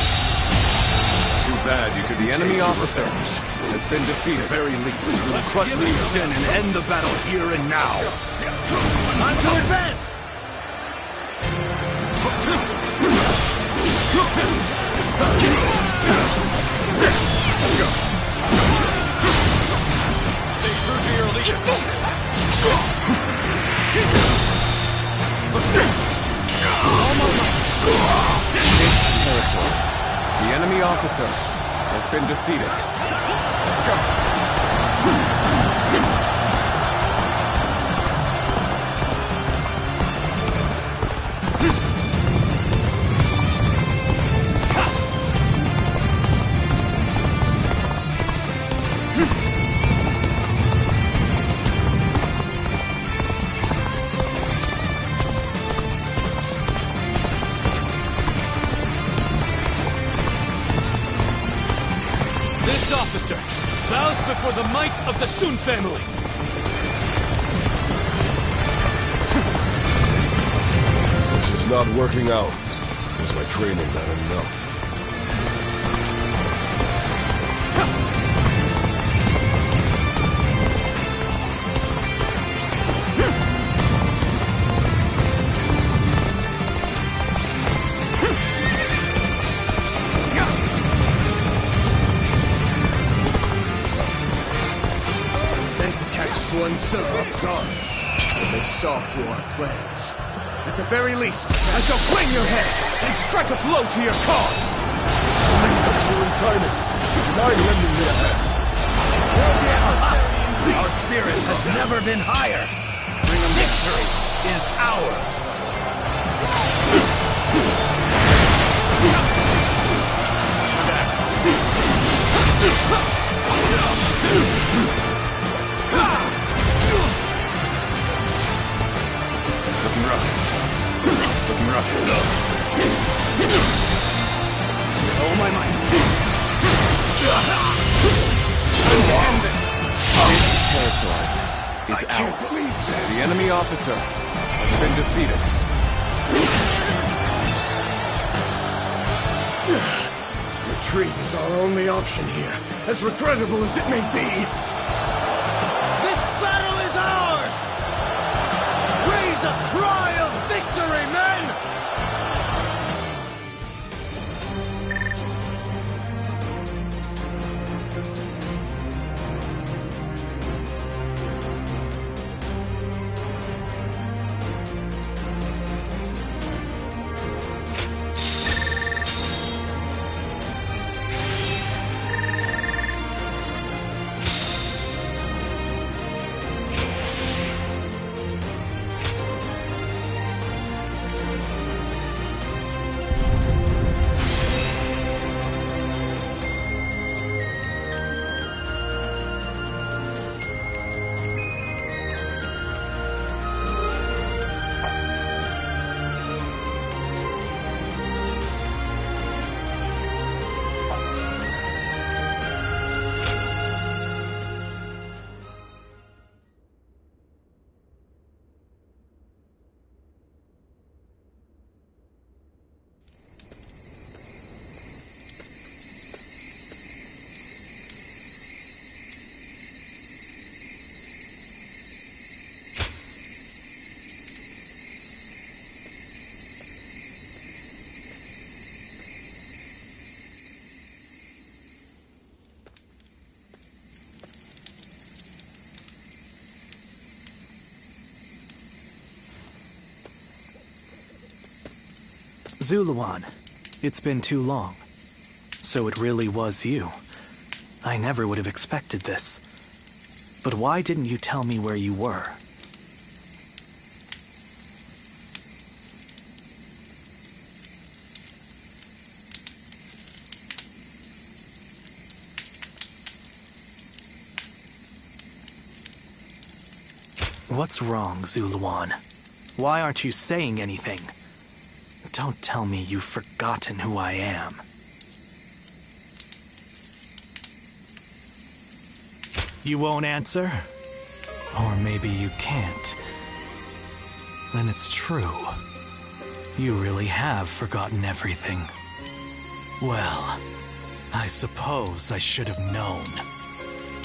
It's too bad you could The enemy officer has been defeated. At the very least, we will crush Liu Shen and end the battle here and now. Time to advance! Let's go. Stay true to your allegiance. This territory. The enemy officer has been defeated. Let's go. This officer bows before the might of the Sun family. This is not working out. Is my training not enough? Sun Ce off guard, but they saw through our plans. At the very least, I shall bring your head and strike a blow to your cause! Excellent timing. Would you mind lending me a hand? Our spirit has never been higher. Victory is ours! Looking rough. Looking rough. With all my might. Time to end this. This territory is ours. The enemy officer has been defeated. Retreat is our only option here, as regrettable as it may be. This battle is ours! Raise a cry of victory, men! Zuluan, it's been too long. So it really was you. I never would have expected this. But why didn't you tell me where you were? What's wrong, Zuluan? Why aren't you saying anything? Don't tell me you've forgotten who I am. You won't answer? Or maybe you can't. Then it's true. You really have forgotten everything. Well, I suppose I should have known.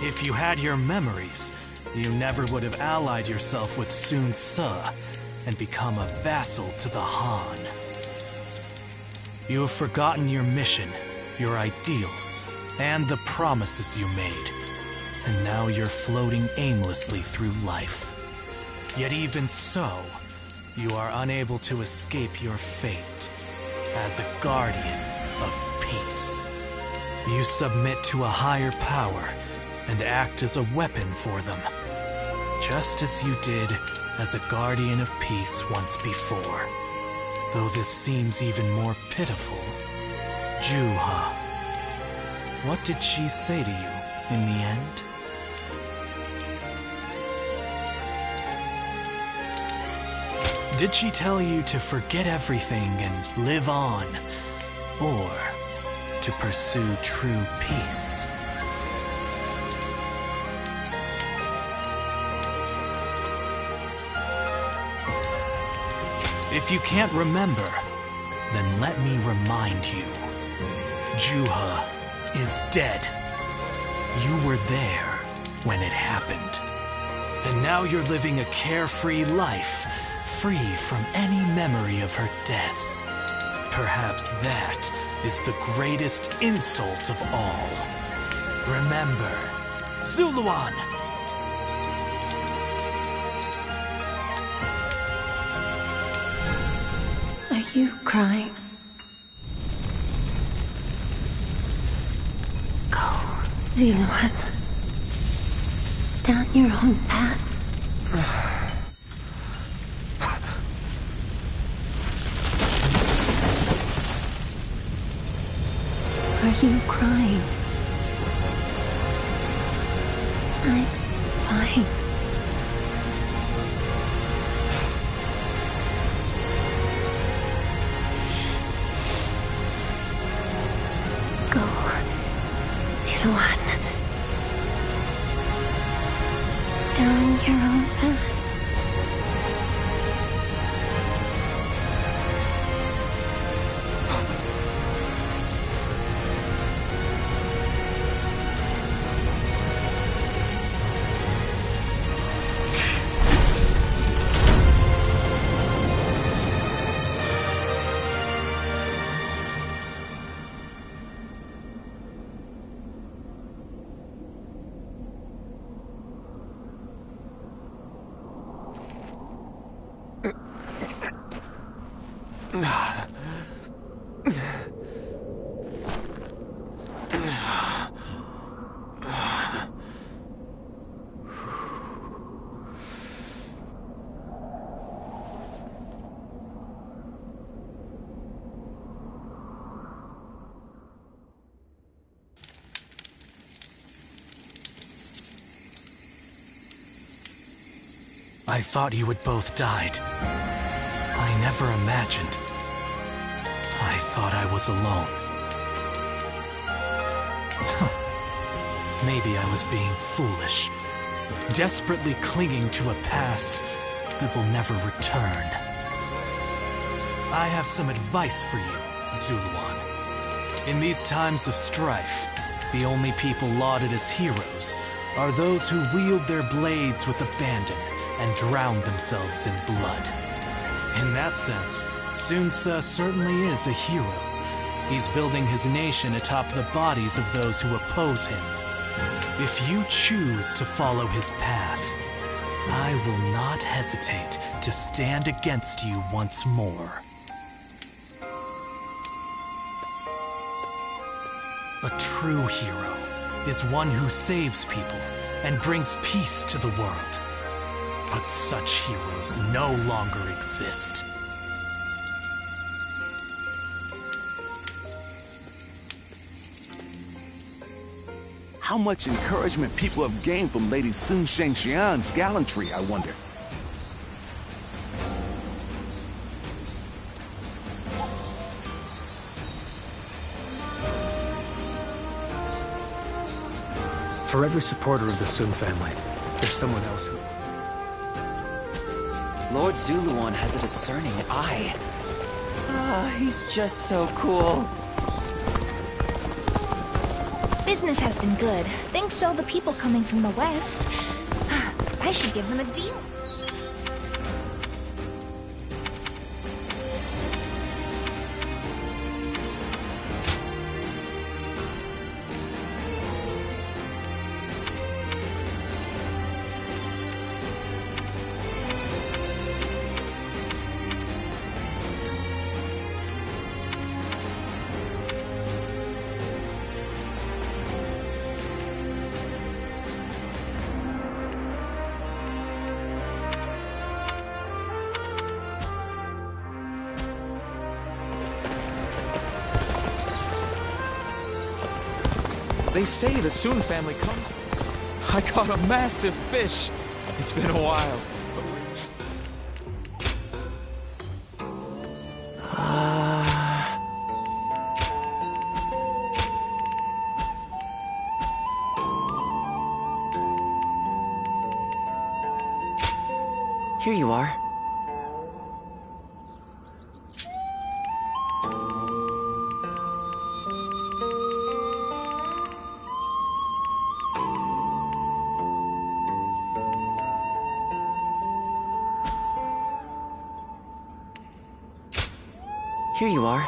If you had your memories, you never would have allied yourself with Sun Ce and become a vassal to the Han. You have forgotten your mission, your ideals, and the promises you made. And now you're floating aimlessly through life. Yet even so, you are unable to escape your fate as a guardian of peace. You submit to a higher power and act as a weapon for them, just as you did as a guardian of peace once before. Though this seems even more pitiful, Juha. What did she say to you in the end? Did she tell you to forget everything and live on? Or to pursue true peace? If you can't remember, then let me remind you. Juha is dead. You were there when it happened. And now you're living a carefree life, free from any memory of her death. Perhaps that is the greatest insult of all. Remember, Zuluan! Are you crying? Go, Zuluan. Down your own path. you crying? I'm fine. Go, Zuluan. Down your own path. I thought you had both died. I never imagined. I thought I was alone. Maybe I was being foolish, desperately clinging to a past that will never return. I have some advice for you, Zuluan. In these times of strife, the only people lauded as heroes are those who wield their blades with abandon and drown themselves in blood. In that sense, Sun Ce certainly is a hero. He's building his nation atop the bodies of those who oppose him. If you choose to follow his path, I will not hesitate to stand against you once more. A true hero is one who saves people and brings peace to the world. But such heroes no longer exist. How much encouragement people have gained from Lady Sun Shengxian's gallantry, I wonder. For every supporter of the Sun family, there's someone else who... Lord Zuluan has a discerning eye. Ah, he's just so cool. Business has been good. Thanks to all the people coming from the west. I should give them a deal. They say the Sun family comes... I caught a massive fish. It's been a while. Here you are. Here you are.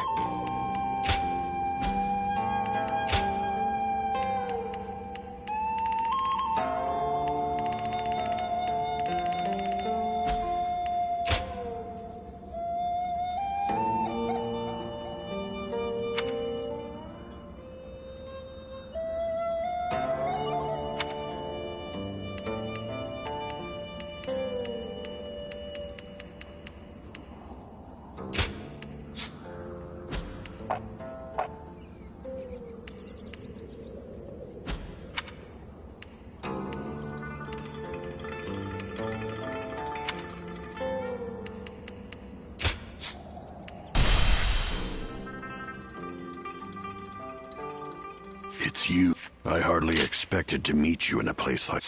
I hardly expected to meet you in a place like...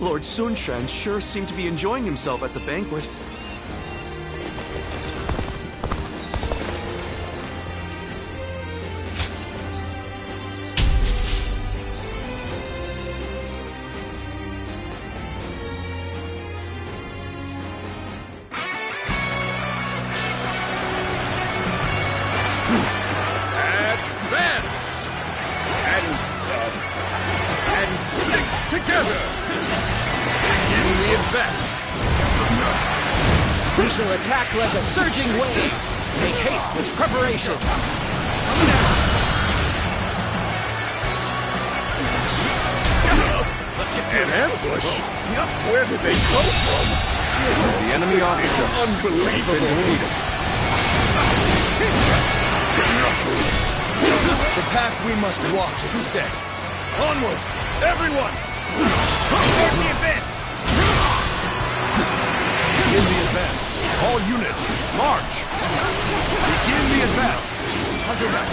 Lord Sun Quan sure seemed to be enjoying himself at the banquet. Advance! And stick together! Begin the advance! We shall attack like a surging wave. Make haste with preparations. Let's get some ambush. Where did they come from? The enemy officer has been defeated. The path we must walk is set. Onward, everyone! Start the advance! Begin the advance. All units, march! Begin the advance. Hunters out.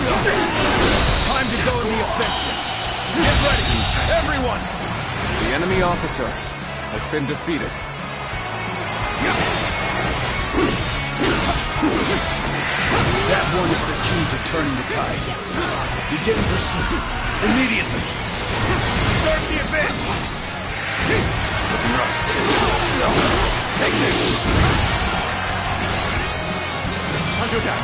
Time to go in the offensive. Get ready, everyone! The enemy officer has been defeated. That one is the key to turning the tide. Begin pursuit. Immediately. Start the advance! Take this! Counterattack!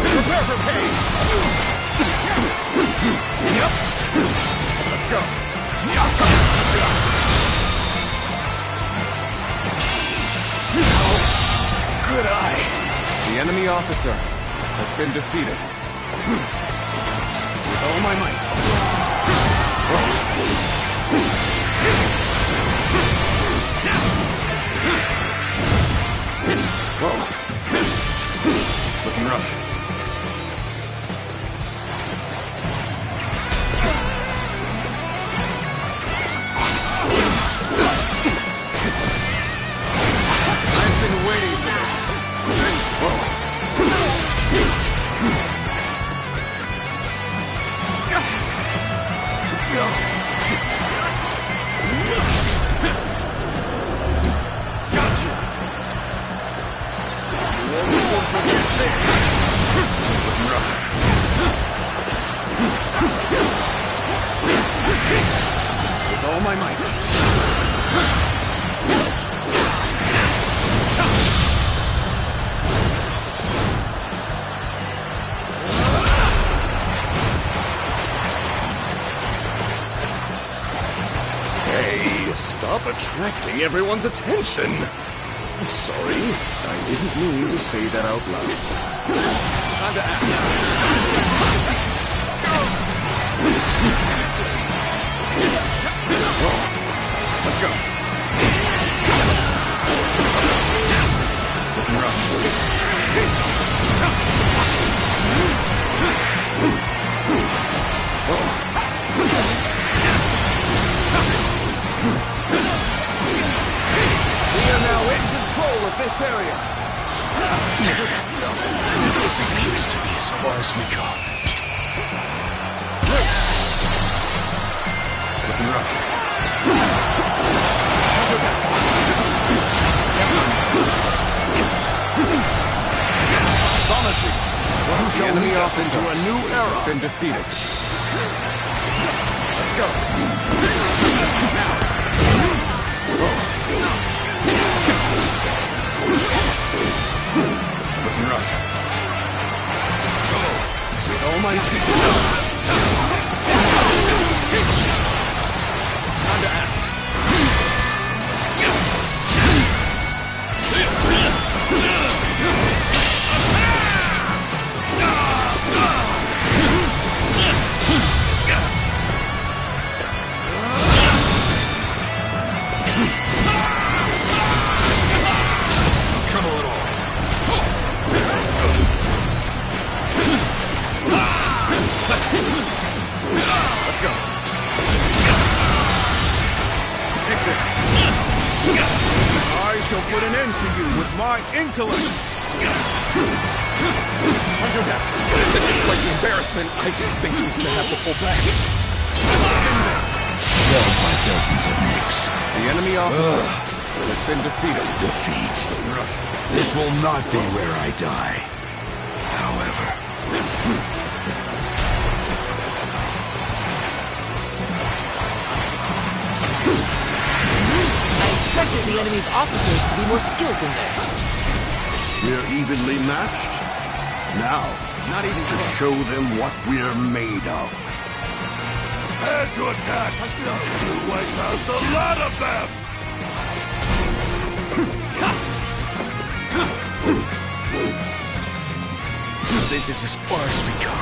Prepare for pain! Yep! Let's go! Good eye! The enemy officer has been defeated. With all my might. Looking rough. I've been waiting for this. Gotcha! You won't forget this! Looking rough. With all my might. Hey, stop attracting everyone's attention. I'm sorry, I didn't mean to say that out loud. Time to act. Let's go. Looking rough. We are now in control of this area. This appears to be as far as we go. Looking rough. Astonishing! One The shall enemy lead us officer into a new era. has been defeated. Let's go. Now. might. Time to act. Let's go. Take this. I shall put an end to you with my intellect. Counterattack. This is quite an embarrassment. I think we're gonna have to pull back. End this. Felled by dozens of nicks. The enemy officer has been defeated. Defeat. This will not be where I die. However... I expected the enemy's officers to be more skilled than this. We're evenly matched. Now, not even to show them what we're made of. Prepare to attack! We'll wipe out the lot of them! This is as far as we go.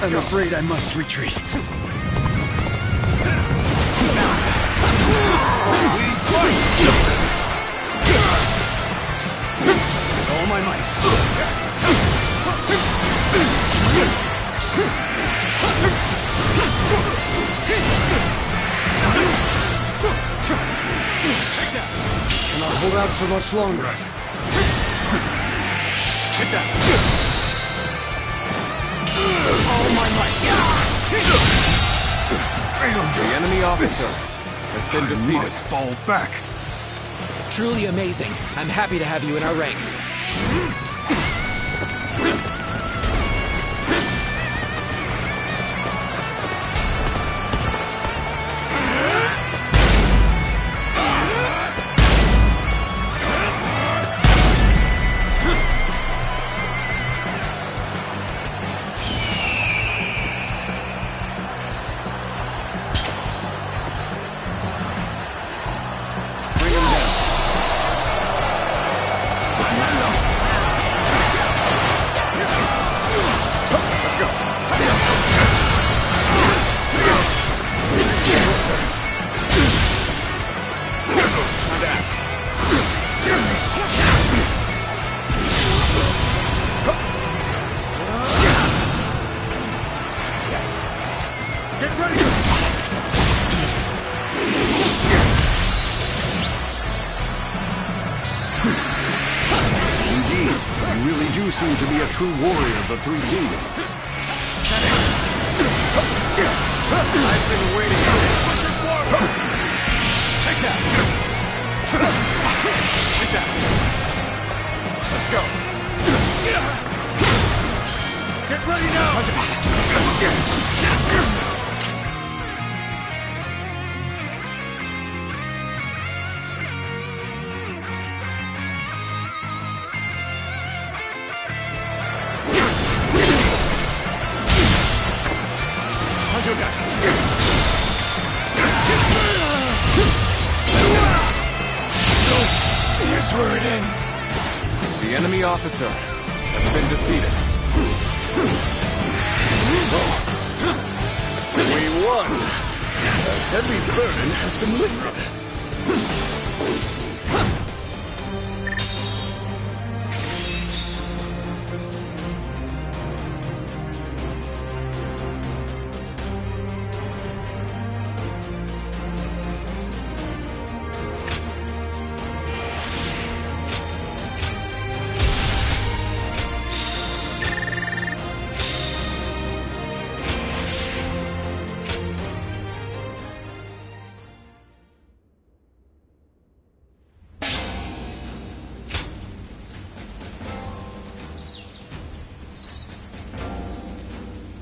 I'm afraid I must retreat. With all my might. Cannot hold out for much longer. Take that! All my might. The enemy officer has been defeated. Must fall back. Truly amazing. I'm happy to have you in our ranks. Seem to be a true warrior of the three kingdoms. I've been waiting for this. Push it forward! Take that! Take that! Let's go! Get ready now! Here's where it ends. The enemy officer has been defeated. We won. A heavy burden has been lifted.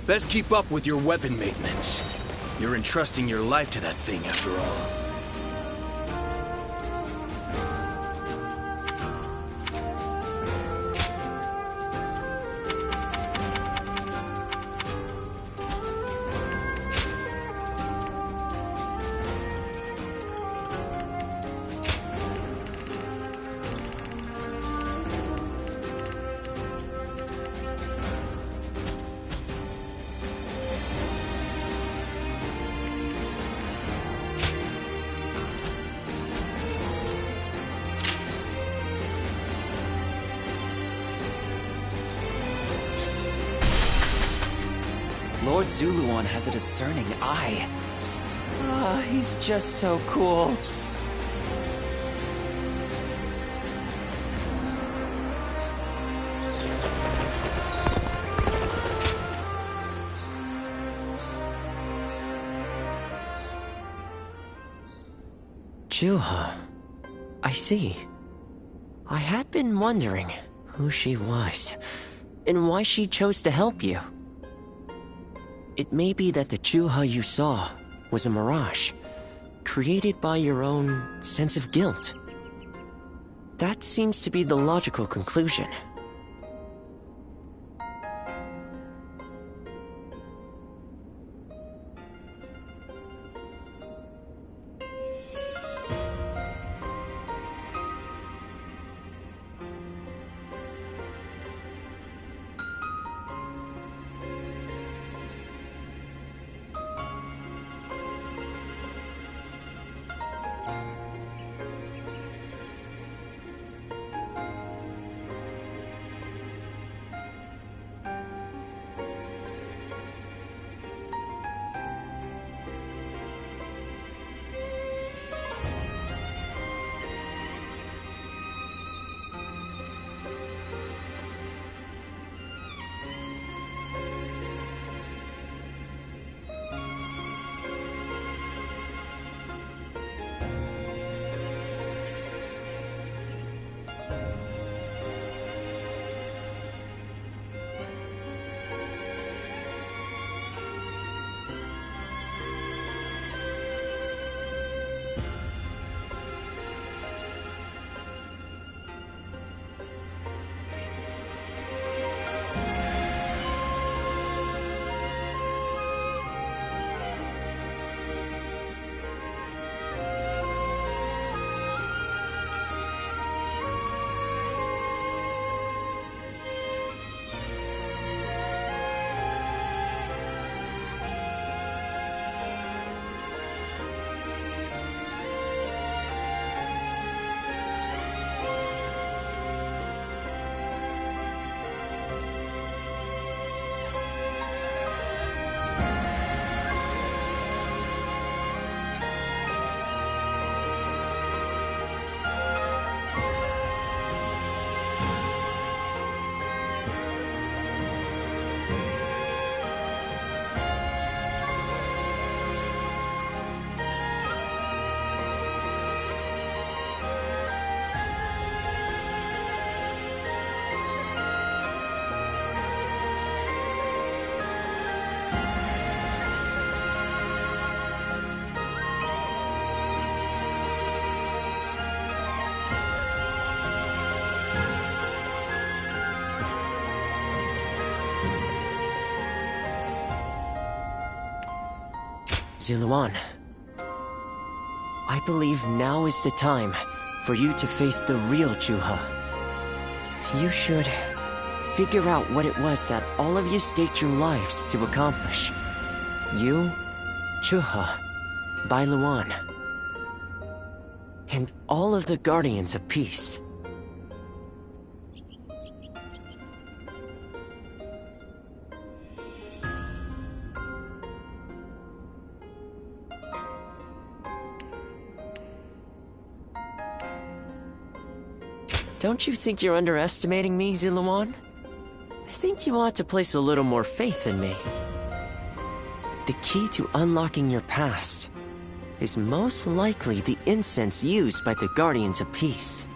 Best keep up with your weapon maintenance. You're entrusting your life to that thing after all. Lord Zuluan has a discerning eye. Ah, he's just so cool. Juha. I see. I had been wondering who she was, and why she chose to help you. It may be that the Juha you saw was a mirage, created by your own sense of guilt. That seems to be the logical conclusion. Zuluan, I believe now is the time for you to face the real Juha. You should figure out what it was that all of you staked your lives to accomplish. You, Juha, Bailuan, and all of the Guardians of Peace. Don't you think you're underestimating me, Zuluan? I think you ought to place a little more faith in me. The key to unlocking your past is most likely the incense used by the Guardians of Peace.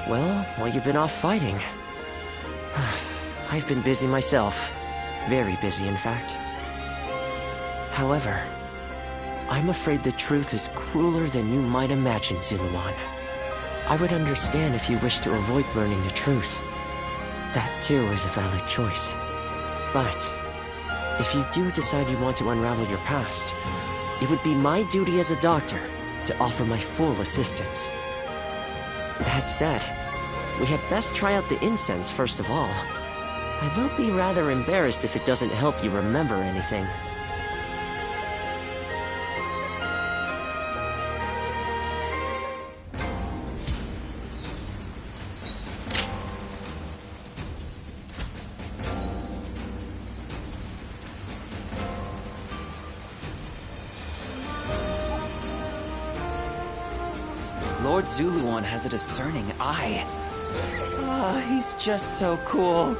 Well, while you've been off fighting, I've been busy myself. Very busy, in fact. However, I'm afraid the truth is crueler than you might imagine, Zuluan. I would understand if you wish to avoid learning the truth. That too is a valid choice. But if you do decide you want to unravel your past, it would be my duty as a doctor to offer my full assistance. That said, we had best try out the incense first of all. I will be rather embarrassed if it doesn't help you remember anything. Lord Zuluan has a discerning eye. He's just so cool.